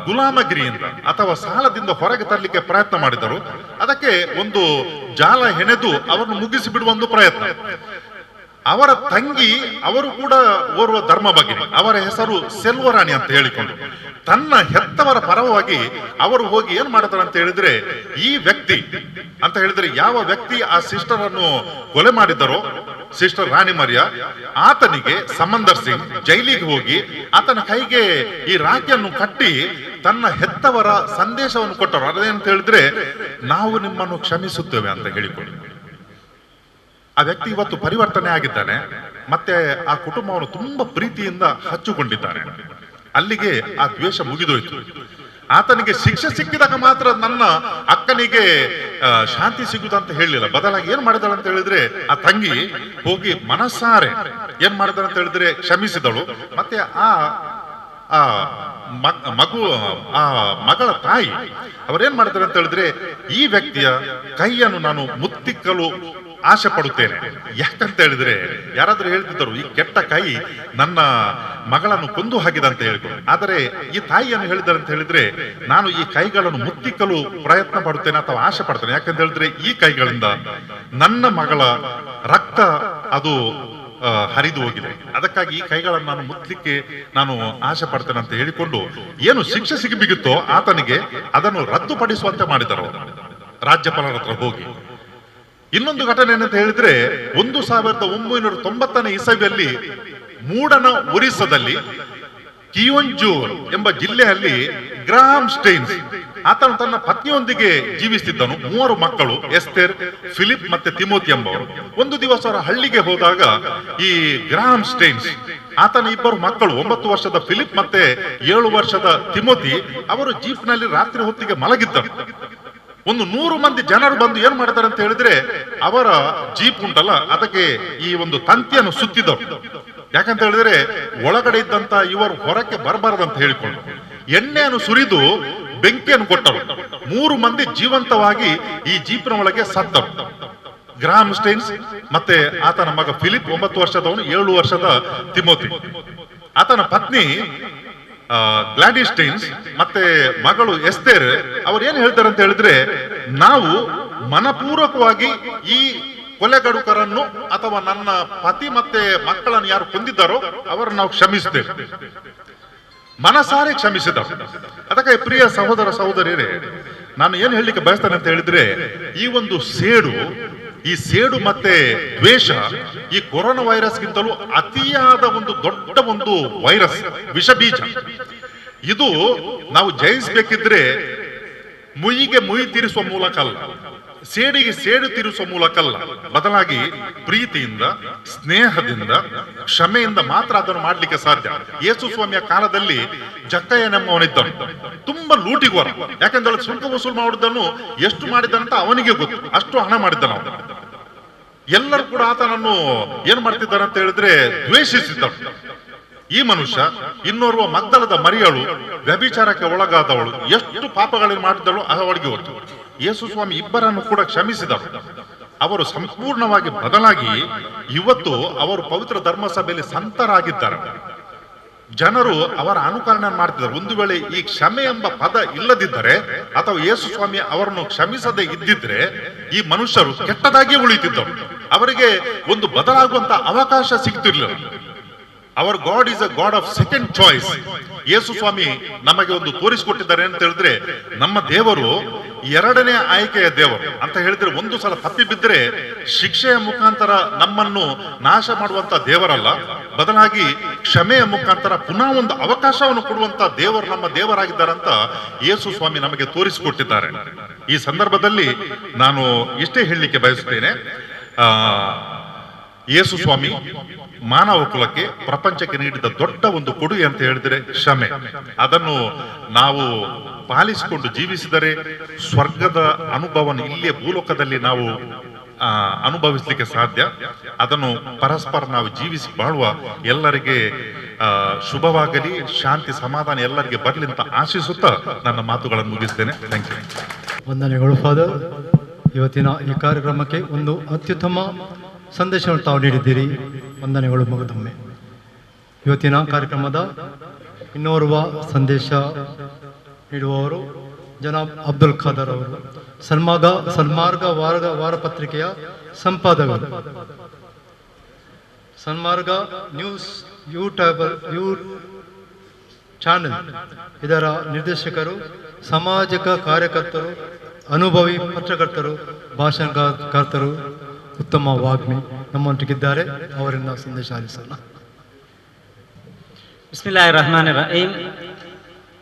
ಗುಲಾಮಗಿರಿಯಿಂದ ಅಥವಾ ಸಾಲದಿಂದ ಹೊರಗೆ ತರಲಿಕ್ಕೆ ಪ್ರಯತ್ನ ಮಾಡಿದರು. ಅದಕ್ಕೆ ಒಂದು ಜಾಲ ಹೆಣೆದು ಅವರನ್ನು ಮುಗಿಸಿ ಬಿಡುವ ಒಂದು ಪ್ರಯತ್ನ. ಅವರ ತಂಗಿ ಅವರು ಕೂಡ ಓರ್ವ ಧರ್ಮ ಭಗಿನಿ, ಅವರ ಹೆಸರು ಸೆಲ್ವರಾಣಿ ಅಂತ ಹೇಳಿಕೊಂಡು ತನ್ನ ಹೆತ್ತವರ ಪರವಾಗಿ ಅವರು ಹೋಗಿ ಏನ್ ಮಾಡ್ತಾರೆ ಅಂತ ಹೇಳಿದ್ರೆ ಈ ವ್ಯಕ್ತಿ ಅಂತ ಹೇಳಿದ್ರೆ ಯಾವ ವ್ಯಕ್ತಿ ಆ ಸಿಸ್ಟರ್ ಅನ್ನು ಕೊಲೆ ಮಾಡಿದರೋ ಸಿಸ್ಟರ್ ರಾಣಿ ಮರಿಯಾ, ಆತನಿಗೆ ಸಮಂದರ್ ಸಿಂಗ್ ಜೈಲಿಗೆ ಹೋಗಿ ಆತನ ಕೈಗೆ ಈ ರಾಖಿಯನ್ನು ಕಟ್ಟಿ ತನ್ನ ಹೆತ್ತವರ ಸಂದೇಶವನ್ನು ಕೊಟ್ಟರು. ಅದೇನಂತ ಹೇಳಿದ್ರೆ ನಾವು ನಿಮ್ಮನ್ನು ಕ್ಷಮಿಸುತ್ತೇವೆ ಅಂತ ಹೇಳಿಕೊಂಡು ಆ ವ್ಯಕ್ತಿ ಇವತ್ತು ಪರಿವರ್ತನೆ ಆಗಿದ್ದಾನೆ. ಮತ್ತೆ ಆ ಕುಟುಂಬವನ್ನು ತುಂಬಾ ಪ್ರೀತಿಯಿಂದ ಹಚ್ಚಿಕೊಂಡಿದ್ದಾನೆ. ಅಲ್ಲಿಗೆ ಆ ದ್ವೇಷ ಮುಗಿದೋಯ್ತು. ಆತನಿಗೆ ಶಿಕ್ಷೆ ಸಿಕ್ಕಿದಾಗ ಮಾತ್ರ ನನ್ನ ಅಕ್ಕನಿಗೆ ಶಾಂತಿ ಸಿಗುದಂತ ಹೇಳಿಲ್ಲ, ಬದಲಾಗಿ ಏನ್ ಮಾಡಿದಾಳೆ ಅಂತ ಹೇಳಿದ್ರೆ ಆ ತಂಗಿ ಹೋಗಿ ಮನಸ್ಸಾರೆ ಏನ್ ಮಾಡಿದಾಳೆ ಅಂತ ಹೇಳಿದ್ರೆ ಕ್ಷಮಿಸಿದಳು. ಮತ್ತೆ ಆ ಮಗಳ ತಾಯಿ ಅವರೇನ್ ಮಾಡಿದಾರೆ ಅಂತ ಹೇಳಿದ್ರೆ ಈ ವ್ಯಕ್ತಿಯ ಕೈಯನ್ನು ನಾನು ಮುತ್ತಿಕ್ಕಲು ಆಸೆ ಪಡುತ್ತೇನೆ. ಯಾಕಂತ ಹೇಳಿದ್ರೆ ಯಾರಾದ್ರೂ ಹೇಳ್ತಿದ್ದರು ಈ ಕೆಟ್ಟ ಕೈ ನನ್ನ ಮಗಳನ್ನು ಕೊಂದು ಹಾಕಿದೆ ಅಂತ ಹೇಳಿದ್ರು. ಆದರೆ ಈ ತಾಯಿಯನ್ನು ಹೇಳಿದ್ದಾರೆ ಅಂತ ಹೇಳಿದ್ರೆ ನಾನು ಈ ಕೈಗಳನ್ನು ಮುತ್ತಿಕ್ಕಲು ಪ್ರಯತ್ನ ಪಡುತ್ತೇನೆ ಅಥವಾ ಆಸೆ ಪಡ್ತೇನೆ. ಯಾಕಂತ ಹೇಳಿದ್ರೆ ಈ ಕೈಗಳಿಂದ ನನ್ನ ಮಗಳ ರಕ್ತ ಅದು ಹರಿದು ಹೋಗಿದೆ. ಅದಕ್ಕಾಗಿ ಈ ಕೈಗಳನ್ನು ನಾನು ಮುಟ್ಲಿಕ್ಕೆ ನಾನು ಆಸೆ ಪಡ್ತೇನೆ ಅಂತ ಹೇಳಿಕೊಂಡು ಏನು ಶಿಕ್ಷೆ ಸಿಗಬೇಕಿತ್ತೋ ಆತನಿಗೆ ಅದನ್ನು ರದ್ದುಪಡಿಸುವಂತೆ ಮಾಡಿದರು ರಾಜ್ಯಪಾಲರ ಹತ್ರ ಹೋಗಿ. ಇನ್ನೊಂದು ಘಟನೆ ಏನಂತ ಹೇಳಿದ್ರೆ 1990 ಇಸವಿಯಲ್ಲಿ ಮೂಡನ ಒರಿಸ್ಸಾದಲ್ಲಿ ಕಿಯೋಂಜೂರ್ ಎಂಬ ಜಿಲ್ಲೆಯಲ್ಲಿ ಗ್ರಾಹಂ ಸ್ಟೈನ್ಸ್ ಆತನು ತನ್ನ ಪತ್ನಿಯೊಂದಿಗೆ ಜೀವಿಸುತ್ತಿದ್ದನು. 3 ಮಕ್ಕಳು, ಎಸ್ತೇರ್, ಫಿಲಿಪ್ ಮತ್ತೆ ತಿಮೋತಿ ಎಂಬವರು. ಒಂದು ದಿವಸ ಅವರ ಹಳ್ಳಿಗೆ ಹೋದಾಗ ಈ ಗ್ರಾಹಂ ಸ್ಟೈನ್ಸ್ ಆತನ 2 ಮಕ್ಕಳು 9 ವರ್ಷದ ಫಿಲಿಪ್ ಮತ್ತೆ 7 ವರ್ಷದ ತಿಮೋತಿ ಅವರು ಜೀಪ್ ನಲ್ಲಿ ರಾತ್ರಿ ಹೊತ್ತಿಗೆ ಮಲಗಿದ್ದರು. ಒಂದು 100 ಮಂದಿ ಜನರು ಬಂದು ಏನ್ ಮಾಡ್ತಾರೆ ಅಂತ ಹೇಳಿದ್ರೆ ಅವರ ಜೀಪ್ ಉಂಟಲ್ಲ ಅದಕ್ಕೆ ಈ ಒಂದು ತಂತಿಯನ್ನು ಸುತ್ತಿದರು. ಯಾಕಂತ ಹೇಳಿದ್ರೆ ಒಳಗಡೆ ಇದ್ದಂತ ಇವರು ಹೊರಕ್ಕೆ ಬರಬಾರದಂತ ಹೇಳಿಕೊಂಡು ಎಣ್ಣೆಯನ್ನು ಸುರಿದು ಬೆಂಕಿಯನ್ನು ಕೊಟ್ಟರು. 3 ಮಂದಿ ಜೀವಂತವಾಗಿ ಈ ಜೀಪಿನ ಒಳಗೆ ಸತ್ತರು. ಗ್ರಾಹಂ ಸ್ಟೈನ್ಸ್ ಮತ್ತೆ ಆತನ ಮಗ ಫಿಲಿಪ್ 9 ವರ್ಷದವನು, 7 ವರ್ಷದ ತಿಮೋತಿ. ಆತನ ಪತ್ನಿ ಗ್ಲಾಡಿಸ್ ಸ್ಟೈನ್ಸ್ ಮತ್ತೆ ಮಗಳು ಎಸ್ತೇರ್ ಅವ್ರು ಏನ್ ಹೇಳ್ತಾರೆ ಅಂತ ಹೇಳಿದ್ರೆ ನಾವು ಮನಪೂರ್ವಕವಾಗಿ ಈ ಕೊಲೆಗಡುಕರನ್ನು ಅಥವಾ ನನ್ನ ಪತಿ ಮತ್ತೆ ಮಕ್ಕಳನ್ನು ಯಾರು ಕೊಂದಿದ್ದಾರೋ ಅವರನ್ನು ನಾವು ಕ್ಷಮಿಸ್ತೇವೆ, ಮನಸಾರೆ ಕ್ಷಮಿಸಿದರು. ಅದಕ್ಕೆ ಪ್ರಿಯ ಸಹೋದರ ಸಹೋದರಿಯರೇ, ನಾನು ಏನ್ ಹೇಳಲಿಕ್ಕೆ ಬಯಸ್ತೇನೆ ಅಂತ ಹೇಳಿದ್ರೆ ಈ ಸೇಡು ಮತ್ತೆ ದ್ವೇಷ ಈ ಕೊರೋನಾ ವೈರಸ್ಗಿಂತಲೂ ಅತಿಯಾದ ಒಂದು ದೊಡ್ಡ ಒಂದು ವೈರಸ್, ವಿಷ ಬೀಜ. ಇದು ನಾವು ಜಯಿಸಬೇಕಿದ್ರೆ ಮುಯಿಗೆ ಮುಯಿ ತೀರಿಸುವ ಮೂಲಕ ಅಲ್ಲ, ಸೇಡಿಗೆ ಸೇಡು ತೀರಿಸುವ ಮೂಲಕ ಅಲ್ಲ, ಬದಲಾಗಿ ಪ್ರೀತಿಯಿಂದ, ಸ್ನೇಹದಿಂದ, ಕ್ಷಮೆಯಿಂದ ಮಾತ್ರ ಅದನ್ನು ಮಾಡ್ಲಿಕ್ಕೆ ಸಾಧ್ಯ. ಯೇಸು ಸ್ವಾಮಿಯ ಕಾಲದಲ್ಲಿ ಜಕ್ಕಯ್ಯನೆಂಬವನಿದ್ದನು, ತುಂಬಾ ಲೂಟಿಗೋರ. ಯಾಕಂದ್ರೆ ಸುಂಕ ವಸೂಲು ಮಾಡುವುದನ್ನು ಎಷ್ಟು ಮಾಡಿದಂತ ಅವನಿಗೆ ಗೊತ್ತು, ಅಷ್ಟು ಹಣ ಮಾಡಿದ್ದನು ಅವನು. ಎಲ್ಲರೂ ಕೂಡ ಆತನನ್ನು ಏನ್ ಮಾಡ್ತಿದ್ದಾರೆ ಅಂತ ಹೇಳಿದ್ರೆ ದ್ವೇಷಿಸಿದ್ದರು. ಈ ಮನುಷ್ಯ ಇನ್ನೋರ್ವ ಮಗ್ದಲದ ಮರಿಯಳು ವ್ಯಭಿಚಾರಕ್ಕೆ ಒಳಗಾದವಳು ಎಷ್ಟು ಪಾಪಗಳನ್ನು ಮಾಡಿದಳು ಅವಳಿಗೆ ಗೊತ್ತು. ಯೇಸು ಸ್ವಾಮಿ ಇಬ್ಬರನ್ನು ಕೂಡ ಕ್ಷಮಿಸಿದರು. ಅವರು ಸಂಪೂರ್ಣವಾಗಿ ಬದಲಾಗಿ ಇವತ್ತು ಅವರು ಪವಿತ್ರ ಧರ್ಮಸಭೆಯಲ್ಲಿ ಸಂತರಾಗಿದ್ದಾರೆ. ಜನರು ಅವರ ಅನುಕರಣೆ ಮಾಡ್ತಿದ್ದಾರೆ. ಒಂದು ವೇಳೆ ಈ ಕ್ಷಮೆ ಎಂಬ ಪದ ಇಲ್ಲದಿದ್ದರೆ ಅಥವಾ ಯೇಸು ಸ್ವಾಮಿ ಅವರನ್ನು ಕ್ಷಮಿಸದೆ ಇದ್ದಿದ್ರೆ ಈ ಮನುಷ್ಯರು ಕೆಟ್ಟದಾಗಿ ಉಳಿತಿದ್ದರು. ಅವರಿಗೆ ಒಂದು ಬದಲಾಗುವಂತ ಅವಕಾಶ ಸಿಗ್ತಿರ್ಲಿಲ್ಲ. Our god is a god of second choice. ಯೇಸು ಸ್ವಾಮಿ ನಮಗೆ ಒಂದು ತೋರಿಸಿಕೊಟ್ಟಿದ್ದಾರೆ ಅಂತ ಹೇಳಿದ್ರೆ ನಮ್ಮ ದೇವರು 2ನೇ ಆಯ್ಕೆಯ ದೇವರು ಅಂತ ಹೇಳಿದ್ರೆ ಒಂದು ಸಲ ತಪ್ಪಿ ಬಿದ್ದರೆ ಶಿಕ್ಷೆಯ ಮುಖಾಂತರ ನಮ್ಮನ್ನು ನಾಶ ಮಾಡುವಂತ ದೇವರಲ್ಲ, ಬದಲಾಗಿ ಕ್ಷಮೆಯ ಮುಖಾಂತರ ಪುನಃ ಒಂದು ಅವಕಾಶವನ್ನು ಕೊಡುವಂತ ದೇವರು ನಮ್ಮ ದೇವರಾಗಿದ್ದಾರಂತ ಯೇಸು ಸ್ವಾಮಿ ನಮಗೆ ತೋರಿಸಿಕೊಟ್ಟಿದ್ದಾರೆ. ಈ ಸಂದರ್ಭದಲ್ಲಿ ನಾನು ಇಷ್ಟೇ ಹೇಳಲಿಕ್ಕೆ ಬಯಸುತ್ತೇನೆ, ಯೇಸು ಸ್ವಾಮಿ ಮಾನವ ಕುಲಕ್ಕೆ ಪ್ರಪಂಚಕ್ಕೆ ನೀಡಿದ ದೊಡ್ಡ ಒಂದು ಕೊಡುಗೆ ಅಂತ ಹೇಳಿದ್ರೆ ಕ್ಷಮೆ. ಅದನ್ನು ನಾವು ಪಾಲಿಸಿಕೊಂಡು ಜೀವಿಸಿದರೆ ಸ್ವರ್ಗದ ಅನುಭವನ ಇಲ್ಲಿಯ ಭೂಲೋಕದಲ್ಲಿ ನಾವು ಅನುಭವಿಸಲಿಕ್ಕೆ ಸಾಧ್ಯ. ಅದನ್ನು ಪರಸ್ಪರ ನಾವು ಜೀವಿಸಿ ಬಾಳುವ ಎಲ್ಲರಿಗೆ ಶುಭವಾಗಲಿ, ಶಾಂತಿ ಸಮಾಧಾನ ಎಲ್ಲರಿಗೆ ಬರಲಿ ಅಂತ ಆಶಿಸುತ್ತಾ ನನ್ನ ಮಾತುಗಳನ್ನು ಮುಗಿಸ್ತೇನೆ. Thank you. ವಂದನೆಗಳು ಫಾದರ್. ಇವತ್ತಿನ ಈ ಕಾರ್ಯಕ್ರಮಕ್ಕೆ ಒಂದು ಅತ್ಯುತ್ತಮ ಸಂದೇಶವನ್ನು ತಾವು ನೀಡಿದ್ದೀರಿ. ವಂದನೆಗಳು ಮಗದೊಮ್ಮೆ. ಇವತ್ತಿನ ಕಾರ್ಯಕ್ರಮದ ಇನ್ನೋರ್ವ ಸಂದೇಶ ನೀಡುವವರು ಜನಾಬ್ ಅಬ್ದುಲ್ ಖಾದರ್ ಅವರು, ಸನ್ಮಾರ್ಗ ವಾರಪತ್ರಿಕೆಯ ಸಂಪಾದಕರು, ಸನ್ಮಾರ್ಗ ನ್ಯೂಸ್ ಯೂಟ್ಯೂಬ್ ಚಾನೆಲ್ ಇದರ ನಿರ್ದೇಶಕರು, ಸಾಮಾಜಿಕ ಕಾರ್ಯಕರ್ತರು, ಅನುಭವಿ ಪತ್ರಕರ್ತರು, ಭಾಷಣಕರ್ತರು, ಉತ್ತಮ ವಾಗ್ಮಿ ನಮ್ಮೊಂದಿಗಿದ್ದಾರೆ. ಅವರಿಂದ ಸಂದೇಶ ಆಲಿಸೋಣ. ಬಿಸ್ಮಿಲ್ಲಾಹಿರ್ ರಹಮಾನಿರ್ ರಹೀಮ್.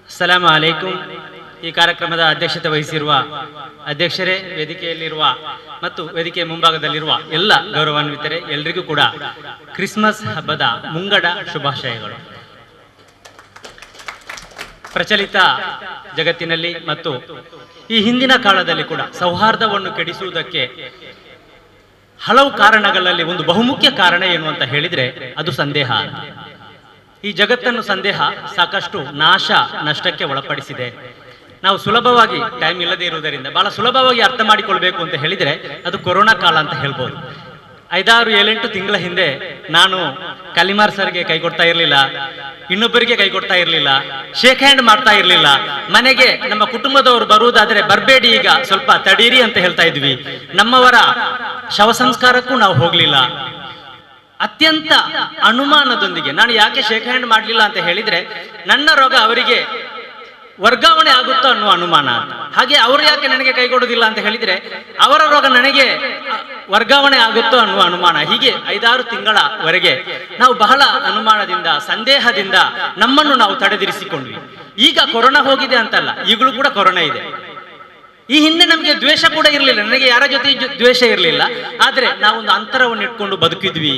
ಅಸ್ಸಲಾಮು ಅಲೈಕುಂ. ಈ ಕಾರ್ಯಕ್ರಮದ ಅಧ್ಯಕ್ಷತೆ ವಹಿಸಿರುವ ಅಧ್ಯಕ್ಷರೇ, ವೇದಿಕೆಯಲ್ಲಿರುವ ಮತ್ತು ವೇದಿಕೆಯ ಮುಂಭಾಗದಲ್ಲಿರುವ ಎಲ್ಲ ಗೌರವಾನ್ವಿತರೆ, ಎಲ್ರಿಗೂ ಕೂಡ ಕ್ರಿಸ್ಮಸ್ ಹಬ್ಬದ ಮುಂಗಡ ಶುಭಾಶಯಗಳು. ಪ್ರಚಲಿತ ಜಗತ್ತಿನಲ್ಲಿ ಮತ್ತು ಈ ಹಿಂದಿನ ಕಾಲದಲ್ಲಿ ಕೂಡ ಸೌಹಾರ್ದವನ್ನು ಕೆಡಿಸುವುದಕ್ಕೆ ಹಲವು ಕಾರಣಗಳಲ್ಲಿ ಒಂದು ಬಹುಮುಖ್ಯ ಕಾರಣ ಏನು ಅಂತ ಹೇಳಿದ್ರೆ ಅದು ಸಂದೇಹ. ಈ ಜಗತ್ತನ್ನು ಸಂದೇಹ ಸಾಕಷ್ಟು ನಷ್ಟಕ್ಕೆ ಒಳಪಡಿಸಿದೆ. ನಾವು ಸುಲಭವಾಗಿ, ಟೈಮ್ ಇಲ್ಲದೆ ಇರುವುದರಿಂದ ಬಹಳ ಸುಲಭವಾಗಿ ಅರ್ಥ ಮಾಡಿಕೊಳ್ಬೇಕು ಅಂತ ಹೇಳಿದ್ರೆ ಅದು ಕೊರೋನಾ ಕಾಲ ಅಂತ ಹೇಳ್ಬೋದು. 5-7 ತಿಂಗಳ ಹಿಂದೆ ನಾನು ಕಲಿಮಾರ್ ಸರ್ಗೆ ಕೈ ಕೊಡ್ತಾ ಇರಲಿಲ್ಲ, ಇನ್ನೊಬ್ಬರಿಗೆ ಕೈ ಕೊಡ್ತಾ ಇರಲಿಲ್ಲ, ಶೇಕ್ ಹ್ಯಾಂಡ್ ಮಾಡ್ತಾ ಇರಲಿಲ್ಲ. ಮನೆಗೆ ನಮ್ಮ ಕುಟುಂಬದವರು ಬರುವುದಾದ್ರೆ ಬರಬೇಡಿ, ಈಗ ಸ್ವಲ್ಪ ತಡೀರಿ ಅಂತ ಹೇಳ್ತಾ ಇದ್ವಿ. ನಮ್ಮವರ ಶವ ಸಂಸ್ಕಾರಕ್ಕೂ ನಾವು ಹೋಗ್ಲಿಲ್ಲ. ಅತ್ಯಂತ ಅನುಮಾನದೊಂದಿಗೆ, ನಾನು ಯಾಕೆ ಶೇಕ್ ಹ್ಯಾಂಡ್ ಮಾಡಲಿಲ್ಲ ಅಂತ ಹೇಳಿದ್ರೆ, ನನ್ನ ರೋಗ ಅವರಿಗೆ ವರ್ಗಾವಣೆ ಆಗುತ್ತೋ ಅನ್ನುವ ಅನುಮಾನ. ಹಾಗೆ ಅವರು ಯಾಕೆ ನನಗೆ ಕೈಗೊಡುವುದಿಲ್ಲ ಅಂತ ಹೇಳಿದ್ರೆ, ಅವರ ರೋಗ ನನಗೆ ವರ್ಗಾವಣೆ ಆಗುತ್ತೋ ಅನ್ನುವ ಅನುಮಾನ. ಹೀಗೆ 5-6 ತಿಂಗಳವರೆಗೆ ನಾವು ಬಹಳ ಅನುಮಾನದಿಂದ, ಸಂದೇಹದಿಂದ ನಮ್ಮನ್ನು ನಾವು ತಡೆದಿರಿಸಿಕೊಂಡ್ವಿ. ಈಗ ಕೊರೋನಾ ಹೋಗಿದೆ ಅಂತಲ್ಲ, ಈಗಲೂ ಕೂಡ ಕೊರೋನಾ ಇದೆ. ಈ ಹಿಂದೆ ನಮಗೆ ದ್ವೇಷ ಕೂಡ ಇರಲಿಲ್ಲ, ನನಗೆ ಯಾರ ಜೊತೆ ದ್ವೇಷ ಇರಲಿಲ್ಲ, ಆದ್ರೆ ನಾವೊಂದು ಅಂತರವನ್ನು ಇಟ್ಕೊಂಡು ಬದುಕಿದ್ವಿ.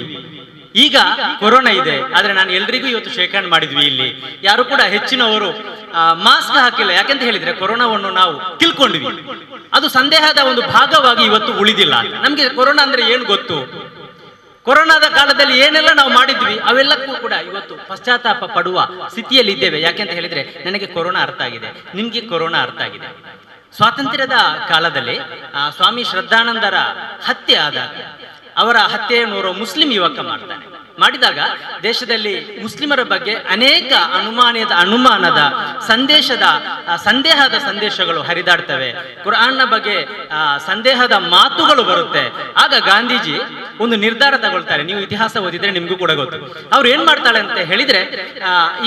ಈಗ ಕೊರೋನಾ ಇದೆ, ಆದ್ರೆ ನಾನು ಎಲ್ರಿಗೂ ಇವತ್ತು ಶೇಕ್ ಹ್ಯಾಂಡ್ ಮಾಡಿದ್ವಿ. ಇಲ್ಲಿ ಯಾರು ಕೂಡ ಹೆಚ್ಚಿನವರು ಮಾಸ್ಕ್ ಹಾಕಿಲ್ಲ. ಯಾಕೆಂತ ಹೇಳಿದ್ರೆ ಕೊರೋನಾವನ್ನು ನಾವು ತಿಳ್ಕೊಂಡ್ವಿ, ಅದು ಸಂದೇಹದ ಒಂದು ಭಾಗವಾಗಿ ಇವತ್ತು ಉಳಿದಿಲ್ಲ. ನಮ್ಗೆ ಕೊರೋನಾ ಅಂದ್ರೆ ಏನು ಗೊತ್ತು, ಕೊರೋನಾದ ಕಾಲದಲ್ಲಿ ಏನೆಲ್ಲ ನಾವು ಮಾಡಿದ್ವಿ ಅವೆಲ್ಲಕ್ಕೂ ಕೂಡ ಇವತ್ತು ಪಶ್ಚಾತ್ತಾಪ ಪಡುವ ಸ್ಥಿತಿಯಲ್ಲಿ ಇದ್ದೇವೆ. ಯಾಕೆಂತ ಹೇಳಿದ್ರೆ ನನಗೆ ಕೊರೋನಾ ಅರ್ಥ ಆಗಿದೆ, ನಿಮ್ಗೆ ಕೊರೋನಾ ಅರ್ಥ ಆಗಿದೆ. ಸ್ವಾತಂತ್ರ್ಯದ ಕಾಲದಲ್ಲಿ ಸ್ವಾಮಿ ಶ್ರದ್ಧಾನಂದರ ಹತ್ಯೆ ಆದಾಗ, ಅವರ ಹತ್ಯೆಯನ್ನು ಮುಸ್ಲಿಂ ಯುವಕ ಮಾಡಿದಾಗ ದೇಶದಲ್ಲಿ ಮುಸ್ಲಿಮರ ಬಗ್ಗೆ ಅನೇಕ ಅನುಮಾನದ ಸಂದೇಹದ ಸಂದೇಶಗಳು ಹರಿದಾಡ್ತವೆ, ಕುರ್ಆನ್ನ ಬಗ್ಗೆ ಸಂದೇಹದ ಮಾತುಗಳು ಬರುತ್ತೆ. ಆಗ ಗಾಂಧೀಜಿ ಒಂದು ನಿರ್ಧಾರ ತಗೊಳ್ತಾರೆ. ನೀವು ಇತಿಹಾಸ ಓದಿದ್ರೆ ನಿಮ್ಗೂ ಕೂಡ ಗೊತ್ತು. ಅವ್ರು ಏನ್ ಮಾಡ್ತಾಳೆ ಅಂತ ಹೇಳಿದ್ರೆ,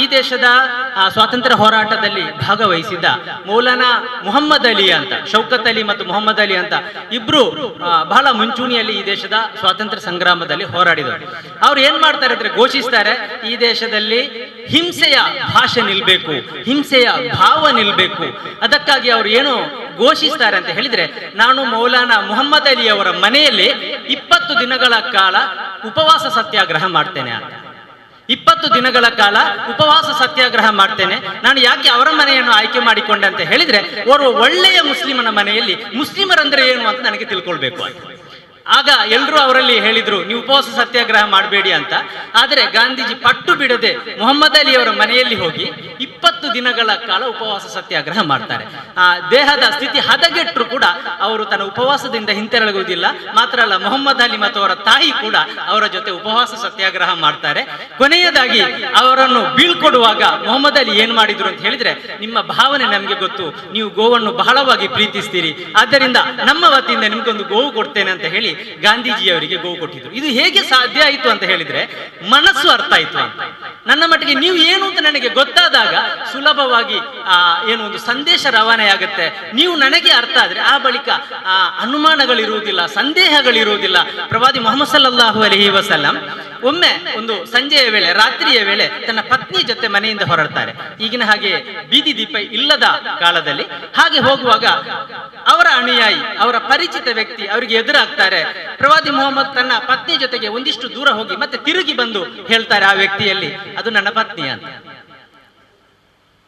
ಈ ದೇಶದ ಸ್ವಾತಂತ್ರ್ಯ ಹೋರಾಟದಲ್ಲಿ ಭಾಗವಹಿಸಿದ್ದ ಮೌಲಾನಾ ಮುಹಮ್ಮದ್ ಅಲಿ ಅಂತ, ಶೌಕತ್ ಅಲಿ ಮತ್ತು ಮುಹಮ್ಮದ್ ಅಲಿ ಅಂತ ಇಬ್ರು ಬಹಳ ಮುಂಚೂಣಿಯಲ್ಲಿ ಈ ದೇಶದ ಸ್ವಾತಂತ್ರ್ಯ ಸಂಗ್ರಾಮದಲ್ಲಿ ಹೋರಾಡಿದರು. ಅವ್ರು ಏನ್ ಮಾಡ್ತಾರೆ ಅಂದ್ರೆ ಘೋಷಿಸ್ತಾರೆ, ಈ ದೇಶದಲ್ಲಿ ಹಿಂಸೆಯ ಭಾಷೆ ನಿಲ್ಬೇಕು, ಹಿಂಸೆಯ ಭಾವ ನಿಲ್ಬೇಕು. ಅದಕ್ಕಾಗಿ ಅವರು ಏನು ಘೋಷಿಸ್ತಾರೆ ಅಂತ ಹೇಳಿದ್ರೆ, ನಾನು ಮೌಲಾನಾ ಮುಹಮ್ಮದ್ ಅಲಿ ಅವರ ಮನೆಯಲ್ಲಿ 20 ದಿನಗಳ ಕಾಲ ಉಪವಾಸ ಸತ್ಯಾಗ್ರಹ ಮಾಡ್ತೇನೆ ಅಂತ. 20 ದಿನಗಳ ಕಾಲ ಉಪವಾಸ ಸತ್ಯಾಗ್ರಹ ಮಾಡ್ತೇನೆ. ನಾನು ಯಾಕೆ ಅವರ ಮನೆಯನ್ನು ಆಯ್ಕೆ ಮಾಡಿಕೊಂಡೆ ಅಂತ ಹೇಳಿದ್ರೆ, ಓರ್ವ ಒಳ್ಳೆಯ ಮುಸ್ಲಿಮನ ಮನೆಯಲ್ಲಿ ಮುಸ್ಲಿಮರಂದ್ರೆ ಏನು ಅಂತ ನನಗೆ ತಿಳ್ಕೊಳ್ಬೇಕು ಅಂತ. ಆಗ ಎಲ್ಲರೂ ಅವರಲ್ಲಿ ಹೇಳಿದ್ರು, ನೀವು ಉಪವಾಸ ಸತ್ಯಾಗ್ರಹ ಮಾಡಬೇಡಿ ಅಂತ. ಆದರೆ ಗಾಂಧೀಜಿ ಪಟ್ಟು ಬಿಡದೆ ಮೊಹಮ್ಮದ್ ಅಲಿ ಅವರ ಮನೆಯಲ್ಲಿ ಹೋಗಿ 20 ದಿನಗಳ ಕಾಲ ಉಪವಾಸ ಸತ್ಯಾಗ್ರಹ ಮಾಡ್ತಾರೆ. ಆ ದೇಹದ ಸ್ಥಿತಿ ಹದಗೆಟ್ಟರು ಕೂಡ ಅವರು ತನ್ನ ಉಪವಾಸದಿಂದ ಹಿಂತೆರಳುವುದಿಲ್ಲ. ಮಾತ್ರ ಅಲ್ಲ, ಮೊಹಮ್ಮದ್ ಅಲಿ ಮತ್ತು ಅವರ ತಾಯಿ ಕೂಡ ಅವರ ಜೊತೆ ಉಪವಾಸ ಸತ್ಯಾಗ್ರಹ ಮಾಡ್ತಾರೆ. ಕೊನೆಯದಾಗಿ ಅವರನ್ನು ಬೀಳ್ಕೊಡುವಾಗ ಮೊಹಮ್ಮದ್ ಅಲಿ ಏನ್ ಮಾಡಿದ್ರು ಅಂತ ಹೇಳಿದ್ರೆ, ನಿಮ್ಮ ಭಾವನೆ ನಮ್ಗೆ ಗೊತ್ತು, ನೀವು ಗೋವನ್ನು ಬಹಳವಾಗಿ ಪ್ರೀತಿಸ್ತೀರಿ, ಆದ್ದರಿಂದ ನಮ್ಮ ವತಿಯಿಂದ ನಿಮ್ಗೊಂದು ಗೋವು ಕೊಡ್ತೇನೆ ಅಂತ ಹೇಳಿ ಗಾಂಧೀಜಿಯವರಿಗೆ ಗೋವು ಕೊಟ್ಟಿದ್ರು. ಇದು ಹೇಗೆ ಸಾಧ್ಯ ಆಯಿತು ಅಂತ ಹೇಳಿದ್ರೆ, ಮನಸ್ಸು ಅರ್ಥ ಆಯ್ತು ಅಂತ. ನನ್ನ ಮಟ್ಟಿಗೆ ನೀವು ಏನು ಅಂತ ನನಗೆ ಗೊತ್ತಾದಾಗ ಸುಲಭವಾಗಿ ಏನು ಒಂದು ಸಂದೇಶ ರವಾನೆ ಆಗುತ್ತೆ. ನೀವು ನನಗೆ ಅರ್ಥ ಆದ್ರೆ ಆ ಬಳಿಕ ಅನುಮಾನಗಳಿರುವುದಿಲ್ಲ, ಸಂದೇಹಗಳಿರುವುದಿಲ್ಲ. ಪ್ರವಾದಿ ಮೊಹಮ್ಮದ್ ಸಲ್ಲಲ್ಲಾಹು ಅಲೈಹಿ ವಸಲ್ಲಂ ಒಮ್ಮೆ ಒಂದು ಸಂಜೆಯ ವೇಳೆ, ರಾತ್ರಿಯ ವೇಳೆ ತನ್ನ ಪತ್ನಿ ಜೊತೆ ಮನೆಯಿಂದ ಹೊರಡ್ತಾರೆ. ಈಗಿನ ಹಾಗೆ ಬೀದಿ ದೀಪ ಇಲ್ಲದ ಕಾಲದಲ್ಲಿ ಹಾಗೆ ಹೋಗುವಾಗ ಅವರ ಅನುಯಾಯಿ, ಅವರ ಪರಿಚಿತ ವ್ಯಕ್ತಿ ಅವರಿಗೆ ಎದುರಾಗ್ತಾರೆ. ಪ್ರವಾದಿ ಮೊಹಮ್ಮದ್ ತನ್ನ ಪತ್ನಿ ಜೊತೆಗೆ ಒಂದಿಷ್ಟು ದೂರ ಹೋಗಿ ಮತ್ತೆ ತಿರುಗಿ ಬಂದು ಹೇಳ್ತಾರೆ ಆ ವ್ಯಕ್ತಿಯಲ್ಲಿ, ಅದು ನನ್ನ ಪತ್ನಿ ಅಂತ.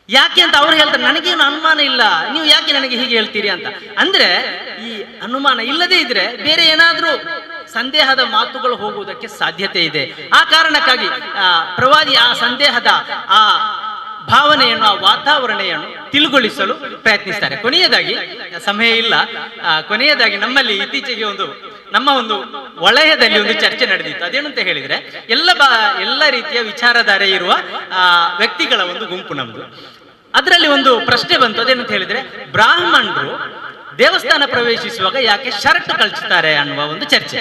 ಯಾಕೆ ಅಂತ ಅವ್ರು ಹೇಳ್ತಾರೆ, ನನಗೇನು ಅನುಮಾನ ಇಲ್ಲ, ನೀವು ಯಾಕೆ ನನಗೆ ಹೀಗೆ ಹೇಳ್ತೀರಿ ಅಂತ. ಅಂದ್ರೆ ಈ ಅನುಮಾನ ಇಲ್ಲದೆ ಇದ್ರೆ ಬೇರೆ ಏನಾದ್ರೂ ಸಂದೇಹದ ಮಾತುಗಳು ಹೋಗುವುದಕ್ಕೆ ಸಾಧ್ಯತೆ ಇದೆ. ಆ ಕಾರಣಕ್ಕಾಗಿ ಪ್ರವಾದಿ ಆ ಸಂದೇಹದ ಆ ಭಾವನೆಯನ್ನು, ಆ ವಾತಾವರಣೆಯನ್ನು ತಿಳುಗೊಳಿಸಲು ಪ್ರಯತ್ನಿಸ್ತಾರೆ. ಕೊನೆಯದಾಗಿ, ಸಮಯ ಇಲ್ಲ, ಕೊನೆಯದಾಗಿ ನಮ್ಮಲ್ಲಿ ಇತ್ತೀಚೆಗೆ ನಮ್ಮ ಒಂದು ವಲಯದಲ್ಲಿ ಒಂದು ಚರ್ಚೆ ನಡೆದಿತ್ತು. ಅದೇನಂತ ಹೇಳಿದ್ರೆ, ಎಲ್ಲ ರೀತಿಯ ವಿಚಾರಧಾರೆ ಇರುವ ವ್ಯಕ್ತಿಗಳ ಒಂದು ಗುಂಪು ನಮ್ದು. ಅದರಲ್ಲಿ ಒಂದು ಪ್ರಶ್ನೆ ಬಂತು. ಅದೇನಂತ ಹೇಳಿದ್ರೆ, ಬ್ರಾಹ್ಮಣರು ದೇವಸ್ಥಾನ ಪ್ರವೇಶಿಸುವಾಗ ಯಾಕೆ ಶರ್ಟ್ ಕಳಿಸ್ತಾರೆ ಅನ್ನುವ ಒಂದು ಚರ್ಚೆ.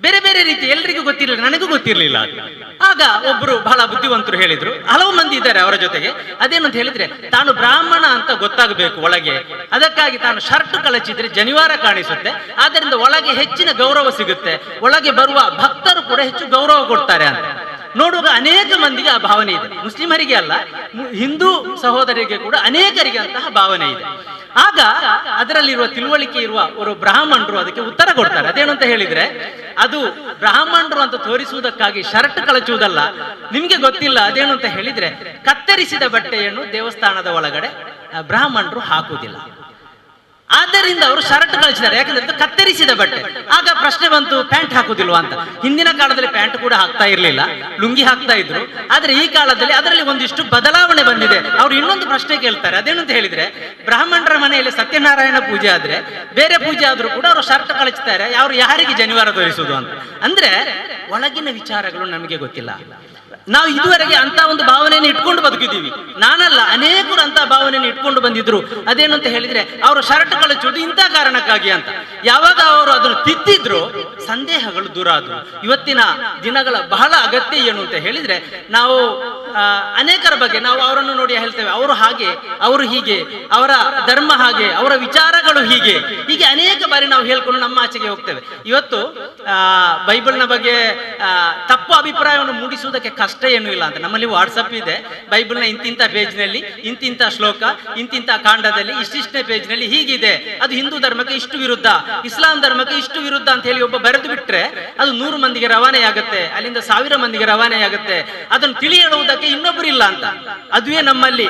ಬೇರೆ ಬೇರೆ ರೀತಿ ಎಲ್ರಿಗೂ ಗೊತ್ತಿರಲಿಲ್ಲ, ನನಗೂ ಗೊತ್ತಿರಲಿಲ್ಲ. ಆಗ ಒಬ್ರು ಬಹಳ ಬುದ್ಧಿವಂತರು ಹೇಳಿದ್ರು, ಹಲವು ಮಂದಿ ಇದ್ದಾರೆ ಅವರ ಜೊತೆಗೆ. ಅದೇನಂತ ಹೇಳಿದ್ರೆ, ತಾನು ಬ್ರಾಹ್ಮಣ ಅಂತ ಗೊತ್ತಾಗಬೇಕು ಒಳಗೆ, ಅದಕ್ಕಾಗಿ ತಾನು ಶರ್ಟ್ ಕಳಚಿದ್ರೆ ಜನಿವಾರ ಕಾಣಿಸುತ್ತೆ, ಆದ್ದರಿಂದ ಒಳಗೆ ಹೆಚ್ಚಿನ ಗೌರವ ಸಿಗುತ್ತೆ, ಒಳಗೆ ಬರುವ ಭಕ್ತರು ಕೂಡ ಹೆಚ್ಚು ಗೌರವ ಕೊಡ್ತಾರೆ ಅಂತ. ನೋಡುವಾಗ ಅನೇಕ ಮಂದಿಗೆ ಆ ಭಾವನೆ ಇದೆ. ಮುಸ್ಲಿಮರಿಗೆ ಅಲ್ಲ, ಹಿಂದೂ ಸಹೋದರಿಗೆ ಕೂಡ ಅನೇಕರಿಗೆ ಅಂತಹ ಭಾವನೆ ಇದೆ. ಆಗ ಅದರಲ್ಲಿರುವ ತಿಳುವಳಿಕೆ ಇರುವ ಅವರು ಬ್ರಾಹ್ಮಣರು ಅದಕ್ಕೆ ಉತ್ತರ ಕೊಡ್ತಾರೆ. ಅದೇನು ಅಂತ ಹೇಳಿದ್ರೆ, ಅದು ಬ್ರಾಹ್ಮಣರು ಅಂತ ತೋರಿಸುವುದಕ್ಕಾಗಿ ಶರ್ಟ್ ಕಳಚುವುದಲ್ಲ, ನಿಮ್ಗೆ ಗೊತ್ತಿಲ್ಲ. ಅದೇನು ಅಂತ ಹೇಳಿದ್ರೆ, ಕತ್ತರಿಸಿದ ಬಟ್ಟೆಯನ್ನು ದೇವಸ್ಥಾನದ ಒಳಗಡೆ ಬ್ರಾಹ್ಮಣರು ಹಾಕುವುದಿಲ್ಲ, ಆದ್ದರಿಂದ ಅವರು ಶರ್ಟ್ ಕಳಿಸಿದ್ದಾರೆ. ಯಾಕಂದ್ರೆ ಕತ್ತರಿಸಿದ ಬಟ್ಟೆ. ಆಗ ಪ್ರಶ್ನೆ ಬಂತು, ಪ್ಯಾಂಟ್ ಹಾಕುದಿಲ್ವಾ ಅಂತ. ಹಿಂದಿನ ಕಾಲದಲ್ಲಿ ಪ್ಯಾಂಟ್ ಕೂಡ ಹಾಕ್ತಾ ಇರ್ಲಿಲ್ಲ, ಲುಂಗಿ ಹಾಕ್ತಾ ಇದ್ರು. ಆದ್ರೆ ಈ ಕಾಲದಲ್ಲಿ ಅದರಲ್ಲಿ ಒಂದಿಷ್ಟು ಬದಲಾವಣೆ ಬಂದಿದೆ. ಅವ್ರು ಇನ್ನೊಂದು ಪ್ರಶ್ನೆ ಕೇಳ್ತಾರೆ. ಅದೇನಂತ ಹೇಳಿದ್ರೆ, ಬ್ರಾಹ್ಮಣರ ಮನೆಯಲ್ಲಿ ಸತ್ಯನಾರಾಯಣ ಪೂಜೆ ಆದ್ರೆ, ಬೇರೆ ಪೂಜೆ ಆದ್ರೂ ಕೂಡ ಅವರು ಶರ್ಟ್ ಕಳಿಸ್ತಾರೆ, ಅವ್ರು ಯಾರಿಗೆ ಜನಿವಾರ ತೋರಿಸುವುದು ಅಂತ. ಅಂದ್ರೆ ಒಳಗಿನ ವಿಚಾರಗಳು ನಮಗೆ ಗೊತ್ತಿಲ್ಲ. ನಾವು ಇದುವರೆಗೆ ಅಂತ ಒಂದು ಭಾವನೆಯನ್ನು ಇಟ್ಕೊಂಡು ಬದುಕಿದ್ದೀವಿ. ನಾನಲ್ಲ, ಅನೇಕರು ಅಂತ ಭಾವನೆಯನ್ನು ಇಟ್ಕೊಂಡು ಬಂದಿದ್ರು. ಅದೇನು ಅಂತ ಹೇಳಿದ್ರೆ, ಅವರು ಶರ್ಟ್ ಕಳಚುವುದು ಇಂಥ ಕಾರಣಕ್ಕಾಗಿ ಅಂತ. ಯಾವಾಗ ಅವರು ಅದನ್ನು ತಿದ್ದಿದ್ರು, ಸಂದೇಹಗಳು ದೂರ ಆದವು. ಇವತ್ತಿನ ದಿನಗಳ ಬಹಳ ಅಗತ್ಯ ಏನು ಅಂತ ಹೇಳಿದ್ರೆ, ನಾವು ಅನೇಕರ ಬಗ್ಗೆ ನಾವು ಅವರನ್ನು ನೋಡಿ ಹೇಳ್ತೇವೆ, ಅವರು ಹಾಗೆ, ಅವರು ಹೀಗೆ, ಅವರ ಧರ್ಮ ಹಾಗೆ, ಅವರ ವಿಚಾರಗಳು ಹೀಗೆ ಅನೇಕ ಬಾರಿ ನಾವು ಹೇಳ್ಕೊಂಡು ನಮ್ಮ ಆಚೆಗೆ ಹೋಗ್ತೇವೆ. ಇವತ್ತು ಬೈಬಲ್ನ ಬಗ್ಗೆ ತಪ್ಪು ಅಭಿಪ್ರಾಯವನ್ನು ಮೂಡಿಸುವುದಕ್ಕೆ ಕಷ್ಟ ಏನೂ ಇಲ್ಲ ಅಂತ. ನಮ್ಮಲ್ಲಿ ವಾಟ್ಸಪ್ ಇದೆ, ಬೈಬಲ್ನ ಇಂತಿಂಥ ಪೇಜ್ನಲ್ಲಿ ಇಂತಿಂಥ ಶ್ಲೋಕ, ಇಂತಿಂಥ ಕಾಂಡದಲ್ಲಿ ಇಷ್ಟಿಷ್ಟನೇ ಪೇಜ್ನಲ್ಲಿ ಹೀಗಿದೆ, ಅದು ಹಿಂದೂ ಧರ್ಮಕ್ಕೆ ಇಷ್ಟು ವಿರುದ್ಧ, ಇಸ್ಲಾಂ ಧರ್ಮಕ್ಕೆ ಇಷ್ಟು ವಿರುದ್ಧ ಅಂತ ಹೇಳಿ ಒಬ್ಬ ಬರೆದು ಬಿಟ್ರೆ ಅದು 100 ಮಂದಿಗೆ ರವಾನೆ ಆಗುತ್ತೆ, ಅಲ್ಲಿಂದ 1000 ಮಂದಿಗೆ ರವಾನೆ ಆಗುತ್ತೆ. ಅದನ್ನು ತಿಳಿ ಹೇಳುವುದಕ್ಕೆ ಇನ್ನೊಬ್ಬರಿಲ್ಲ ಅಂತ. ಅದುವೇ ನಮ್ಮಲ್ಲಿ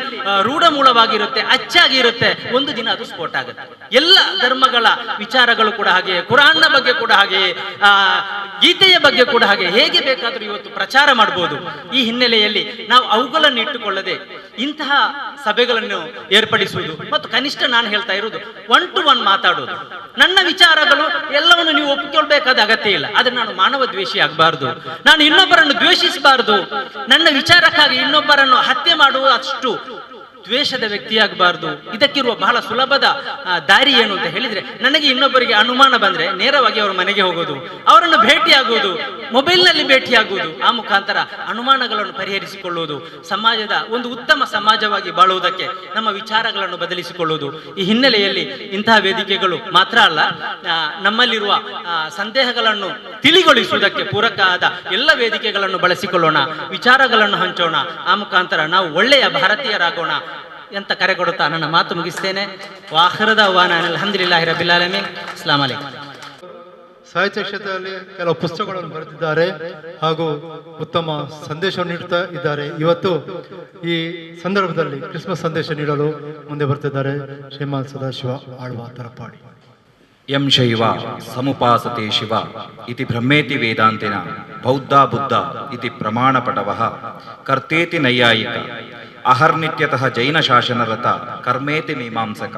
ರೂಢ ಮೂಲವಾಗಿರುತ್ತೆ, ಅಚ್ಚಾಗಿರುತ್ತೆ. ಒಂದು ದಿನ ಅದು ಸ್ಫೋಟ ಆಗುತ್ತೆ. ಎಲ್ಲ ಧರ್ಮಗಳ ವಿಚಾರಗಳು ಕೂಡ ಹಾಗೆ, ಕುರಾನ್ನ ಬಗ್ಗೆ ಕೂಡ ಹಾಗೆ, ಗೀತೆಯ ಬಗ್ಗೆ ಕೂಡ ಹಾಗೆ, ಹೇಗೆ ಬೇಕಾದರೂ ಇವತ್ತು ಪ್ರಚಾರ ಮಾಡಬಹುದು. ಈ ಹಿನ್ನೆಲೆಯಲ್ಲಿ ನಾವು ಅವುಗಳನ್ನು ಇಟ್ಟುಕೊಳ್ಳದೆ ಇಂತಹ ಸಭೆಗಳನ್ನು ಏರ್ಪಡಿಸುವುದು, ಮತ್ತು ಕನಿಷ್ಠ ನಾನು ಹೇಳ್ತಾ ಇರುವುದು 1 to 1 ಮಾತಾಡುವುದು. ನನ್ನ ವಿಚಾರಗಳು ಎಲ್ಲವನ್ನು ನೀವು ಒಪ್ಪಿಕೊಳ್ಬೇಕಾದ ಅಗತ್ಯ ಇಲ್ಲ. ಆದ್ರೆ ನಾನು ಮಾನವ ದ್ವೇಷಿ ಆಗಬಾರ್ದು, ನಾನು ಇನ್ನೊಬ್ಬರನ್ನು ದ್ವೇಷಿಸಬಾರ್ದು, ನನ್ನ ವಿಚಾರಕ್ಕಾಗಿ ಇನ್ನೊಬ್ಬರನ್ನು ಹತ್ಯೆ ಮಾಡುವ ಅಷ್ಟು ದ್ವೇಷದ ವ್ಯಕ್ತಿಯಾಗಬಾರ್ದು. ಇದಕ್ಕಿರುವ ಬಹಳ ಸುಲಭದ ದಾರಿ ಏನು ಅಂತ ಹೇಳಿದ್ರೆ, ನನಗೆ ಇನ್ನೊಬ್ಬರಿಗೆ ಅನುಮಾನ ಬಂದ್ರೆ ನೇರವಾಗಿ ಅವರ ಮನೆಗೆ ಹೋಗೋದು, ಅವರನ್ನು ಭೇಟಿಯಾಗುವುದು, ಮೊಬೈಲ್ನಲ್ಲಿ ಭೇಟಿಯಾಗುವುದು, ಆ ಮುಖಾಂತರ ಅನುಮಾನಗಳನ್ನು ಪರಿಹರಿಸಿಕೊಳ್ಳುವುದು, ಸಮಾಜದ ಒಂದು ಉತ್ತಮ ಸಮಾಜವಾಗಿ ಬಾಳುವುದಕ್ಕೆ ನಮ್ಮ ವಿಚಾರಗಳನ್ನು ಬದಲಿಸಿಕೊಳ್ಳುವುದು. ಈ ಹಿನ್ನೆಲೆಯಲ್ಲಿ ಇಂತಹ ವೇದಿಕೆಗಳು ಮಾತ್ರ ಅಲ್ಲ, ನಮ್ಮಲ್ಲಿರುವ ಸಂದೇಹಗಳನ್ನು ತಿಳಿಗೊಳಿಸುವುದಕ್ಕೆ ಪೂರಕ ಆದ ಎಲ್ಲ ವೇದಿಕೆಗಳನ್ನು ಬಳಸಿಕೊಳ್ಳೋಣ, ವಿಚಾರಗಳನ್ನು ಹಂಚೋಣ, ಆ ಮುಖಾಂತರ ನಾವು ಒಳ್ಳೆಯ ಭಾರತೀಯರಾಗೋಣ ಅಂತ ಕರೆ ಕೊಡುತ್ತಾ ನನ್ನ ಮಾತು ಮುಗಿಸ್ತೇನೆ. ವಾಖರದ ವಾನ ಅಲ್ಹಮ್ದುಲಿಲ್ಲಾಹಿ ರಬ್ಬಿಲ್ ಆಲಮೀನ್. ಅಸ್ಸಲಾಮು ಅಲೈಕುಂ. ಸಾಹಿತ್ಯ ಕ್ಷೇತ್ರದಲ್ಲಿ ಕೆಲವು ಪುಸ್ತಕಗಳನ್ನು ಬರೆದಿದ್ದಾರೆ ಹಾಗೂ ಉತ್ತಮ ಸಂದೇಶವನ್ನು ನೀಡುತ್ತಾ ಇದ್ದಾರೆ. ಇವತ್ತು ಈ ಸಂದರ್ಭದಲ್ಲಿ ಕ್ರಿಸ್ಮಸ್ ಸಂದೇಶ ನೀಡಲು ಮುಂದೆ ಬರ್ತಿದ್ದಾರೆ ಶ್ರೀಮಾನ್ ಸದಾಶಿವ ಆಳ್ವ ತರಪಾಡಿ. ಯಂ ಶೈವ ಸಮುಪಾಸತೆ ಶಿವ ಇತಿ ಬ್ರಹ್ಮೇತಿ ವೇದಾಂತಿನ ಬೌದ್ಧ ಬುದ್ಧ ಇತಿ ಪ್ರಮಾಣಪಟವಃ ಕರ್ತೇತಿ ನೈಯಾಯಿಕ ಅಹರ್ನಿತ್ಯತಃ ಜೈನ ಶಾಸನರತ ಕರ್ಮೇತಿ ಮೀಮಾಂಸಕ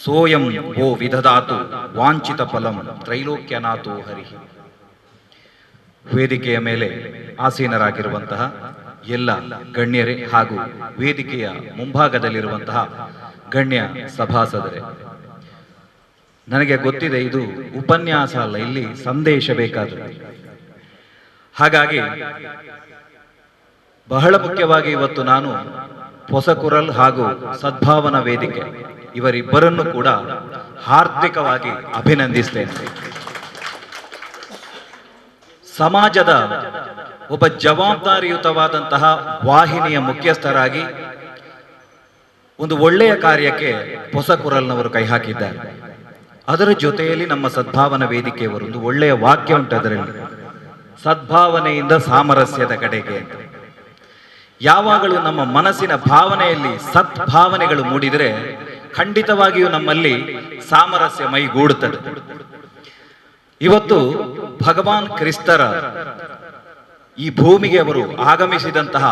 ಸೋಯಂ ವೋ ವಿದಧಾತು ವಾಂಛಿತ ಫಲಂ ತ್ರೈಲೋಕ್ಯನಾಥೋ ಹರಿ. ವೇದಿಕೆಯ ಮೇಲೆ ಆಸೀನರಾಗಿರುವಂತಹ ಎಲ್ಲ ಗಣ್ಯರೇ ಹಾಗೂ ವೇದಿಕೆಯ ಮುಂಭಾಗದಲ್ಲಿರುವಂತಹ ಗಣ್ಯ ಸಭಾಸದರೇ, ನನಗೆ ಗೊತ್ತಿದೆ ಇದು ಉಪನ್ಯಾಸ ಅಲ್ಲ, ಇಲ್ಲಿ ಸಂದೇಶ ಬೇಕಾದರೆ. ಹಾಗಾಗಿ ಬಹಳ ಮುಖ್ಯವಾಗಿ ಇವತ್ತು ನಾನು ಹೊಸಕುರಲ್ ಹಾಗೂ ಸದ್ಭಾವನಾ ವೇದಿಕೆ ಇವರಿಬ್ಬರನ್ನು ಕೂಡ ಹಾರ್ದಿಕವಾಗಿ ಅಭಿನಂದಿಸ್ತೇನೆ. ಸಮಾಜದ ಒಬ್ಬ ಜವಾಬ್ದಾರಿಯುತವಾದಂತಹ ವಾಹಿನಿಯ ಮುಖ್ಯಸ್ಥರಾಗಿ ಒಂದು ಒಳ್ಳೆಯ ಕಾರ್ಯಕ್ಕೆ ಹೊಸಕುರಲ್ನವರು ಕೈ ಹಾಕಿದ್ದಾರೆ. ಅದರ ಜೊತೆಯಲ್ಲಿ ನಮ್ಮ ಸದ್ಭಾವನಾ ವೇದಿಕೆಯವರು ಒಂದು ಒಳ್ಳೆಯ ವಾಕ್ಯ ಉಂಟು ಅದರಲ್ಲಿ, ಸದ್ಭಾವನೆಯಿಂದ ಸಾಮರಸ್ಯದ ಕಡೆಗೆ ಅಂತ. ಯಾವಾಗಲೂ ನಮ್ಮ ಮನಸ್ಸಿನ ಭಾವನೆಯಲ್ಲಿ ಸದ್ಭಾವನೆಗಳು ಮೂಡಿದರೆ ಖಂಡಿತವಾಗಿಯೂ ನಮ್ಮಲ್ಲಿ ಸಾಮರಸ್ಯ ಮೈಗೂಡುತ್ತದೆ. ಇವತ್ತು ಭಗವಾನ್ ಕ್ರಿಸ್ತರ ಈ ಭೂಮಿಗೆ ಅವರು ಆಗಮಿಸಿದಂತಹ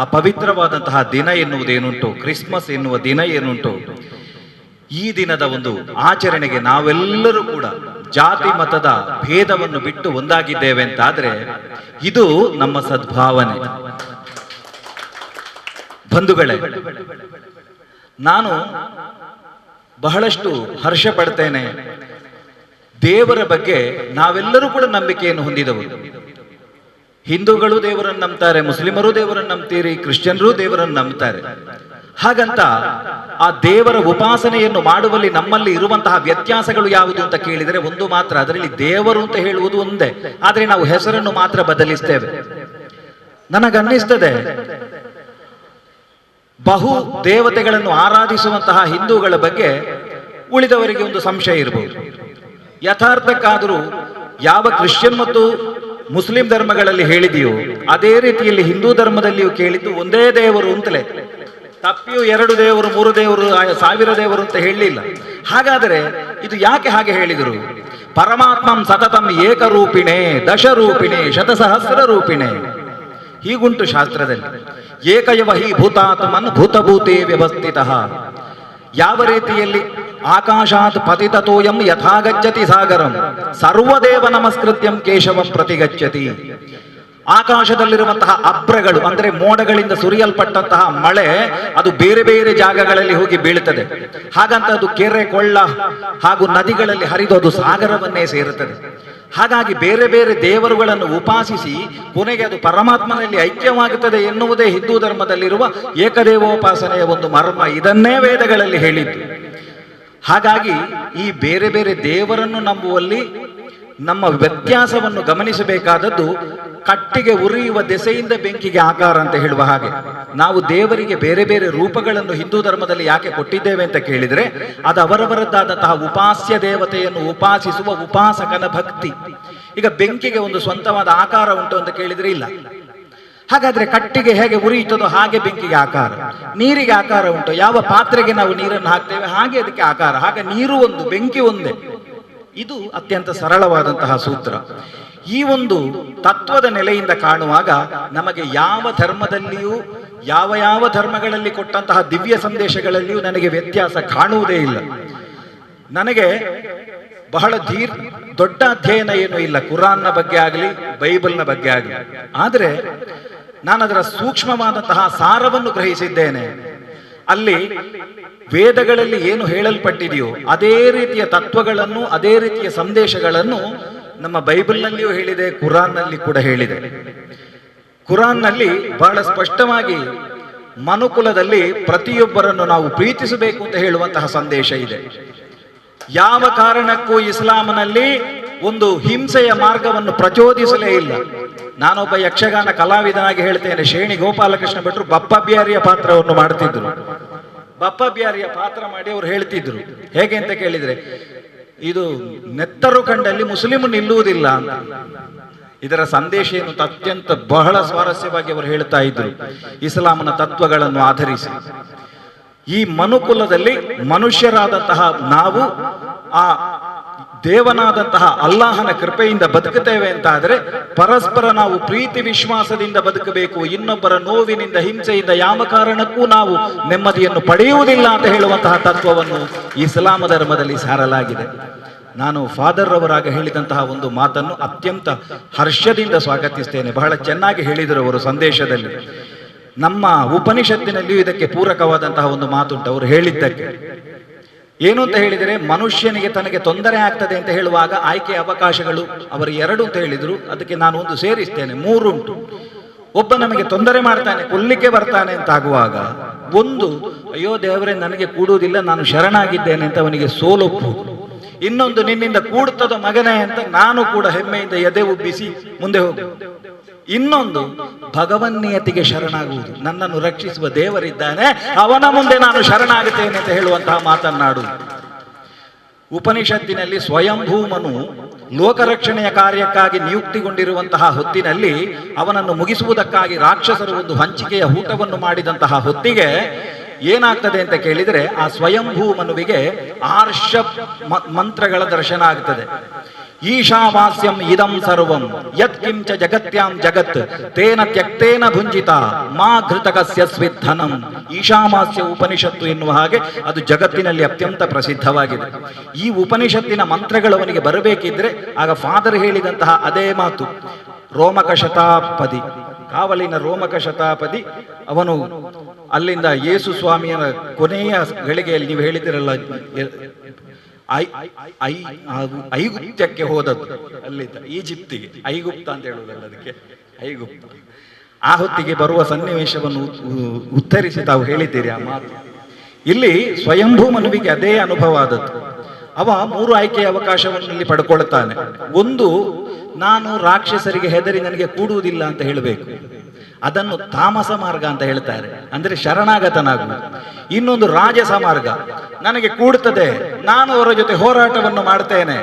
ಆ ಪವಿತ್ರವಾದಂತಹ ದಿನ ಎನ್ನುವುದೇನುಂಟು, ಕ್ರಿಸ್ಮಸ್ ಎನ್ನುವ ದಿನ ಏನುಂಟು, ಈ ದಿನದ ಒಂದು ಆಚರಣೆಗೆ ನಾವೆಲ್ಲರೂ ಕೂಡ ಜಾತಿ ಮತದ ಭೇದವನ್ನು ಬಿಟ್ಟು ಒಂದಾಗಿದ್ದೇವೆ ಅಂತಾದ್ರೆ ಇದು ನಮ್ಮ ಸದ್ಭಾವನೆ. ಬಂಧುಗಳೇ, ನಾನು ಬಹಳಷ್ಟು ಹರ್ಷ ಪಡ್ತೇನೆ. ದೇವರ ಬಗ್ಗೆ ನಾವೆಲ್ಲರೂ ಕೂಡ ನಂಬಿಕೆಯನ್ನು ಹೊಂದಿದವರು. ಹಿಂದೂಗಳು ದೇವರನ್ನು ನಂಬ್ತಾರೆ, ಮುಸ್ಲಿಮರು ದೇವರನ್ನು ನಂಬ್ತೀರಿ, ಕ್ರಿಶ್ಚಿಯನ್ರು ದೇವರನ್ನು ನಂಬ್ತಾರೆ. ಹಾಗಂತ ಆ ದೇವರ ಉಪಾಸನೆಯನ್ನು ಮಾಡುವಲ್ಲಿ ನಮ್ಮಲ್ಲಿ ಇರುವಂತಹ ವ್ಯತ್ಯಾಸಗಳು ಯಾವುದು ಅಂತ ಕೇಳಿದರೆ ಒಂದು ಮಾತ್ರ, ಅದರಲ್ಲಿ ದೇವರು ಅಂತ ಹೇಳುವುದು ಒಂದೇ, ಆದರೆ ನಾವು ಹೆಸರನ್ನು ಮಾತ್ರ ಬದಲಿಸ್ತೇವೆ. ನನಗನ್ನಿಸ್ತದೆ ಬಹು ದೇವತೆಗಳನ್ನು ಆರಾಧಿಸುವಂತಹ ಹಿಂದೂಗಳ ಬಗ್ಗೆ ಉಳಿದವರಿಗೆ ಒಂದು ಸಂಶಯ ಇರಬಹುದು. ಯಥಾರ್ಥಕ್ಕಾದರೂ ಯಾವ ಕ್ರಿಶ್ಚಿಯನ್ ಮತ್ತು ಮುಸ್ಲಿಂ ಧರ್ಮಗಳಲ್ಲಿ ಹೇಳಿದೆಯೋ ಅದೇ ರೀತಿಯಲ್ಲಿ ಹಿಂದೂ ಧರ್ಮದಲ್ಲಿಯೂ ಕೇಳಿದ್ದು ಒಂದೇ ದೇವರು ಅಂತಲೇ, ತಪ್ಪಿಯೂ 2 ದೇವರು 3 ದೇವರು 1000 ದೇವರು ಅಂತ ಹೇಳಲಿಲ್ಲ. ಹಾಗಾದರೆ ಇದು ಯಾಕೆ ಹಾಗೆ ಹೇಳಿದರು? ಪರಮಾತ್ಮಂ ಸತತಂ ಏಕರೂಪಿಣೆ ದಶರೂಪಿಣೆ ಶತಸಹಸ್ರ ರೂಪಿಣೆ ಹೀಗುಂಟು ಶಾಸ್ತ್ರದಲ್ಲಿ. ಏಕಯವ ಹಿ ಭೂತಾತ್ಮನ್ ಭೂತಭೂತೇ ವ್ಯವಸ್ಥಿತ. ಯಾವ ರೀತಿಯಲ್ಲಿ ಆಕಾಶಾತ್ ಪತಿತತೋಯಂ ಯಥಾಗಚ್ಚತಿ ಸಾಗರಂ ಸರ್ವದೇವ ನಮಸ್ಕೃತ್ಯಂ ಕೇಶವಂ ಪ್ರತಿಗಚ್ಚತಿ. ಆಕಾಶದಲ್ಲಿರುವಂತಹ ಅಬ್ರಗಳು ಅಂದ್ರೆ ಮೋಡಗಳಿಂದ ಸುರಿಯಲ್ಪಟ್ಟಂತಹ ಮಳೆ ಅದು ಬೇರೆ ಬೇರೆ ಜಾಗಗಳಲ್ಲಿ ಹೋಗಿ ಬೀಳುತ್ತದೆ. ಹಾಗಂತ ಅದು ಕೆರೆ ಕೊಳ್ಳ ಹಾಗೂ ನದಿಗಳಲ್ಲಿ ಹರಿದು ಅದು ಸಾಗರವನ್ನೇ ಸೇರುತ್ತದೆ. ಹಾಗಾಗಿ ಬೇರೆ ಬೇರೆ ದೇವರುಗಳನ್ನು ಉಪಾಸಿಸಿ ಕೊನೆಗೆ ಅದು ಪರಮಾತ್ಮನಲ್ಲಿ ಐಕ್ಯವಾಗುತ್ತದೆ ಎನ್ನುವುದೇ ಹಿಂದೂ ಧರ್ಮದಲ್ಲಿರುವ ಏಕದೇವೋಪಾಸನೆಯ ಒಂದು ಮರ್ಮ. ಇದನ್ನೇ ವೇದಗಳಲ್ಲಿ ಹೇಳಿದ್ದು. ಹಾಗಾಗಿ ಈ ಬೇರೆ ಬೇರೆ ದೇವರನ್ನು ನಂಬುವಲ್ಲಿ ನಮ್ಮ ವ್ಯತ್ಯಾಸವನ್ನು ಗಮನಿಸಬೇಕಾದದ್ದು ಕಟ್ಟಿಗೆ ಉರಿಯುವ ದೆಸೆಯಿಂದ ಬೆಂಕಿಗೆ ಆಕಾರ ಅಂತ ಹೇಳುವ ಹಾಗೆ ನಾವು ದೇವರಿಗೆ ಬೇರೆ ಬೇರೆ ರೂಪಗಳನ್ನು ಹಿಂದೂ ಧರ್ಮದಲ್ಲಿ ಯಾಕೆ ಕೊಟ್ಟಿದ್ದೇವೆ ಅಂತ ಕೇಳಿದರೆ ಅದು ಅವರವರದ್ದಾದಂತಹ ಉಪಾಸ್ಯ ದೇವತೆಯನ್ನು ಉಪಾಸಿಸುವ ಉಪಾಸಕನ ಭಕ್ತಿ. ಈಗ ಬೆಂಕಿಗೆ ಒಂದು ಸ್ವಂತವಾದ ಆಕಾರ ಉಂಟು ಅಂತ ಕೇಳಿದ್ರೆ ಇಲ್ಲ. ಹಾಗಾದ್ರೆ ಕಟ್ಟಿಗೆ ಹೇಗೆ ಉರಿಯುತ್ತದೋ ಹಾಗೆ ಬೆಂಕಿಗೆ ಆಕಾರ, ನೀರಿಗೆ ಆಕಾರ ಉಂಟು. ಯಾವ ಪಾತ್ರೆಗೆ ನಾವು ನೀರನ್ನು ಹಾಕ್ತೇವೆ ಹಾಗೆ ಅದಕ್ಕೆ ಆಕಾರ. ಹಾಗೆ ನೀರು ಒಂದು, ಬೆಂಕಿ ಒಂದೇ. ಇದು ಅತ್ಯಂತ ಸರಳವಾದಂತಹ ಸೂತ್ರ. ಈ ಒಂದು ತತ್ವದ ನೆಲೆಯಿಂದ ಕಾಣುವಾಗ ನಮಗೆ ಯಾವ ಧರ್ಮದಲ್ಲಿಯೂ ಯಾವ ಧರ್ಮಗಳಲ್ಲಿ ಕೊಟ್ಟಂತಹ ದಿವ್ಯ ಸಂದೇಶಗಳಲ್ಲಿಯೂ ನನಗೆ ವ್ಯತ್ಯಾಸ ಕಾಣುವುದೇ ಇಲ್ಲ. ನನಗೆ ಬಹಳ ದೊಡ್ಡ ಅಧ್ಯಯನ ಏನೂ ಇಲ್ಲ ಕುರಾನ್ನ ಬಗ್ಗೆ ಆಗಲಿ ಬೈಬಲ್ನ ಬಗ್ಗೆ ಆಗಲಿ. ಆದರೆ ನಾನು ಅದರ ಸೂಕ್ಷ್ಮವಾದಂತಹ ಸಾರವನ್ನು ಗ್ರಹಿಸಿದ್ದೇನೆ. ಅಲ್ಲಿ ವೇದಗಳಲ್ಲಿ ಏನು ಹೇಳಲ್ಪಟ್ಟಿದೆಯೋ ಅದೇ ರೀತಿಯ ತತ್ವಗಳನ್ನು ಅದೇ ರೀತಿಯ ಸಂದೇಶಗಳನ್ನು ನಮ್ಮ ಬೈಬಲ್ನಲ್ಲಿಯೂ ಹೇಳಿದೆ, ಕುರಾನ್ನಲ್ಲಿ ಕೂಡ ಹೇಳಿದೆ. ಕುರಾನ್ನಲ್ಲಿ ಬಹಳ ಸ್ಪಷ್ಟವಾಗಿ ಮನುಕುಲದಲ್ಲಿ ಪ್ರತಿಯೊಬ್ಬರನ್ನು ನಾವು ಪ್ರೀತಿಸಬೇಕು ಅಂತ ಹೇಳುವಂತಹ ಸಂದೇಶ ಇದೆ. ಯಾವ ಕಾರಣಕ್ಕೂ ಇಸ್ಲಾಂನಲ್ಲಿ ಒಂದು ಹಿಂಸೆಯ ಮಾರ್ಗವನ್ನು ಪ್ರಚೋದಿಸಲೇ ಇಲ್ಲ. ನಾನೊಬ್ಬ ಯಕ್ಷಗಾನ ಕಲಾವಿದನಾಗಿ ಹೇಳ್ತೇನೆ, ಶೇಣಿ ಗೋಪಾಲಕೃಷ್ಣ ಭಟ್ರು ಬಪ್ಪ ಬಿಹಾರಿಯ ಪಾತ್ರವನ್ನು ಮಾಡ್ತಿದ್ರು. ಬಪ್ಪ ಬಿಹಾರಿಯ ಪಾತ್ರ ಮಾಡಿ ಅವರು ಹೇಳ್ತಿದ್ರು ಹೇಗೆ ಅಂತ ಕೇಳಿದ್ರೆ, ಇದು ನೆತ್ತರು ಕಂಡಲ್ಲಿ ಮುಸ್ಲಿಂ ನಿಲ್ಲುವುದಿಲ್ಲ ಅಂತ. ಇದರ ಸಂದೇಶ ಏನು ಅತ್ಯಂತ ಬಹಳ ಸ್ವಾರಸ್ಯವಾಗಿ ಅವರು ಹೇಳ್ತಾ ಇದ್ರು. ಇಸ್ಲಾಂನ ತತ್ವಗಳನ್ನು ಆಧರಿಸಿ ಈ ಮನುಕುಲದಲ್ಲಿ ಮನುಷ್ಯರಾದಂತಹ ನಾವು ಆ ದೇವನಾದಂತಹ ಅಲ್ಲಾಹನ ಕೃಪೆಯಿಂದ ಬದುಕುತ್ತೇವೆ ಅಂತ ಆದರೆ ಪರಸ್ಪರ ನಾವು ಪ್ರೀತಿ ವಿಶ್ವಾಸದಿಂದ ಬದುಕಬೇಕು. ಇನ್ನೊಬ್ಬರ ನೋವಿನಿಂದ ಹಿಂಸೆಯಿಂದ ಯಾವ ಕಾರಣಕ್ಕೂ ನಾವು ನೆಮ್ಮದಿಯನ್ನು ಪಡೆಯುವುದಿಲ್ಲ ಅಂತ ಹೇಳುವಂತಹ ತತ್ವವನ್ನು ಇಸ್ಲಾಂ ಧರ್ಮದಲ್ಲಿ ಸಾರಲಾಗಿದೆ. ನಾನು ಫಾದರ್ ಅವರಾಗ ಹೇಳಿದಂತಹ ಒಂದು ಮಾತನ್ನು ಅತ್ಯಂತ ಹರ್ಷದಿಂದ ಸ್ವಾಗತಿಸ್ತೇನೆ. ಬಹಳ ಚೆನ್ನಾಗಿ ಹೇಳಿದರು ಅವರು ಸಂದೇಶದಲ್ಲಿ. ನಮ್ಮ ಉಪನಿಷತ್ತಿನಲ್ಲಿಯೂ ಇದಕ್ಕೆ ಪೂರಕವಾದಂತಹ ಒಂದು ಮಾತುಂಟು. ಅವರು ಹೇಳಿದ್ದಕ್ಕೆ ಏನು ಅಂತ ಹೇಳಿದರೆ, ಮನುಷ್ಯನಿಗೆ ತನಗೆ ತೊಂದರೆ ಆಗ್ತದೆ ಅಂತ ಹೇಳುವಾಗ ಆಯ್ಕೆ ಅವಕಾಶಗಳು ಅವರು 2 ಅಂತ ಹೇಳಿದ್ರು. ಅದಕ್ಕೆ ನಾನು ಒಂದು ಸೇರಿಸ್ತೇನೆ, 3 ಉಂಟು. ಒಬ್ಬ ನಮಗೆ ತೊಂದರೆ ಮಾಡ್ತಾನೆ, ಕೊಲ್ಲಿಕ್ಕೆ ಬರ್ತಾನೆ ಅಂತ ಆಗುವಾಗ ಒಂದು, ಅಯ್ಯೋ ದೇವರೇ ನನಗೆ ಕೂಡುವುದಿಲ್ಲ, ನಾನು ಶರಣಾಗಿದ್ದೇನೆ ಅಂತ ಅವನಿಗೆ ಸೋಲೊಪ್ಪುವುದು. ಇನ್ನೊಂದು, ನಿನ್ನಿಂದ ಕೂಡ್ತದ ಮಗನೇ ಅಂತ ನಾನು ಕೂಡ ಹೆಮ್ಮೆಯಿಂದ ಎದೆ ಉಬ್ಬಿಸಿ ಮುಂದೆ ಹೋಗು. ಇನ್ನೊಂದು, ಭಗವನ್ನಿಯತಿಗೆ ಶರಣಾಗುವುದು. ನನ್ನನ್ನು ರಕ್ಷಿಸುವ ದೇವರಿದ್ದಾನೆ, ಅವನ ಮುಂದೆ ನಾನು ಶರಣಾಗುತ್ತೇನೆ ಅಂತ ಹೇಳುವಂತಹ ಮಾತನ್ನಾಡುವುದು. ಉಪನಿಷತ್ತಿನಲ್ಲಿ ಸ್ವಯಂಭೂಮನು ಲೋಕರಕ್ಷಣೆಯ ಕಾರ್ಯಕ್ಕಾಗಿ ನಿಯುಕ್ತಿಗೊಂಡಿರುವಂತಹ ಹೊತ್ತಿನಲ್ಲಿ ಅವನನ್ನು ಮುಗಿಸುವುದಕ್ಕಾಗಿ ರಾಕ್ಷಸರು ಒಂದು ಹಂಚಿಕೆಯ ಊಟವನ್ನು ಮಾಡಿದಂತಹ ಹೊತ್ತಿಗೆ ಏನಾಗ್ತದೆ ಅಂತ ಕೇಳಿದರೆ, ಆ ಸ್ವಯಂಭೂಮನುವಿಗೆ ಆರ್ಷ ಮಂತ್ರಗಳ ದರ್ಶನ ಆಗ್ತದೆ. ಈಶಾವಾಸ್ಯಂ ಇದಂ ಸರ್ವಂ ಯತ್ ಕಿಂಚ ಜಗತ್ಯಾಂ ಜಗತ್ ತೇನ ತ್ಯಕ್ತೇನ ಭುಂಜಿತ ಮಾ ಘೃತಕಸ್ಯ ಸ್ವಿಧನಂ. ಈಶಾವಾಸ್ಯ ಉಪನಿಷತ್ತು ಎನ್ನುವ ಹಾಗೆ ಅದು ಜಗತ್ತಿನಲ್ಲಿ ಅತ್ಯಂತ ಪ್ರಸಿದ್ಧವಾಗಿದೆ. ಈ ಉಪನಿಷತ್ತಿನ ಮಂತ್ರಗಳು ಅವನಿಗೆ ಬರಬೇಕಿದ್ರೆ ಆಗ ಫಾದರ್ ಹೇಳಿದಂತಹ ಅದೇ ಮಾತು, ರೋಮಕ ಶತಾಪದಿ, ಕಾವಲಿನ ರೋಮಕ ಶತಾಪದಿ. ಅವನು ಅಲ್ಲಿಂದ ಯೇಸು ಸ್ವಾಮಿಯ ಕೊನೆಯ ಗಳಿಗೆಯಲ್ಲಿ ನೀವು ಹೇಳಿದಿರಲ್ಲ, ಐಗುಪ್ತಕ್ಕೆ ಹೋದದ್ದು. ಅಲ್ಲಿದ್ದ ಈಜಿಪ್ತಿಗೆ, ಐಗುಪ್ತ ಅಂತ ಹೇಳುವುದಲ್ಲ ಅದಕ್ಕೆ, ಐಗುಪ್ತ. ಆ ಹೊತ್ತಿಗೆ ಬರುವ ಸನ್ನಿವೇಶವನ್ನು ಉತ್ತರಿಸಿ ತಾವು ಹೇಳಿದ್ದೀರಿ ಆ ಮಾತು. ಇಲ್ಲಿ ಸ್ವಯಂಭೂ ಮನುವಿಗೆ ಅದೇ ಅನುಭವ ಆದದ್ದು. ಅವ 3 ಆಯ್ಕೆಯ ಅವಕಾಶವನ್ನು ಇಲ್ಲಿ ಪಡ್ಕೊಳ್ತಾನೆ. ಒಂದು, ನಾನು ರಾಕ್ಷಸರಿಗೆ ಹೆದರಿ ನನಗೆ ಕೂಡುವುದಿಲ್ಲ ಅಂತ ಹೇಳಬೇಕು. ಅದನ್ನು ತಾಮಸ ಮಾರ್ಗ ಅಂತ ಹೇಳ್ತಾರೆ, ಅಂದ್ರೆ ಶರಣಾಗತನಾಗುವುದು. ಇನ್ನೊಂದು ರಾಜಸ ಮಾರ್ಗ, ನನಗೆ ಕೂಡುತ್ತದೆ, ನಾನು ಅವರ ಜೊತೆ ಹೋರಾಟವನ್ನು ಮಾಡ್ತೇನೆ.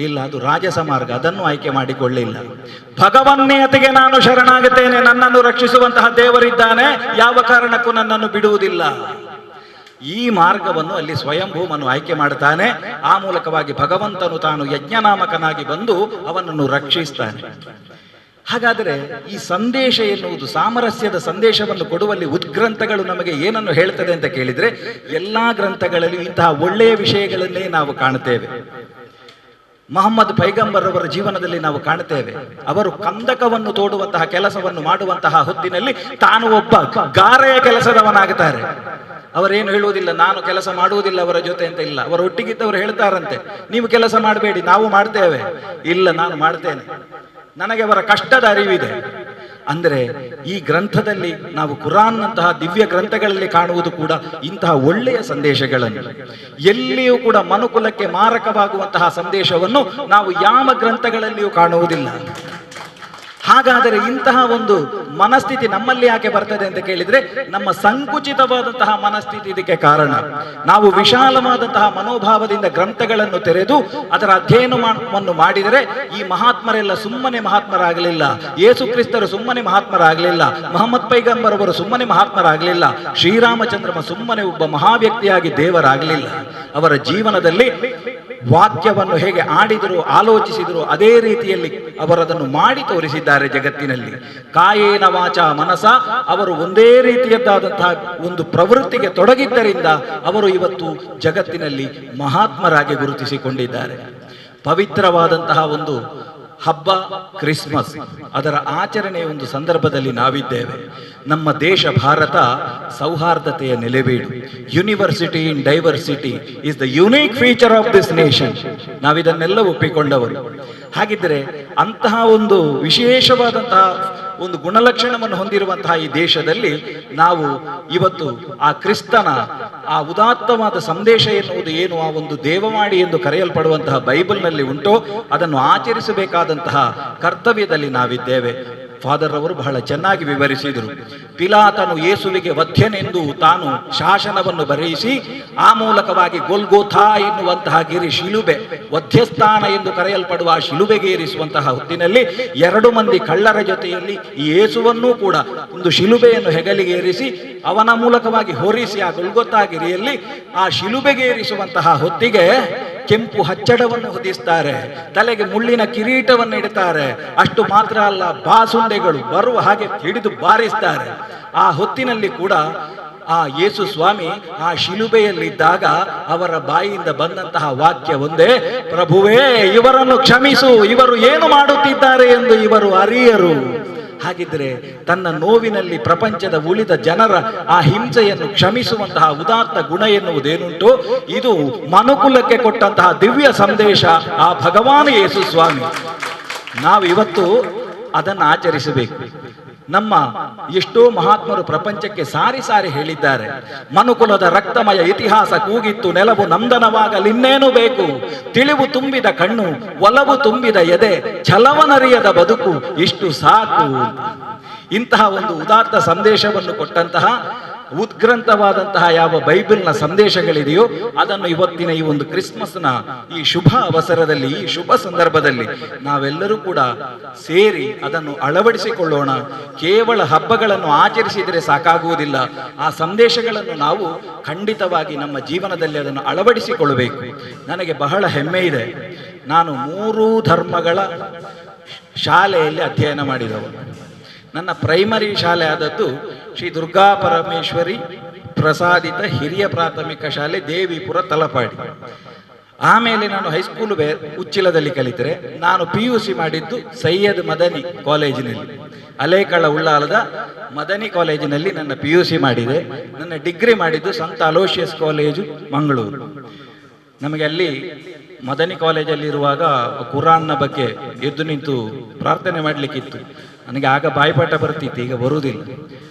ಇಲ್ಲ, ಅದು ರಾಜಸ ಮಾರ್ಗ, ಅದನ್ನು ಆಯ್ಕೆ ಮಾಡಿಕೊಳ್ಳಿಲ್ಲ. ಭಗವನ್ನೇತಿಗೆ ನಾನು ಶರಣಾಗುತ್ತೇನೆ, ನನ್ನನ್ನು ರಕ್ಷಿಸುವಂತಹ ದೇವರಿದ್ದಾನೆ, ಯಾವ ಕಾರಣಕ್ಕೂ ನನ್ನನ್ನು ಬಿಡುವುದಿಲ್ಲ. ಈ ಮಾರ್ಗವನ್ನು ಅಲ್ಲಿ ಸ್ವಯಂಭೂಮನು ಆಯ್ಕೆ ಮಾಡ್ತಾನೆ. ಆ ಮೂಲಕವಾಗಿ ಭಗವಂತನು ತಾನು ಯಜ್ಞನಾಮಕನಾಗಿ ಬಂದು ಅವನನ್ನು ರಕ್ಷಿಸ್ತಾನೆ. ಹಾಗಾದರೆ ಈ ಸಂದೇಶ ಎನ್ನುವುದು ಸಾಮರಸ್ಯದ ಸಂದೇಶವನ್ನು ಕೊಡುವಲ್ಲಿ ಉದ್ಗ್ರಂಥಗಳು ನಮಗೆ ಏನನ್ನು ಹೇಳ್ತದೆ ಅಂತ ಕೇಳಿದರೆ, ಎಲ್ಲ ಗ್ರಂಥಗಳಲ್ಲಿಯೂ ಇಂತಹ ಒಳ್ಳೆಯ ವಿಷಯಗಳನ್ನೇ ನಾವು ಕಾಣುತ್ತೇವೆ. ಮೊಹಮ್ಮದ್ ಪೈಗಂಬರ್ ಅವರ ಜೀವನದಲ್ಲಿ ನಾವು ಕಾಣುತ್ತೇವೆ, ಅವರು ಕಂದಕವನ್ನು ತೋಡುವಂತಹ ಕೆಲಸವನ್ನು ಮಾಡುವಂತಹ ಹೊತ್ತಿನಲ್ಲಿ ತಾನು ಒಬ್ಬ ಗಾರೆಯ ಕೆಲಸದವನಾಗುತ್ತಾರೆ. ಅವರೇನು ಹೇಳುವುದಿಲ್ಲ, ನಾನು ಕೆಲಸ ಮಾಡುವುದಿಲ್ಲ ಅವರ ಜೊತೆ ಅಂತ ಇಲ್ಲ. ಅವರ ಒಟ್ಟಿಗಿದ್ದವರು ಹೇಳ್ತಾರಂತೆ, ನೀವು ಕೆಲಸ ಮಾಡಬೇಡಿ, ನಾವು ಮಾಡ್ತೇವೆ. ಇಲ್ಲ, ನಾನು ಮಾಡ್ತೇನೆ, ನನಗೆ ಅವರ ಕಷ್ಟದ ಅರಿವಿದೆ. ಅಂದರೆ ಈ ಗ್ರಂಥದಲ್ಲಿ ನಾವು ಕುರಾನ್ನಂತಹ ದಿವ್ಯ ಗ್ರಂಥಗಳಲ್ಲಿ ಕಾಣುವುದು ಕೂಡ ಇಂತಹ ಒಳ್ಳೆಯ ಸಂದೇಶಗಳನ್ನು. ಎಲ್ಲಿಯೂ ಕೂಡ ಮನುಕುಲಕ್ಕೆ ಮಾರಕವಾಗುವಂತಹ ಸಂದೇಶವನ್ನು ನಾವು ಯಾವ ಗ್ರಂಥಗಳಲ್ಲಿಯೂ ಕಾಣುವುದಿಲ್ಲ. ಹಾಗಾದರೆ ಇಂತಹ ಒಂದು ಮನಸ್ಥಿತಿ ನಮ್ಮಲ್ಲಿ ಯಾಕೆ ಬರ್ತದೆ ಅಂತ ಕೇಳಿದ್ರೆ, ನಮ್ಮ ಸಂಕುಚಿತವಾದಂತಹ ಮನಸ್ಥಿತಿ ಇದಕ್ಕೆ ಕಾರಣ. ನಾವು ವಿಶಾಲವಾದಂತಹ ಮನೋಭಾವದಿಂದ ಗ್ರಂಥಗಳನ್ನು ತೆರೆದು ಅದರ ಅಧ್ಯಯನವನ್ನು ಮಾಡಿದರೆ ಈ ಮಹಾತ್ಮರೆಲ್ಲ ಸುಮ್ಮನೆ ಮಹಾತ್ಮರಾಗಲಿಲ್ಲ, ಯೇಸು ಕ್ರಿಸ್ತರು ಸುಮ್ಮನೆ ಮಹಾತ್ಮರಾಗಲಿಲ್ಲ, ಮೊಹಮ್ಮದ್ ಪೈಗಂಬರ್ ಅವರು ಸುಮ್ಮನೆ ಮಹಾತ್ಮರಾಗಲಿಲ್ಲ, ಶ್ರೀರಾಮಚಂದ್ರ ಸುಮ್ಮನೆ ಒಬ್ಬ ಮಹಾವ್ಯಕ್ತಿಯಾಗಿ ದೇವರಾಗಲಿಲ್ಲ. ಅವರ ಜೀವನದಲ್ಲಿ ವಾಕ್ಯವನ್ನು ಹೇಗೆ ಆಡಿದರು, ಆಲೋಚಿಸಿದರು, ಅದೇ ರೀತಿಯಲ್ಲಿ ಅವರದನ್ನು ಮಾಡಿ ತೋರಿಸಿದ್ದಾರೆ ಜಗತ್ತಿನಲ್ಲಿ. ಕಾಯೇನ ವಾಚ ಮನಸ, ಅವರು ಒಂದೇ ರೀತಿಯದ್ದಾದಂತಹ ಒಂದು ಪ್ರವೃತ್ತಿಗೆ ತೊಡಗಿದ್ದರಿಂದ ಅವರು ಇವತ್ತು ಜಗತ್ತಿನಲ್ಲಿ ಮಹಾತ್ಮರಾಗಿ ಗುರುತಿಸಿಕೊಂಡಿದ್ದಾರೆ. ಪವಿತ್ರವಾದಂತಹ ಒಂದು ಹಬ್ಬ ಕ್ರಿಸ್ಮಸ್, ಅದರ ಆಚರಣೆಯ ಒಂದು ಸಂದರ್ಭದಲ್ಲಿ ನಾವಿದ್ದೇವೆ. ನಮ್ಮ ದೇಶ ಭಾರತ ಸೌಹಾರ್ದತೆಯ ನೆಲೆವೀಡು. University in diversity is the unique feature of this nation. ನಾವಿದನ್ನೆಲ್ಲ ಒಪ್ಪಿಕೊಂಡವರು. ಹಾಗಿದ್ದರೆ ಅಂತಹ ಒಂದು ವಿಶೇಷವಾದಂತಹ ಒಂದು ಗುಣಲಕ್ಷಣವನ್ನು ಹೊಂದಿರುವಂತಹ ಈ ದೇಶದಲ್ಲಿ ನಾವು ಇವತ್ತು ಆ ಕ್ರಿಸ್ತನ ಆ ಉದಾತ್ತವಾದ ಸಂದೇಶ ಎನ್ನುವುದು ಏನು, ಆ ಒಂದು ದೇವವಾಣಿ ಎಂದು ಕರೆಯಲ್ಪಡುವಂತಹ ಬೈಬಲ್ನಲ್ಲಿ ಉಂಟೋ ಅದನ್ನು ಆಚರಿಸಬೇಕಾದಂತಹ ಕರ್ತವ್ಯದಲ್ಲಿ ನಾವಿದ್ದೇವೆ. ಫಾದರ್ ಅವರು ಬಹಳ ಚೆನ್ನಾಗಿ ವಿವರಿಸಿದರು. ಪಿಲಾತನು ಯೇಸುವಿಗೆ ವಧ್ಯನೆಂದು ತಾನು ಶಾಸನವನ್ನು ಬರೆಯಿಸಿ ಆ ಮೂಲಕವಾಗಿ ಗೊಲ್ಗೋಥಾ ಎನ್ನುವಂತಹ ಗಿರಿ, ಶಿಲುಬೆ, ವಧ್ಯಸ್ಥಾನ ಎಂದು ಕರೆಯಲ್ಪಡುವ ಆ ಶಿಲುಬೆಗೆ ಏರಿಸುವಂತಹ ಹೊತ್ತಿನಲ್ಲಿ 2 ಮಂದಿ ಕಳ್ಳರ ಜೊತೆಯಲ್ಲಿ ಈ ಯೇಸುವನ್ನೂ ಕೂಡ ಒಂದು ಶಿಲುಬೆಯನ್ನು ಹೆಗಲಿಗೆ ಏರಿಸಿ ಅವನ ಮೂಲಕವಾಗಿ ಹೊರಿಸಿ ಆ ಗೊಲ್ಗೊಥಾ ಗಿರಿಯಲ್ಲಿ ಆ ಶಿಲುಬೆಗೆ ಏರಿಸುವಂತಹ ಹೊತ್ತಿಗೆ ಕೆಂಪು ಹಚ್ಚಡವನ್ನು ಹೊದಿಸ್ತಾರೆ, ತಲೆಗೆ ಮುಳ್ಳಿನ ಕಿರೀಟವನ್ನು ಇಡುತ್ತಾರೆ. ಅಷ್ಟು ಮಾತ್ರ ಅಲ್ಲ, ಬಾಸುಂಡೆಗಳು ಬರುವ ಹಾಗೆ ಹಿಡಿದು ಬಾರಿಸ್ತಾರೆ. ಆ ಹೊತ್ತಿನಲ್ಲಿ ಕೂಡ ಆ ಯೇಸು ಸ್ವಾಮಿ ಆ ಶಿಲುಬೆಯಲ್ಲಿದ್ದಾಗ ಅವರ ಬಾಯಿಯಿಂದ ಬಂದಂತಹ ವಾಕ್ಯ ಒಂದೇ, ಪ್ರಭುವೇ ಇವರನ್ನು ಕ್ಷಮಿಸು, ಇವರು ಏನು ಮಾಡುತ್ತಿದ್ದಾರೆ ಎಂದು ಇವರು ಅರಿಯರು. ಹಾಗಿದ್ರೆ ತನ್ನ ನೋವಿನಲ್ಲಿ ಪ್ರಪಂಚದ ಉಳಿದ ಜನರ ಆ ಹಿಂಸೆಯನ್ನು ಕ್ಷಮಿಸುವಂತಹ ಉದಾತ್ತ ಗುಣ ಎನ್ನುವುದೇನುಂಟು, ಇದು ಮನುಕುಲಕ್ಕೆ ಕೊಟ್ಟಂತಹ ದಿವ್ಯ ಸಂದೇಶ ಆ ಭಗವಾನ್ ಯೇಸು ಸ್ವಾಮಿ. ನಾವು ಇವತ್ತು ಅದನ್ನು ಆಚರಿಸಬೇಕು. ನಮ್ಮ ಎಷ್ಟೋ ಮಹಾತ್ಮರು ಪ್ರಪಂಚಕ್ಕೆ ಸಾರಿ ಸಾರಿ ಹೇಳಿದ್ದಾರೆ, ಮನುಕುಲದ ರಕ್ತಮಯ ಇತಿಹಾಸ ಕೂಗಿತ್ತು, ನೆಲವು ನಂದನವಾಗಲಿನ್ನೇನು ಬೇಕು, ತಿಳಿವು ತುಂಬಿದ ಕಣ್ಣು, ಒಲವು ತುಂಬಿದ ಎದೆ, ಛಲವನರಿಯದ ಬದುಕು, ಇಷ್ಟು ಸಾಕು. ಇಂತಹ ಒಂದು ಉದಾತ್ತ ಸಂದೇಶವನ್ನು ಕೊಟ್ಟಂತಹ ಉದ್ಗ್ರಂಥವಾದಂತಹ ಯಾವ ಬೈಬಲ್ನ ಸಂದೇಶಗಳಿದೆಯೋ ಅದನ್ನು ಇವತ್ತಿನ ಈ ಒಂದು ಕ್ರಿಸ್ಮಸ್ನ ಈ ಶುಭ ಅವಸರದಲ್ಲಿ, ಈ ಶುಭ ಸಂದರ್ಭದಲ್ಲಿ ನಾವೆಲ್ಲರೂ ಕೂಡ ಸೇರಿ ಅದನ್ನು ಅಳವಡಿಸಿಕೊಳ್ಳೋಣ. ಕೇವಲ ಹಬ್ಬಗಳನ್ನು ಆಚರಿಸಿದರೆ ಸಾಕಾಗುವುದಿಲ್ಲ, ಆ ಸಂದೇಶಗಳನ್ನು ನಾವು ಖಂಡಿತವಾಗಿ ನಮ್ಮ ಜೀವನದಲ್ಲಿ ಅದನ್ನು ಅಳವಡಿಸಿಕೊಳ್ಳಬೇಕು. ನನಗೆ ಬಹಳ ಹೆಮ್ಮೆ ಇದೆ, ನಾನು 3 ಧರ್ಮಗಳ ಶಾಲೆಯಲ್ಲಿ ಅಧ್ಯಯನ ಮಾಡಿದವರು. ನನ್ನ ಪ್ರೈಮರಿ ಶಾಲೆ ಆದದ್ದು ಶ್ರೀ ದುರ್ಗಾ ಪರಮೇಶ್ವರಿ ಪ್ರಸಾದಿತ ಹಿರಿಯ ಪ್ರಾಥಮಿಕ ಶಾಲೆ ದೇವಿಪುರ ತಲಪಾಡಿ. ಆಮೇಲೆ ನಾನು ಹೈಸ್ಕೂಲ್ ಉಚ್ಚಿಲದಲ್ಲಿ ಕಲಿತರೆ, ನಾನು PUC ಮಾಡಿದ್ದು ಸೈಯದ್ ಮದನಿ ಕಾಲೇಜಿನಲ್ಲಿ, ಅಲೇಕಳ ಉಳ್ಳಾಲದ ಮದನಿ ಕಾಲೇಜಿನಲ್ಲಿ ನನ್ನ PUC ಮಾಡಿದೆ. ನನ್ನ ಡಿಗ್ರಿ ಮಾಡಿದ್ದು ಸಂತ ಅಲೋಷಿಯಸ್ ಕಾಲೇಜು ಮಂಗಳೂರು. ನಮಗೆ ಅಲ್ಲಿ ಮದನಿ ಕಾಲೇಜಲ್ಲಿರುವಾಗ ಕುರಾನ್ನ ಬಗ್ಗೆ ಎದ್ದು ನಿಂತು ಪ್ರಾರ್ಥನೆ ಮಾಡಲಿಕ್ಕಿತ್ತು. ನನಗೆ ಆಗ ಬಾಯಿಪಾಠ ಬರ್ತಿತ್ತು, ಈಗ ಬರುವುದಿಲ್ಲ.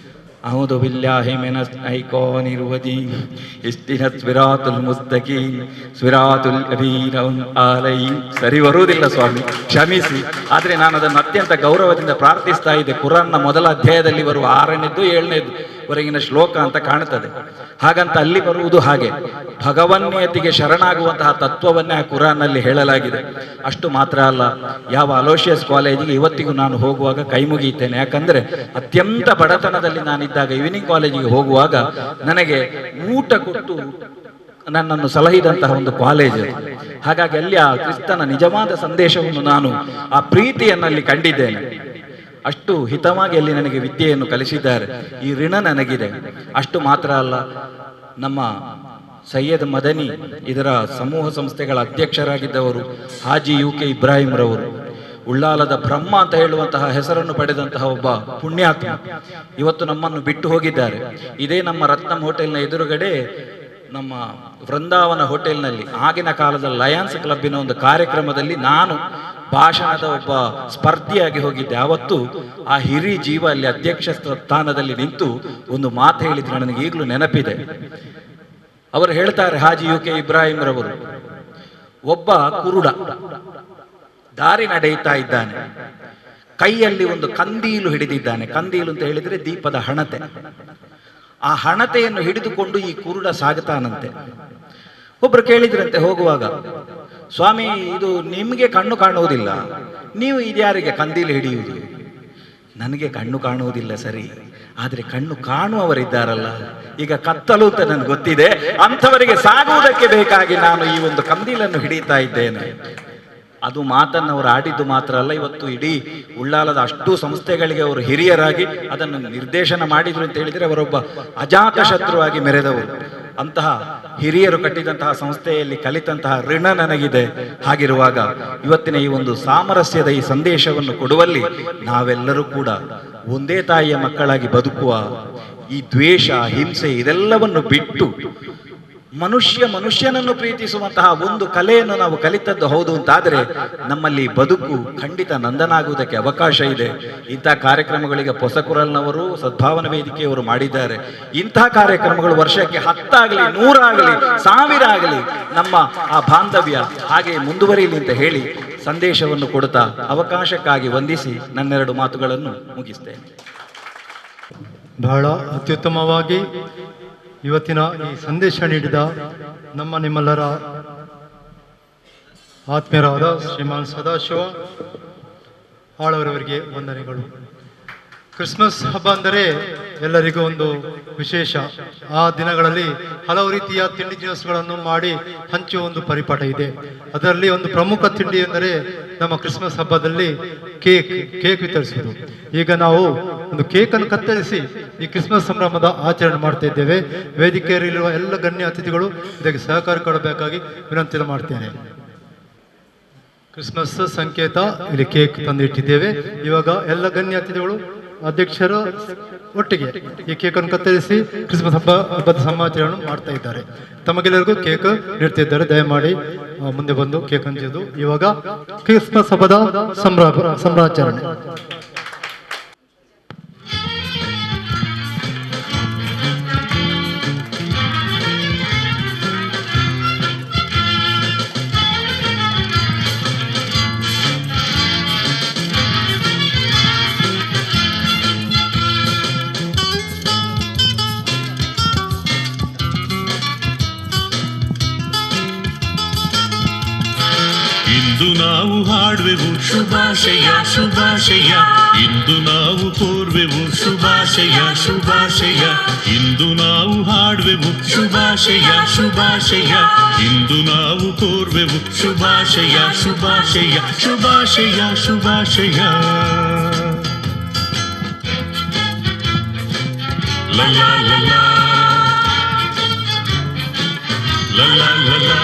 ಅಹುದು ಬಿಲ್ಲಾಹಿ ಮಿನಶ್ ಶೈತಾನಿರ್ ರಜೀಮ್ ಇಹ್ದಿನಸ್ ಸಿರಾತುಲ್ ಮುಸ್ತಕೀಮ್ ಸಿರಾತುಲ್ ಲದೀನ ಅಲೈಹಿಮ್. ಸರಿ ಬರುವುದಿಲ್ಲ ಸ್ವಾಮಿ, ಕ್ಷಮಿಸಿ. ಆದರೆ ನಾನು ಅದನ್ನು ಅತ್ಯಂತ ಗೌರವದಿಂದ ಪ್ರಾರ್ಥಿಸ್ತಾ ಇದ್ದೆ. ಕುರಾನ್ನ ಮೊದಲ ಅಧ್ಯಾಯದಲ್ಲಿ ಬರುವ 6ನೇದು 7ನೇದು ವರೆಗಿನ ಶ್ಲೋಕ ಅಂತ ಕಾಣುತ್ತದೆ. ಹಾಗಂತ ಅಲ್ಲಿ ಬರುವುದು ಹಾಗೆ ಭಗವನ್ಯತೆಗೆ ಶರಣಾಗುವಂತಹ ತತ್ವವನ್ನೇ ಆ ಕುರಾನ್ನಲ್ಲಿ ಹೇಳಲಾಗಿದೆ. ಅಷ್ಟು ಮಾತ್ರ ಅಲ್ಲ, ಯಾವ ಅಲೋಷಿಯಸ್ ಕಾಲೇಜಿಗೆ ಇವತ್ತಿಗೂ ನಾನು ಹೋಗುವಾಗ ಕೈ ಮುಗಿಯುತ್ತೇನೆ. ಯಾಕಂದ್ರೆ ಅತ್ಯಂತ ಬಡತನದಲ್ಲಿ ನಾನಿದ್ದಾಗ ಈವ್ನಿಂಗ್ ಕಾಲೇಜಿಗೆ ಹೋಗುವಾಗ ನನಗೆ ಊಟ ಕೊಟ್ಟು ನನ್ನನ್ನು ಸಲಹಿದಂತಹ ಒಂದು ಕಾಲೇಜ್. ಹಾಗಾಗಿ ಅಲ್ಲಿ ಆ ಕ್ರಿಸ್ತನ ನಿಜವಾದ ಸಂದೇಶವನ್ನು ನಾನು ಆ ಪ್ರೀತಿಯನ್ನಲ್ಲಿ ಕಂಡಿದ್ದೇನೆ. ಅಷ್ಟು ಹಿತವಾಗಿ ಅಲ್ಲಿ ನನಗೆ ವಿದ್ಯೆಯನ್ನು ಕಲಿಸಿದ್ದಾರೆ. ಈ ಋಣ ನನಗಿದೆ. ಅಷ್ಟು ಮಾತ್ರ ಅಲ್ಲ, ನಮ್ಮ ಸೈಯದ್ ಮದನಿ ಇದರ ಸಮೂಹ ಸಂಸ್ಥೆಗಳ ಅಧ್ಯಕ್ಷರಾಗಿದ್ದವರು ಹಾಜಿ UK ಇಬ್ರಾಹಿಂ ರವರು, ಉಳ್ಳಾಲದ ಬ್ರಹ್ಮ ಅಂತ ಹೇಳುವಂತಹ ಹೆಸರನ್ನು ಪಡೆದಂತಹ ಒಬ್ಬ ಪುಣ್ಯಾತ್ಮ ಇವತ್ತು ನಮ್ಮನ್ನು ಬಿಟ್ಟು ಹೋಗಿದ್ದಾರೆ. ಇದೇ ನಮ್ಮ ರತ್ನಂ ಹೋಟೆಲ್ನ ಎದುರುಗಡೆ ನಮ್ಮ ವೃಂದಾವನ ಹೋಟೆಲ್ನಲ್ಲಿ ಆಗಿನ ಕಾಲದ ಲಯನ್ಸ್ ಕ್ಲಬ್ಬಿನ ಒಂದು ಕಾರ್ಯಕ್ರಮದಲ್ಲಿ ನಾನು ಭಾಷಣದ ಒಬ್ಬ ಸ್ಪರ್ಧಿಯಾಗಿ ಹೋಗಿದ್ದೆ. ಆವತ್ತು ಆ ಹಿರಿ ಜೀವ ಅಲ್ಲಿ ಅಧ್ಯಕ್ಷ ಸ್ಥಾನದಲ್ಲಿ ನಿಂತು ಒಂದು ಮಾತು ಹೇಳಿದ್ರು, ನನಗೆ ಈಗಲೂ ನೆನಪಿದೆ. ಅವರು ಹೇಳ್ತಾರೆ, ಹಾಜಿ UK ಇಬ್ರಾಹಿಂ ರವರು, ಒಬ್ಬ ಕುರುಡ ದಾರಿ ನಡೆಯುತ್ತಾ ಇದ್ದಾನೆ, ಕೈಯಲ್ಲಿ ಒಂದು ಕಂದೀಲು ಹಿಡಿದಿದ್ದಾನೆ. ಕಂದೀಲು ಅಂತ ಹೇಳಿದ್ರೆ ದೀಪದ ಹಣತೆ. ಆ ಹಣತೆಯನ್ನು ಹಿಡಿದುಕೊಂಡು ಈ ಕುರುಡ ಸಾಗುತ್ತಾನಂತೆ. ಒಬ್ರು ಕೇಳಿದ್ರಂತೆ ಹೋಗುವಾಗ, ಸ್ವಾಮಿ ಇದು ನಿಮಗೆ ಕಣ್ಣು ಕಾಣುವುದಿಲ್ಲ, ನೀವು ಇದ್ಯಾರಿಗೆ ಕಂದೀಲು ಹಿಡಿಯುವುದು? ನನಗೆ ಕಣ್ಣು ಕಾಣುವುದಿಲ್ಲ ಸರಿ, ಆದರೆ ಕಣ್ಣು ಕಾಣುವವರಿದ್ದಾರಲ್ಲ, ಈಗ ಕತ್ತಲು ಅಂತ ನನಗೆ ಗೊತ್ತಿದೆ, ಅಂಥವರಿಗೆ ಸಾಗುವುದಕ್ಕೆ ಬೇಕಾಗಿ ನಾನು ಈ ಒಂದು ಕಂದೀಲನ್ನು ಹಿಡಿಯುತ್ತಾ ಇದ್ದೇನೆ. ಅದು ಮಾತನ್ನು ಅವರು ಆಡಿದ್ದು ಮಾತ್ರ ಅಲ್ಲ, ಇವತ್ತು ಇಡೀ ಉಳ್ಳಾಲದ ಅಷ್ಟು ಸಂಸ್ಥೆಗಳಿಗೆ ಅವರು ಹಿರಿಯರಾಗಿ ಅದನ್ನು ನಿರ್ದೇಶನ ಮಾಡಿದ್ರು ಅಂತ ಹೇಳಿದರೆ ಅವರೊಬ್ಬ ಅಜಾತ ಶತ್ರುವಾಗಿ ಮೆರೆದವರು. ಅಂತಹ ಹಿರಿಯರು ಕಟ್ಟಿದಂತಹ ಸಂಸ್ಥೆಯಲ್ಲಿ ಕಲಿತಂತಹ ಋಣ ನನಗಿದೆ. ಹಾಗಿರುವಾಗ ಇವತ್ತಿನ ಈ ಒಂದು ಸಾಮರಸ್ಯದ ಈ ಸಂದೇಶವನ್ನು ಕೊಡುವಲ್ಲಿ ನಾವೆಲ್ಲರೂ ಕೂಡ ಒಂದೇ ತಾಯಿಯ ಮಕ್ಕಳಾಗಿ ಬದುಕುವ, ಈ ದ್ವೇಷ, ಹಿಂಸೆ ಇದೆಲ್ಲವನ್ನು ಬಿಟ್ಟು ಮನುಷ್ಯನನ್ನು ಪ್ರೀತಿಸುವಂತಹ ಒಂದು ಕಲೆಯನ್ನು ನಾವು ಕಲಿತದ್ದು ಹೌದು ಅಂತಾದರೆ ನಮ್ಮಲ್ಲಿ ಬದುಕು ಖಂಡಿತ ನಂದನಾಗುವುದಕ್ಕೆ ಅವಕಾಶ ಇದೆ. ಇಂತಹ ಕಾರ್ಯಕ್ರಮಗಳಿಗೆ ಹೊಸಕುರಲ್ನವರು, ಸದ್ಭಾವನಾ ವೇದಿಕೆಯವರು ಮಾಡಿದ್ದಾರೆ. ಇಂತಹ ಕಾರ್ಯಕ್ರಮಗಳು ವರ್ಷಕ್ಕೆ 10 ಆಗಲಿ, 100 ಆಗಲಿ, 1000 ಆಗಲಿ, ನಮ್ಮ ಆ ಬಾಂಧವ್ಯ ಹಾಗೆ ಮುಂದುವರಿಯಲಿ ಅಂತ ಹೇಳಿ ಸಂದೇಶವನ್ನು ಕೊಡುತ್ತಾ ಅವಕಾಶಕ್ಕಾಗಿ ವಂದಿಸಿ ನನ್ನೆರಡು ಮಾತುಗಳನ್ನು ಮುಗಿಸ್ತೇನೆ. ಬಹಳ ಅತ್ಯುತ್ತಮವಾಗಿ ಇವತ್ತಿನ ಈ ಸಂದೇಶ ನೀಡಿದ ನಿಮ್ಮೆಲ್ಲರ ಆತ್ಮೀಯರಾದ ಶ್ರೀಮಾನ್ ಸದಾಶಿವ ಆಳವರವರಿಗೆ ವಂದನೆಗಳು. ಕ್ರಿಸ್ಮಸ್ ಹಬ್ಬ ಅಂದರೆ ಎಲ್ಲರಿಗೂ ಒಂದು ವಿಶೇಷ. ಆ ದಿನಗಳಲ್ಲಿ ಹಲವು ರೀತಿಯ ತಿಂಡಿ ತಿನಿಸುಗಳನ್ನು ಮಾಡಿ ಹಂಚುವ ಒಂದು ಪರಿಪಾಠ ಇದೆ. ಅದರಲ್ಲಿ ಒಂದು ಪ್ರಮುಖ ತಿಂಡಿ ಎಂದರೆ ನಮ್ಮ ಕ್ರಿಸ್ಮಸ್ ಹಬ್ಬದಲ್ಲಿ ಕೇಕ್ ವಿತರಿಸುವುದು. ಈಗ ನಾವು ಒಂದು ಕೇಕನ್ನು ಕತ್ತರಿಸಿ ಈ ಕ್ರಿಸ್ಮಸ್ ಸಂಭ್ರಮದ ಆಚರಣೆ ಮಾಡ್ತಾ ಇದ್ದೇವೆ. ವೇದಿಕೆಯಲ್ಲಿರುವ ಎಲ್ಲ ಗಣ್ಯ ಅತಿಥಿಗಳು ಇದಕ್ಕೆ ಸಹಕಾರ ಕೊಡಬೇಕಾಗಿ ವಿನಂತಿ ಮಾಡ್ತೇನೆ. ಕ್ರಿಸ್ಮಸ್ ಸಂಕೇತ ಇಲ್ಲಿ ಕೇಕ್ ತಂದಿಟ್ಟಿದ್ದೇವೆ. ಇವಾಗ ಎಲ್ಲ ಗಣ್ಯ ಅತಿಥಿಗಳು ಅಧ್ಯಕ್ಷರ ಒಟ್ಟಿಗೆ ಈ ಕೇಕನ್ನು ಕತ್ತರಿಸಿ ಕ್ರಿಸ್ಮಸ್ ಹಬ್ಬದ ಸಮಾಚರಣೆ ಮಾಡ್ತಾ ಇದ್ದಾರೆ. ತಮಗೆಲ್ಲರಿಗೂ ಕೇಕ್ ನೀಡ್ತಿದ್ದಾರೆ. ದಯಮಾಡಿ ಮುಂದೆ ಬಂದು ಕೇಕ್ ಹಂಚೋದು. ಇವಾಗ ಕ್ರಿಸ್ಮಸ್ ಹಬ್ಬದ ಸಂಭ್ರಮಾಚರಣೆ. ಇಂದು ನಾವು ಹಾಡುವೆವು ಶುಭಾಶಯ ಶುಭಾಶಯ, ಇಂದು ನಾವು ಕೋರುವೆವು ಶುಭಾಶಯ ಶುಭಾಶಯ, ಇಂದು ನಾವು ಹಾಡುವೆವು ಶುಭಾಶಯ ಶುಭಾಶಯ, ಇಂದು ನಾವು ಕೋರುವೆವು ಶುಭಾಶಯ ಶುಭಾಶಯ ಶುಭಾಶಯ ಶುಭಾಶಯ. ಲಲಾ ಲಲಾ ಲಲಾ ಲಲಾ.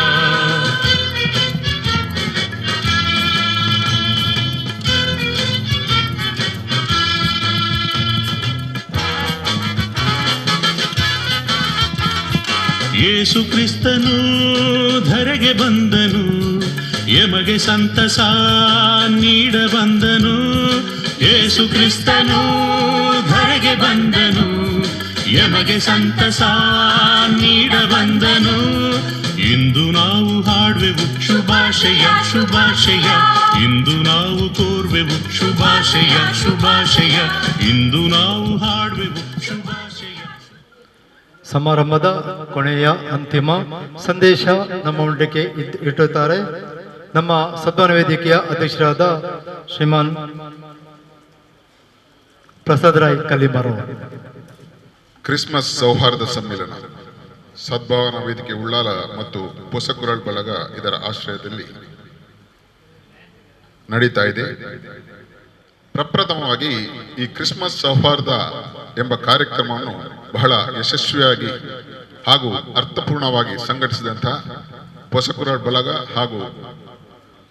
ಯೇಸು ಕ್ರಿಸ್ತನು ಧರೆಗೆ ಬಂದನು, ಯಮಗೆ ಸಂತಸ ನೀಡ ಬಂದನು. ಯೇಸು ಕ್ರಿಸ್ತನು ಧರೆಗೆ ಬಂದನು, ಯಮಗೆ ಸಂತಸ ನೀಡ ಬಂದನು. ಇಂದು ನಾವು ಹಾಡುವೆವು ಶುಭಾಶಯ ಶುಭಾಶಯ, ಇಂದು ನಾವು ಕೋರುವೆವು ಶುಭಾಶಯ ಶುಭಾಶಯ, ಇಂದು ನಾವು ಹಾಡುವೆವು ಶುಭಾಶಯ. ಸಮಾರಂಭದ ಕೊನೆಯ ಅಂತಿಮ ಸಂದೇಶ ನಮ್ಮ ಮುಂದಕ್ಕೆ ಇಟ್ಟುತ್ತಾರೆ ನಮ್ಮ ಸದ್ಭಾವನಾ ವೇದಿಕೆಯ ಅಧ್ಯಕ್ಷರಾದ ಶ್ರೀಮಾನ್ ಪ್ರಸಾದ್ ರಾಯ್ ಕಲ್ಲಿಮರು. ಕ್ರಿಸ್ಮಸ್ ಸೌಹಾರ್ದ ಸಮ್ಮೇಳನ ಸದ್ಭಾವನಾ ವೇದಿಕೆ ಉಳ್ಳಾಲ ಮತ್ತು ಹೊಸಕುರಲ್ ಬಳಗ ಇದರ ಆಶ್ರಯದಲ್ಲಿ ನಡೀತಾ ಇದೆ. ಪ್ರಪ್ರಥಮವಾಗಿ ಈ ಕ್ರಿಸ್ಮಸ್ ಸೌಹಾರ್ದ ಎಂಬ ಕಾರ್ಯಕ್ರಮವನ್ನು ಬಹಳ ಯಶಸ್ವಿಯಾಗಿ ಹಾಗೂ ಅರ್ಥಪೂರ್ಣವಾಗಿ ಸಂಘಟಿಸಿದಂತಹ ಹೊಸಕುರಾಳ್ ಬಳಗ ಹಾಗೂ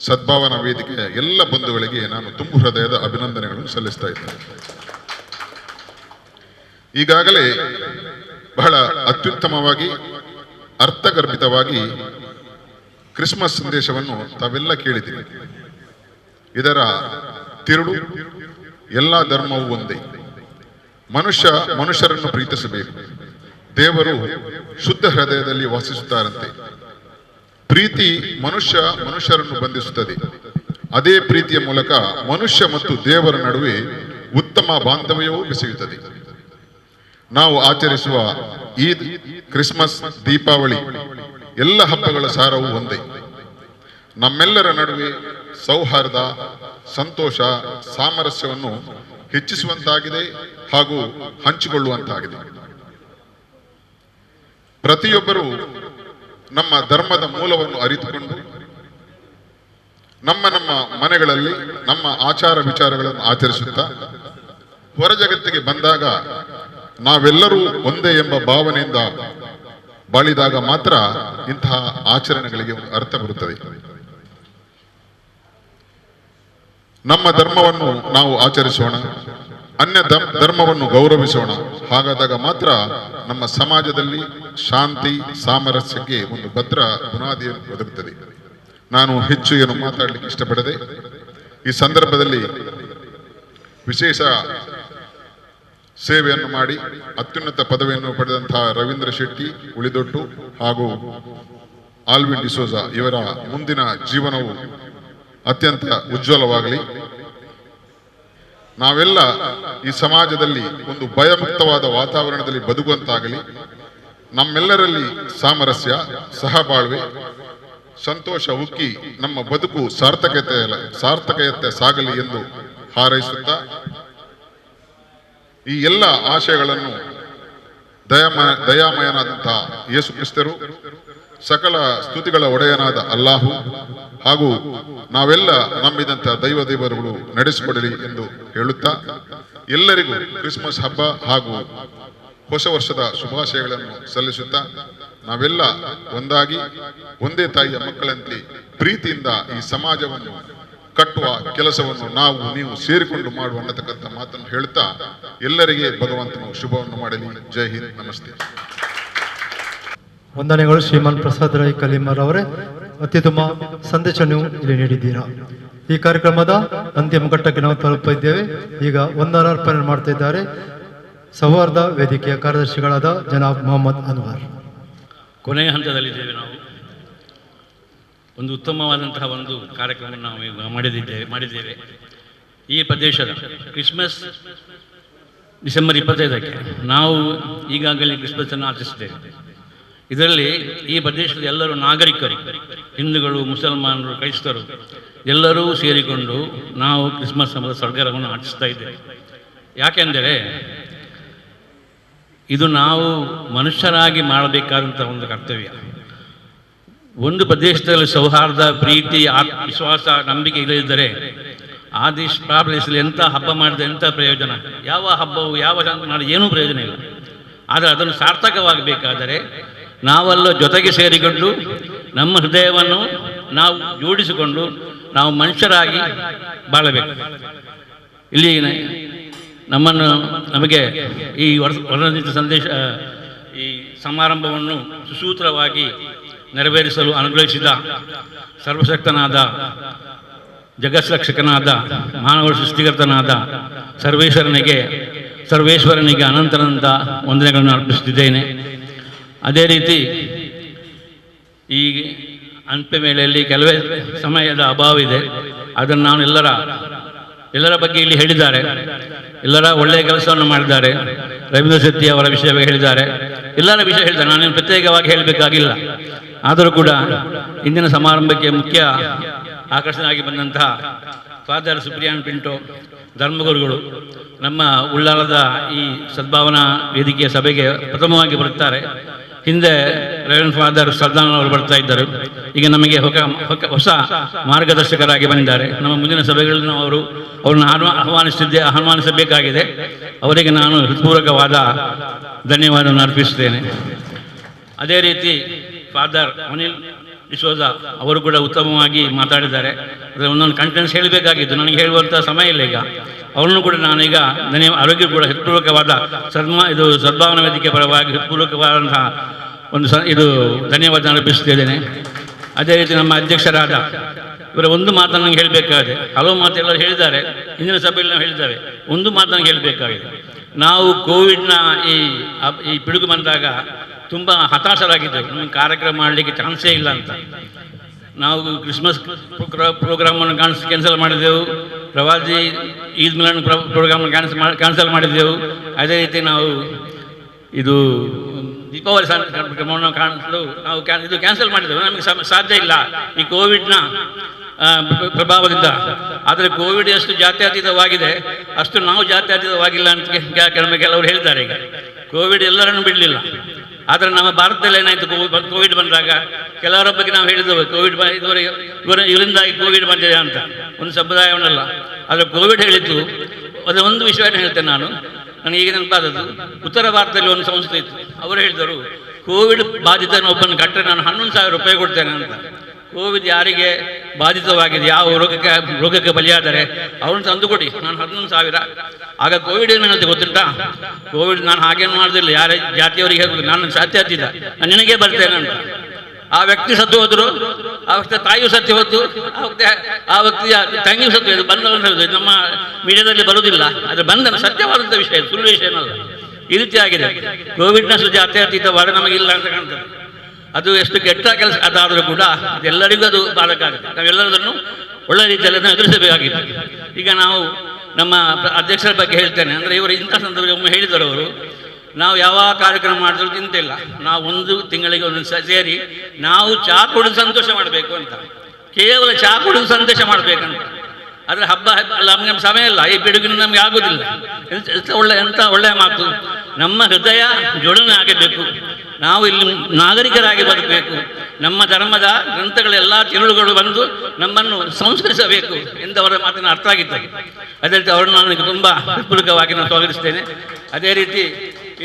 ಸದ್ಭಾವನಾ ವೇದಿಕೆಯ ಎಲ್ಲ ಬಂಧುಗಳಿಗೆ ನಾನು ತುಂಬು ಹೃದಯದ ಅಭಿನಂದನೆಗಳನ್ನು ಸಲ್ಲಿಸ್ತಾ ಇದ್ದೇನೆ. ಈಗಾಗಲೇ ಬಹಳ ಅತ್ಯುತ್ತಮವಾಗಿ ಅರ್ಥಗರ್ಭಿತವಾಗಿ ಕ್ರಿಸ್ಮಸ್ ಸಂದೇಶವನ್ನು ತಾವೆಲ್ಲ ಕೇಳಿದ್ದೀರಿ. ಇದರ ತಿರುಳು ಎಲ್ಲ ಧರ್ಮವೂ ಒಂದೇ. ಮನುಷ್ಯರನ್ನು ಪ್ರೀತಿಸಬೇಕು. ದೇವರು ಶುದ್ಧ ಹೃದಯದಲ್ಲಿ ವಾಸಿಸುತ್ತಾರಂತೆ. ಪ್ರೀತಿ ಮನುಷ್ಯರನ್ನು ಬಂಧಿಸುತ್ತದೆ. ಅದೇ ಪ್ರೀತಿಯ ಮೂಲಕ ಮನುಷ್ಯ ಮತ್ತು ದೇವರ ನಡುವೆ ಉತ್ತಮ ಬಾಂಧವ್ಯವೂ ಬೆಸೆಯುತ್ತದೆ. ನಾವು ಆಚರಿಸುವ ಈದ್, ಕ್ರಿಸ್ಮಸ್, ದೀಪಾವಳಿ ಎಲ್ಲ ಹಬ್ಬಗಳ ಸಾರವು ಒಂದೇ. ನಮ್ಮೆಲ್ಲರ ನಡುವೆ ಸೌಹಾರ್ದ, ಸಂತೋಷ, ಸಾಮರಸ್ಯವನ್ನು ಹೆಚ್ಚಿಸುವಂತಾಗಿದೆ ಹಾಗೂ ಹಂಚಿಕೊಳ್ಳುವಂತಾಗಿದೆ. ಪ್ರತಿಯೊಬ್ಬರೂ ನಮ್ಮ ಧರ್ಮದ ಮೂಲವನ್ನು ಅರಿತುಕೊಂಡು ನಮ್ಮ ಮನೆಗಳಲ್ಲಿ ನಮ್ಮ ಆಚಾರ ವಿಚಾರಗಳನ್ನು ಆಚರಿಸುತ್ತಾ ಹೊರ ಜಗತ್ತಿಗೆ ಬಂದಾಗ ನಾವೆಲ್ಲರೂ ಒಂದೇ ಎಂಬ ಭಾವನೆಯಿಂದ ಬಾಳಿದಾಗ ಮಾತ್ರ ಇಂತಹ ಆಚರಣೆಗಳಿಗೆ ಒಂದು ಅರ್ಥ ಬರುತ್ತದೆ. ನಮ್ಮ ಧರ್ಮವನ್ನು ನಾವು ಆಚರಿಸೋಣ, ಅನ್ಯ ಧರ್ಮವನ್ನು ಗೌರವಿಸೋಣ. ಹಾಗಾದಾಗ ಮಾತ್ರ ನಮ್ಮ ಸಮಾಜದಲ್ಲಿ ಶಾಂತಿ, ಸಾಮರಸ್ಯಕ್ಕೆ ಒಂದು ಭದ್ರ ಬುನಾದಿ ಒದಗುತ್ತದೆ. ನಾನು ಹೆಚ್ಚು ಏನು ಮಾತಾಡಲಿಕ್ಕೆ ಇಷ್ಟಪಡದೆ ಈ ಸಂದರ್ಭದಲ್ಲಿ ವಿಶೇಷ ಸೇವೆಯನ್ನು ಮಾಡಿ ಅತ್ಯುನ್ನತ ಪದವಿಯನ್ನು ಪಡೆದಂತಹ ರವೀಂದ್ರ ಶೆಟ್ಟಿ ಉಳಿದೊಟ್ಟು ಹಾಗೂ ಆಲ್ವಿನ್ ಡಿಸೋಜ ಇವರ ಮುಂದಿನ ಜೀವನವು ಅತ್ಯಂತ ಉಜ್ವಲವಾಗಲಿ. ನಾವೆಲ್ಲ ಈ ಸಮಾಜದಲ್ಲಿ ಒಂದು ಭಯಮುಕ್ತವಾದ ವಾತಾವರಣದಲ್ಲಿ ಬದುಕುವಂತಾಗಲಿ. ನಮ್ಮೆಲ್ಲರಲ್ಲಿ ಸಾಮರಸ್ಯ, ಸಹಬಾಳ್ವೆ, ಸಂತೋಷ ಉಕ್ಕಿ ನಮ್ಮ ಬದುಕು ಸಾರ್ಥಕತೆ ಸಾಗಲಿ ಎಂದು ಹಾರೈಸುತ್ತಾ ಈ ಎಲ್ಲ ಆಶಯಗಳನ್ನು ದಯಾಮಯನಾದಂತಹ ಯೇಸು ಕ್ರಿಸ್ತರು, ಸಕಲ ಸ್ತುತಿಗಳ ಒಡೆಯನಾದ ಅಲ್ಲಾಹು ಹಾಗೂ ನಾವೆಲ್ಲ ನಂಬಿದಂಥ ದೇವರುಗಳು ನಡೆಸಿಕೊಡಲಿ ಎಂದು ಹೇಳುತ್ತಾ ಎಲ್ಲರಿಗೂ ಕ್ರಿಸ್ಮಸ್ ಹಬ್ಬ ಹಾಗೂ ಹೊಸ ವರ್ಷದ ಶುಭಾಶಯಗಳನ್ನು ಸಲ್ಲಿಸುತ್ತಾ ನಾವೆಲ್ಲ ಒಂದಾಗಿ ಒಂದೇ ತಾಯಿಯ ಮಕ್ಕಳಂತೆ ಪ್ರೀತಿಯಿಂದ ಈ ಸಮಾಜವನ್ನು ಕಟ್ಟುವ ಕೆಲಸವನ್ನು ನೀವು ಸೇರಿಕೊಂಡು ಮಾಡುವ ಅನ್ನತಕ್ಕಂಥ ಮಾತನ್ನು ಹೇಳುತ್ತಾ ಎಲ್ಲರಿಗೆ ಭಗವಂತನು ಶುಭವನ್ನು ಮಾಡಲಿ. ಜೈ ಹಿಂದ್, ನಮಸ್ತೆ. ವಂದನೆಗಳು ಶ್ರೀಮಾನ್ ಪ್ರಸಾದ್ ರೈ ಕಲಿಮರ್ ಅವರೇ. ಅತ್ಯುತ್ತಮ ಸಂದೇಶವನ್ನು ಇಲ್ಲಿ ನೀಡಿದ್ದೀರಾ. ಈ ಕಾರ್ಯಕ್ರಮದ ಅಂತಿಮ ಘಟ್ಟಕ್ಕೆ ನಾವು ತಲುಪಿದ್ದೇವೆ. ಈಗ ವಂದನಾರ್ಪಣೆ ಮಾಡ್ತಾ ಇದ್ದಾರೆ ಸೌಹಾರ್ದ ವೇದಿಕೆಯ ಕಾರ್ಯದರ್ಶಿಗಳಾದ ಜನಾಬ್ ಮೊಹಮ್ಮದ್ ಅನ್ವರ್. ಕೊನೆಯ ಹಂತದಲ್ಲಿದ್ದೇವೆ. ನಾವು ಒಂದು ಉತ್ತಮವಾದಂತಹ ಒಂದು ಕಾರ್ಯಕ್ರಮವನ್ನು ನಾವು ಈಗ ಮಾಡಿದ್ದೇವೆ. ಈ ಪ್ರದೇಶದ ಕ್ರಿಸ್ಮಸ್ ಡಿಸೆಂಬರ್ 25ಕ್ಕೆ ನಾವು ಈಗಾಗಲೇ ಕ್ರಿಸ್ಮಸನ್ನು ಆಚರಿಸಿದ್ದೇವೆ. ಇದರಲ್ಲಿ ಈ ಪ್ರದೇಶದ ಎಲ್ಲರೂ ನಾಗರಿಕರು, ಹಿಂದೂಗಳು, ಮುಸಲ್ಮಾನರು, ಕ್ರೈಸ್ತರು ಎಲ್ಲರೂ ಸೇರಿಕೊಂಡು ನಾವು ಕ್ರಿಸ್ಮಸ್ ಹಬ್ಬದ ಸಡಗರವನ್ನು ಆಚರಿಸ್ತಾ ಇದ್ದೇವೆ. ಯಾಕೆಂದರೆ ಇದು ನಾವು ಮನುಷ್ಯರಾಗಿ ಮಾಡಬೇಕಾದಂಥ ಒಂದು ಕರ್ತವ್ಯ. ಒಂದು ಪ್ರದೇಶದಲ್ಲಿ ಸೌಹಾರ್ದ, ಪ್ರೀತಿ, ವಿಶ್ವಾಸ, ನಂಬಿಕೆ ಇಲ್ಲದಿದ್ದರೆ ಆ ಪ್ರದೇಶದಲ್ಲಿ ಎಂಥ ಹಬ್ಬ ಮಾಡಿದ ಎಂಥ ಪ್ರಯೋಜನ? ಯಾವ ಹಬ್ಬವು ಯಾವ ಮಾಡಿ ಏನೂ ಪ್ರಯೋಜನ ಇಲ್ಲ. ಆದರೆ ಅದನ್ನು ಸಾರ್ಥಕವಾಗಬೇಕಾದರೆ ನಾವೆಲ್ಲ ಜೊತೆಗೆ ಸೇರಿಕೊಂಡು ನಮ್ಮ ಹೃದಯವನ್ನು ನಾವು ಜೋಡಿಸಿಕೊಂಡು ನಾವು ಮನುಷ್ಯರಾಗಿ ಬಾಳಬೇಕು. ಇಲ್ಲಿ ನಮಗೆ ಈ ವರ್ಣನಿತ ಸಂದೇಶ ಈ ಸಮಾರಂಭವನ್ನು ಸುಸೂತ್ರವಾಗಿ ನೆರವೇರಿಸಲು ಅನುಗ್ರಹಿಸಿದ ಸರ್ವಶಕ್ತನಾದ, ಜಗತ್ರಕ್ಷಕನಾದ, ಮಾನವ ಸೃಷ್ಟಿಕರ್ತನಾದ ಸರ್ವೇಶ್ವರನಿಗೆ ಅನಂತನಂತ ವಂದನೆಗಳನ್ನು ಅರ್ಪಿಸುತ್ತಿದ್ದೇನೆ. ಅದೇ ರೀತಿ ಈ ಅಂತ್ಯ ವೇಳೆಯಲ್ಲಿ ಕೆಲವೇ ಸಮಯದ ಅಭಾವ ಇದೆ. ಅದನ್ನು ನಾನು ಎಲ್ಲರ ಬಗ್ಗೆ ಇಲ್ಲಿ ಹೇಳಿದ್ದಾರೆ. ಎಲ್ಲರ ಒಳ್ಳೆಯ ಕೆಲಸವನ್ನು ಮಾಡಿದ್ದಾರೆ. ರವೀಂದ್ರ ಶೆಟ್ಟಿ ಅವರ ವಿಷಯ ಹೇಳಿದ್ದಾರೆ, ಎಲ್ಲರ ವಿಷಯ ಹೇಳಿದ್ದಾರೆ. ನಾನೇನು ಪ್ರತ್ಯೇಕವಾಗಿ ಹೇಳಬೇಕಾಗಿಲ್ಲ. ಆದರೂ ಕೂಡ ಇಂದಿನ ಸಮಾರಂಭಕ್ಕೆ ಮುಖ್ಯ ಆಕರ್ಷಣೆಯಾಗಿ ಬಂದಂತಹ ಫಾದರ್ ಸುಪ್ರಿಯಾನ್ ಪಿಂಟೋ ಧರ್ಮಗುರುಗಳು ನಮ್ಮ ಉಳ್ಳಾಲದ ಈ ಸದ್ಭಾವನಾ ವೇದಿಕೆಯ ಸಭೆಗೆ ಪ್ರಥಮವಾಗಿ ಬರುತ್ತಾರೆ. ಹಿಂದೆ ರೆವರೆಂಡ್ ಫಾದರ್ ಸದಾನಂದ ಅವರು ಬರ್ತಾ ಇದ್ದರು. ಈಗ ನಮಗೆ ಹೊಸ ಮಾರ್ಗದರ್ಶಕರಾಗಿ ಬಂದಿದ್ದಾರೆ. ನಮ್ಮ ಮುಂದಿನ ಸಭೆಗಳನ್ನು ಅವ್ರನ್ನ ಆಹ್ವಾನಿಸಬೇಕಾಗಿದೆ. ಅವರಿಗೆ ನಾನು ಹೃತ್ಪೂರ್ವಕವಾದ ಧನ್ಯವಾದವನ್ನು ಅರ್ಪಿಸುತ್ತೇನೆ. ಅದೇ ರೀತಿ ಫಾದರ್ ಅನಿಲ್ ಡಿಸೋಜ ಅವರು ಕೂಡ ಉತ್ತಮವಾಗಿ ಮಾತಾಡಿದ್ದಾರೆ. ಅದರ ಒಂದೊಂದು ಕಂಟೆಂಟ್ಸ್ ಹೇಳಬೇಕಾಗಿದ್ದು ನನಗೆ ಹೇಳುವಂಥ ಸಮಯ ಇಲ್ಲ. ಈಗ ಅವರನ್ನು ಕೂಡ ನಾನೀಗ ಆರೋಗ್ಯ ಕೂಡ ಹೃತ್ಪೂರ್ವಕವಾದ ಸದ್ಭಾವನಾ ವೇದಿಕೆ ಪರವಾಗಿ ಹೃತ್ಪೂರ್ವಕವಾದಂತಹ ಇದು ಧನ್ಯವಾದ ಅರ್ಪಿಸುತ್ತಿದ್ದೇನೆ. ಅದೇ ರೀತಿ ನಮ್ಮ ಅಧ್ಯಕ್ಷರಾದ ಇವರ ಒಂದು ಮಾತನ್ನು ನನಗೆ ಹೇಳಬೇಕಾಗಿದೆ. ಹಲವು ಮಾತು ಎಲ್ಲರೂ ಹೇಳಿದ್ದಾರೆ, ಹಿಂದಿನ ಸಭೆಯಲ್ಲಿ ನಾವು ಹೇಳಿದ್ದೇವೆ. ಒಂದು ಮಾತು ನನಗೆ ಹೇಳಬೇಕಾಗಿದೆ. ನಾವು ಕೋವಿಡ್ನ ಈ ಪಿಡುಗು ಬಂದಾಗ ತುಂಬ ಹತಾಶರಾಗಿದ್ದೆವು. ನಮಗೆ ಕಾರ್ಯಕ್ರಮ ಮಾಡಲಿಕ್ಕೆ ಚಾನ್ಸೇ ಇಲ್ಲ ಅಂತ. ನಾವು ಕ್ರಿಸ್ಮಸ್ ಪ್ರೋಗ್ರಾಮನ್ನು ಕ್ಯಾನ್ಸಲ್ ಮಾಡಿದೆವು. ಪ್ರವಾದಿ ಈದ್ ಮಿಲಾನ್ ಪ್ರೋಗ್ರಾಮನ್ನು ಕ್ಯಾನ್ಸಲ್ ಮಾಡಿದೆವು. ಅದೇ ರೀತಿ ನಾವು ಇದು ದೀಪಾವಳಿ ಕಾರ್ಯಕ್ರಮವನ್ನು ಕಾಣಿಸಲು ನಾವು ಇದು ಕ್ಯಾನ್ಸಲ್ ಮಾಡಿದೆವು. ನಮಗೆ ಸಾಧ್ಯ ಇಲ್ಲ ಈ ಕೋವಿಡ್ನ ಪ್ರಭಾವದಿಂದ. ಆದರೆ ಕೋವಿಡ್ ಎಷ್ಟು ಜಾತ್ಯತೀತವಾಗಿದೆ ಅಷ್ಟು ನಾವು ಜಾತ್ಯತೀತವಾಗಿಲ್ಲ ಅಂತ ಕೆಲವರು ಹೇಳಿದ್ದಾರೆ. ಈಗ ಕೋವಿಡ್ ಎಲ್ಲರನ್ನು ಬಿಡಲಿಲ್ಲ. ಆದರೆ ನಮ್ಮ ಭಾರತದಲ್ಲಿ ಏನಾಯಿತು, ಕೋವಿಡ್ ಬಂದಾಗ ಕೆಲವರ ಬಗ್ಗೆ ನಾವು ಹೇಳಿದ್ದೇವೆ ಕೋವಿಡ್ ಇವರಿಂದಾಗಿ ಕೋವಿಡ್ ಬಂದಿದೆ ಅಂತ, ಒಂದು ಸಮುದಾಯವನ್ನಲ್ಲ. ಆದರೆ ಕೋವಿಡ್ ಹೇಳಿದ್ದು ಅದರ ಒಂದು ವಿಷಯವನ್ನು ಹೇಳ್ತೇನೆ ನಾನು. ನನಗೆ ಈಗ ನೆನಪಾದದ್ದು, ಉತ್ತರ ಭಾರತದಲ್ಲಿ ಒಂದು ಸಂಸ್ಥೆ ಇತ್ತು. ಅವರು ಹೇಳಿದರು, ಕೋವಿಡ್ ಬಾಧಿತನೊಬ್ಬನ ಕಟ್ಟರೆ ನಾನು 11,000 ರೂಪಾಯಿ ಕೊಡ್ತೇನೆ ಅಂತ. ಕೋವಿಡ್ ಯಾರಿಗೆ ಬಾಧಿತವಾಗಿದೆ, ಯಾವ ರೋಗಕ್ಕೆ ಬಲಿಯಾದರೆ ಅವ್ರನ್ನ ತಂದುಕೊಡಿ, ನಾನು 11,000. ಆಗ ಕೋವಿಡ್ ಏನು ಹೇಳುತ್ತೆ ಗೊತ್ತುಂಟಾ? ಕೋವಿಡ್ ನಾನು ಹಾಗೇನು ಮಾಡೋದಿಲ್ಲ, ಯಾರೇ ಜಾತಿಯವರಿಗೆ ಹೇಳ್ಬೋದು, ನಾನು ಸಾಧ್ಯ ಹತ್ತಿದ್ದ, ನಾನು ನಿನಗೆ ಬರ್ತೇನೆ ಅಂತ. ಆ ವ್ಯಕ್ತಿ ಸತ್ತು ಹೋದ್ರು, ಆ ವ್ಯಕ್ತಿ ತಾಯಿಯು ಸತ್ತು ಹೋದ್ದು, ಆ ವ್ಯಕ್ತಿಯ ತಂಗಿಯು ಸತ್ತು ಹೋದು. ಬಂಧನ ಹೇಳುದು ನಮ್ಮ ಮೀಡಿಯಾದಲ್ಲಿ ಬರುವುದಿಲ್ಲ. ಅದು ಬಂಧನ ಸತ್ಯವಾದಂಥ ವಿಷಯ, ಸುಳ್ಳು ವಿಷಯ ಏನಲ್ಲ. ಈ ರೀತಿ ಆಗಿದೆ. ಕೋವಿಡ್ನಷ್ಟು ಜಾತ್ಯತೀತವಾದ ನಮಗಿಲ್ಲ ಅಂತ ಕಾಣ್ತದೆ. ಅದು ಎಷ್ಟು ಕೆಟ್ಟ ಕೆಲಸ ಅದಾದರೂ ಕೂಡ ಅದೆಲ್ಲರಿಗೂ ಅದು ಬಾಧಕ ಆಗುತ್ತೆ. ನಾವೆಲ್ಲರದನ್ನು ಒಳ್ಳೆ ರೀತಿಯಲ್ಲಿ ಎದುರಿಸಬೇಕಾಗಿತ್ತು. ಈಗ ನಾವು ನಮ್ಮ ಅಧ್ಯಕ್ಷರ ಬಗ್ಗೆ ಹೇಳ್ತೇನೆ. ಅಂದರೆ ಇವರು ಇಂಥ ಸಂದರ್ಭದಲ್ಲಿ ಒಮ್ಮೆ ಹೇಳಿದರು, ಅವರು ನಾವು ಯಾವ ಕಾರ್ಯಕ್ರಮ ಮಾಡಿದ್ರು ಚಿಂತಿಲ್ಲ, ನಾವು 1 ತಿಂಗಳಿಗೆ ಒಂದು ಸೇರಿ ನಾವು ಚಹಾ ಕುಡಿದು ಸಂತೋಷ ಮಾಡಬೇಕು ಅಂತ, ಕೇವಲ ಚಹಾ ಕುಡಿದು ಸಂತೋಷ ಮಾಡಬೇಕಂತ. ಆದರೆ ಹಬ್ಬ ಅಲ್ಲ, ನಮ್ಗೆ ಸಮಯ ಇಲ್ಲ, ಈ ಪಿಡುಗಿನ ನಮಗೆ ಆಗೋದಿಲ್ಲ. ಎಂಥ ಒಳ್ಳೆಯ ಮಾತು. ನಮ್ಮ ಹೃದಯ ಜೋಡಣೆ ಆಗಬೇಕು, ನಾವು ಇಲ್ಲಿ ನಾಗರಿಕರಾಗಿ ಬರಬೇಕು, ನಮ್ಮ ಧರ್ಮದ ಗ್ರಂಥಗಳೆಲ್ಲ ತಿರುಳುಗಳು ಬಂದು ನಮ್ಮನ್ನು ಸಂಸ್ಕರಿಸಬೇಕು ಎಂದವರ ಮಾತಿನ ಅರ್ಥ ಆಗಿತ್ತು. ಅದೇ ರೀತಿ ಅವರನ್ನು ನನಗೆ ತುಂಬ ಹೃತ್ಪೂರ್ವಕವಾಗಿ ನಾನು ಸ್ವಾಗತಿಸ್ತೇನೆ. ಅದೇ ರೀತಿ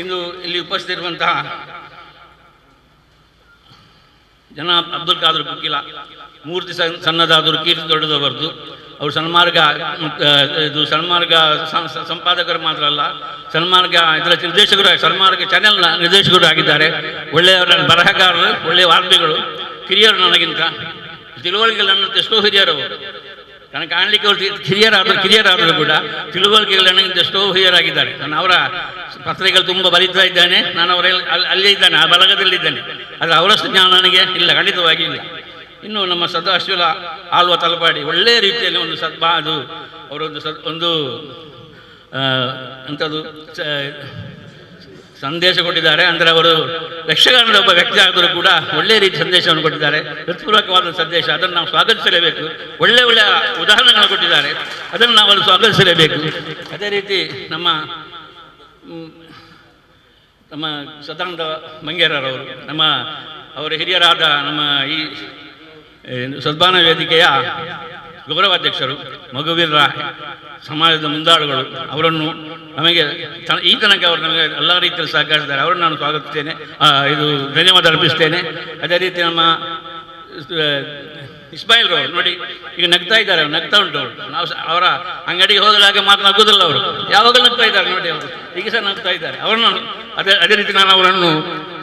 ಇಂದು ಇಲ್ಲಿ ಉಪಸ್ಥಿತಿರುವಂತಹ ಜನಾಬ್ ಅಬ್ದುಲ್ ಖಾದರ್ ಕುಕ್ಕಿಲ, ಮೂರ್ತಿ ಸಣ್ಣದಾದರು, ಕೀರ್ತಿ ದೊಡ್ಡದವರದು. ಅವರು ಸನ್ಮಾರ್ಗ ಸಂಪಾದಕರು ಮಾತ್ರ ಅಲ್ಲ, ಸನ್ಮಾರ್ಗ ಇದರ ನಿರ್ದೇಶಕರು, ಸನ್ಮಾರ್ಗ ಚಾನೆಲ್ನ ನಿರ್ದೇಶಕರು ಆಗಿದ್ದಾರೆ. ಒಳ್ಳೆಯವರ ಬರಹಗಾರರು, ಒಳ್ಳೆಯ ವಾರ್ತೆಗಳು, ಕಿರಿಯರು ನನಗಿಂತ. ತಿಳುವಳಿಕೆಗಳು ನನ್ನ ಎಷ್ಟೋ ಹಿರಿಯರು, ನನಗೆ ಕಾಣಲಿಕ್ಕೆ ಅವರು ಕಿರಿಯರಾದರೂ ಕೂಡ ತಿಳುವಳಿಕೆಗಳು ನನಗಿಂತ ಎಷ್ಟೋ ಹಿರಿಯರಾಗಿದ್ದಾರೆ. ನಾನು ಅವರ ಪತ್ರಿಕೆಗಳು ತುಂಬ ಬರೀತಾ ಇದ್ದೇನೆ. ನಾನು ಅಲ್ಲೇ ಇದ್ದೇನೆ, ಆ ಬಲಗದಲ್ಲಿದ್ದೇನೆ. ಆದರೆ ಅವರಷ್ಟು ಜ್ಞಾನ ನನಗೆ ಇಲ್ಲ, ಖಂಡಿತವಾಗಿ ಇಲ್ಲ. ಇನ್ನು ನಮ್ಮ ಸದಾಶಿವ ಆಳ್ವ ತಲಪಾಡಿ ಒಳ್ಳೆಯ ರೀತಿಯಲ್ಲಿ ಒಂದು ಅದು ಅವರೊಂದು ಅಂಥದ್ದು ಸಂದೇಶ ಕೊಟ್ಟಿದ್ದಾರೆ. ಅಂದರೆ ಅವರು ಯಕ್ಷಗಾನದ ಒಬ್ಬ ವ್ಯಕ್ತಿ ಆದರೂ ಕೂಡ ಒಳ್ಳೆಯ ರೀತಿ ಸಂದೇಶವನ್ನು ಕೊಟ್ಟಿದ್ದಾರೆ, ಹೃತ್ಪೂರ್ವಕವಾದ ಸಂದೇಶ. ಅದನ್ನು ನಾವು ಸ್ವಾಗತಿಸಲೇಬೇಕು. ಒಳ್ಳೆಯ ಉದಾಹರಣೆಗಳನ್ನು ಕೊಟ್ಟಿದ್ದಾರೆ, ಅದನ್ನು ನಾವು ಸ್ವಾಗತಿಸಲೇಬೇಕು. ಅದೇ ರೀತಿ ನಮ್ಮ ಸದಾನಂದ ಮಂಗೇರರವರು, ಅವರ ಹಿರಿಯರಾದ ನಮ್ಮ ಈ ಸದ್ಭಾವನಾ ವೇದಿಕೆಯ ಗೌರವಾಧ್ಯಕ್ಷರು, ಮಗುವೀರ ಸಮಾಜದ ಮುಂದಾಳುಗಳು, ಅವರನ್ನು ನಮಗೆ ಈ ತನಕ ಅವರು ನಮಗೆ ಎಲ್ಲ ರೀತಿಯಲ್ಲಿ ಸಹಕರಿಸಿದ್ದಾರೆ. ಅವರನ್ನು ನಾನು ಸ್ವಾಗತಿಸ್ತೇನೆ, ಧನ್ಯವಾದ ಅರ್ಪಿಸ್ತೇನೆ. ಅದೇ ರೀತಿ ನಮ್ಮ ಇಸ್ಮಾಯಿಲ್ ರವರು ನೋಡಿ, ಈಗ ನಗ್ತಾ ಇದ್ದಾರೆ, ನಗ್ತಾ ಉಂಟು ಅವರು. ನಾವು ಅವರ ಅಂಗಡಿಗೆ ಹೋಗಲಾಗ ಮಾತನಾಗುವುದಿಲ್ಲ, ಅವರು ಯಾವಾಗಲೂ ನಗ್ತಾ ಇದ್ದಾರೆ ನೋಡಿ, ಅವರು ಈಗ ಸಹ ನಗ್ತಾ ಇದ್ದಾರೆ. ಅವರನ್ನು ಅದೇ ರೀತಿ ನಾನು ಅವರನ್ನು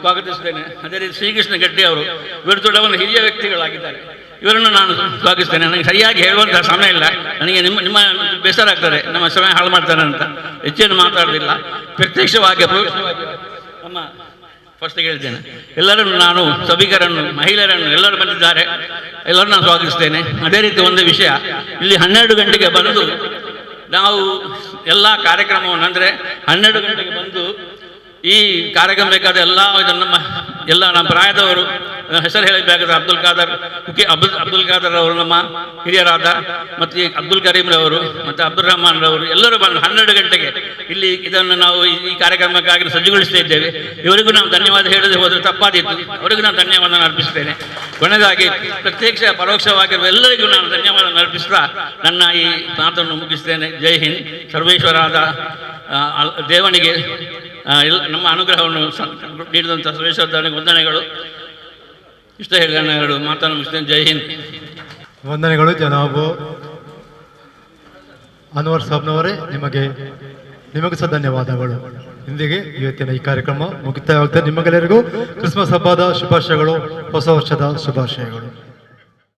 ಸ್ವಾಗತಿಸ್ತೇನೆ. ಅದೇ ರೀತಿ ಶ್ರೀಕೃಷ್ಣ ಗಡ್ಡಿ ಅವರು, ಇವರು ದೊಡ್ಡವನ್ನ ಹಿರಿಯ ವ್ಯಕ್ತಿಗಳಾಗಿದ್ದಾರೆ, ಇವರನ್ನು ನಾನು ಸ್ವಾಗತಿಸ್ತೇನೆ. ನನಗೆ ಸರಿಯಾಗಿ ಹೇಳುವಂತಹ ಸಮಯ ಇಲ್ಲ, ನನಗೆ ನಿಮ್ಮ ಬೇಸರ ಆಗ್ತದೆ, ನಮ್ಮ ಸಮಯ ಹಾಳು ಮಾಡ್ತಾರೆ ಅಂತ ಹೆಚ್ಚೇನು ಮಾತಾಡೋದಿಲ್ಲ. ಪ್ರತ್ಯಕ್ಷವಾಗಿ ನಮ್ಮ ಫಸ್ಟಿಗೆ ಹೇಳ್ತೇನೆ, ಎಲ್ಲರನ್ನು ನಾನು ಸಭಿಕರನ್ನು, ಮಹಿಳೆಯರನ್ನು, ಎಲ್ಲರೂ ಬಂದಿದ್ದಾರೆ, ಎಲ್ಲರೂ ನಾನು ಸ್ವಾಗತಿಸ್ತೇನೆ. ಅದೇ ರೀತಿ ಒಂದು ವಿಷಯ, ಇಲ್ಲಿ 12 ಗಂಟೆಗೆ ಬಂದು ನಾವು ಎಲ್ಲ ಕಾರ್ಯಕ್ರಮವನ್ನು, ಅಂದರೆ 12 ಗಂಟೆಗೆ ಬಂದು ಈ ಕಾರ್ಯಕ್ರಮ ಬೇಕಾದ ಎಲ್ಲ ನಮ್ಮ ಪ್ರಾಯದವರು ಹೆಸರು ಹೇಳಬೇಕಾದ್ರೆ ಅಬ್ದುಲ್ ಖಾದರ್ ಅವರು ನಮ್ಮ ಹಿರಿಯರಾದ, ಮತ್ತು ಅಬ್ದುಲ್ ಕರೀಂ ರವರು ಮತ್ತು ಅಬ್ದುಲ್ ರಹಮಾನ್ ರವರು ಎಲ್ಲರೂ ಬಂದು 12 ಗಂಟೆಗೆ ಇಲ್ಲಿ ಇದನ್ನು ನಾವು ಈ ಕಾರ್ಯಕ್ರಮಕ್ಕಾಗಿ ಸಜ್ಜುಗೊಳಿಸ್ತಾ ಇದ್ದೇವೆ. ಇವರಿಗೂ ನಾವು ಧನ್ಯವಾದ ಹೇಳದೆ ಹೋದರೆ ತಪ್ಪಾದಿತ್ತು, ಅವರಿಗೂ ನಾನು ಧನ್ಯವಾದ ಅರ್ಪಿಸ್ತೇನೆ. ಕೊನೆಯದಾಗಿ ಪ್ರತ್ಯಕ್ಷ ಪರೋಕ್ಷವಾಗಿರುವ ಎಲ್ಲರಿಗೂ ನಾನು ಧನ್ಯವಾದ ಅರ್ಪಿಸ್ತಾ ನನ್ನ ಈ ಮಾತನ್ನು ಮುಗಿಸ್ತೇನೆ. ಜೈ ಹಿಂದ್. ಸರ್ವೇಶ್ವರಾದ ದೇವನಿಗೆ ನಮ್ಮ ಅನುಗ್ರಹವನ್ನು ನೀಡಿದಂಥ ಸರ್ವೇಶ್ವರ ದೇವನಿಗೆ ವಂದನೆಗಳು. ಇಷ್ಟ ಹೇಳಿ ನಾನು 2 ಮಾತನ್ನು ಮುಗಿಸ್ತೇನೆ. ಜೈ ಹಿಂದ್. ವಂದನೆಗಳು ಜನಾಬು ಅನ್ವರ್ ಸಾಬ್ನವರೇ, ನಿಮಗೂ ಸಹ ಧನ್ಯವಾದಗಳು. ಇಂದಿಗೆ ಇವತ್ತಿನ ಈ ಕಾರ್ಯಕ್ರಮ ಮುಕ್ತಾಯವಾಗ್ತದೆ. ನಿಮಗೆಲ್ಲರಿಗೂ ಕ್ರಿಸ್ಮಸ್ ಹಬ್ಬದ ಶುಭಾಶಯಗಳು, ಹೊಸ ವರ್ಷದ ಶುಭಾಶಯಗಳು.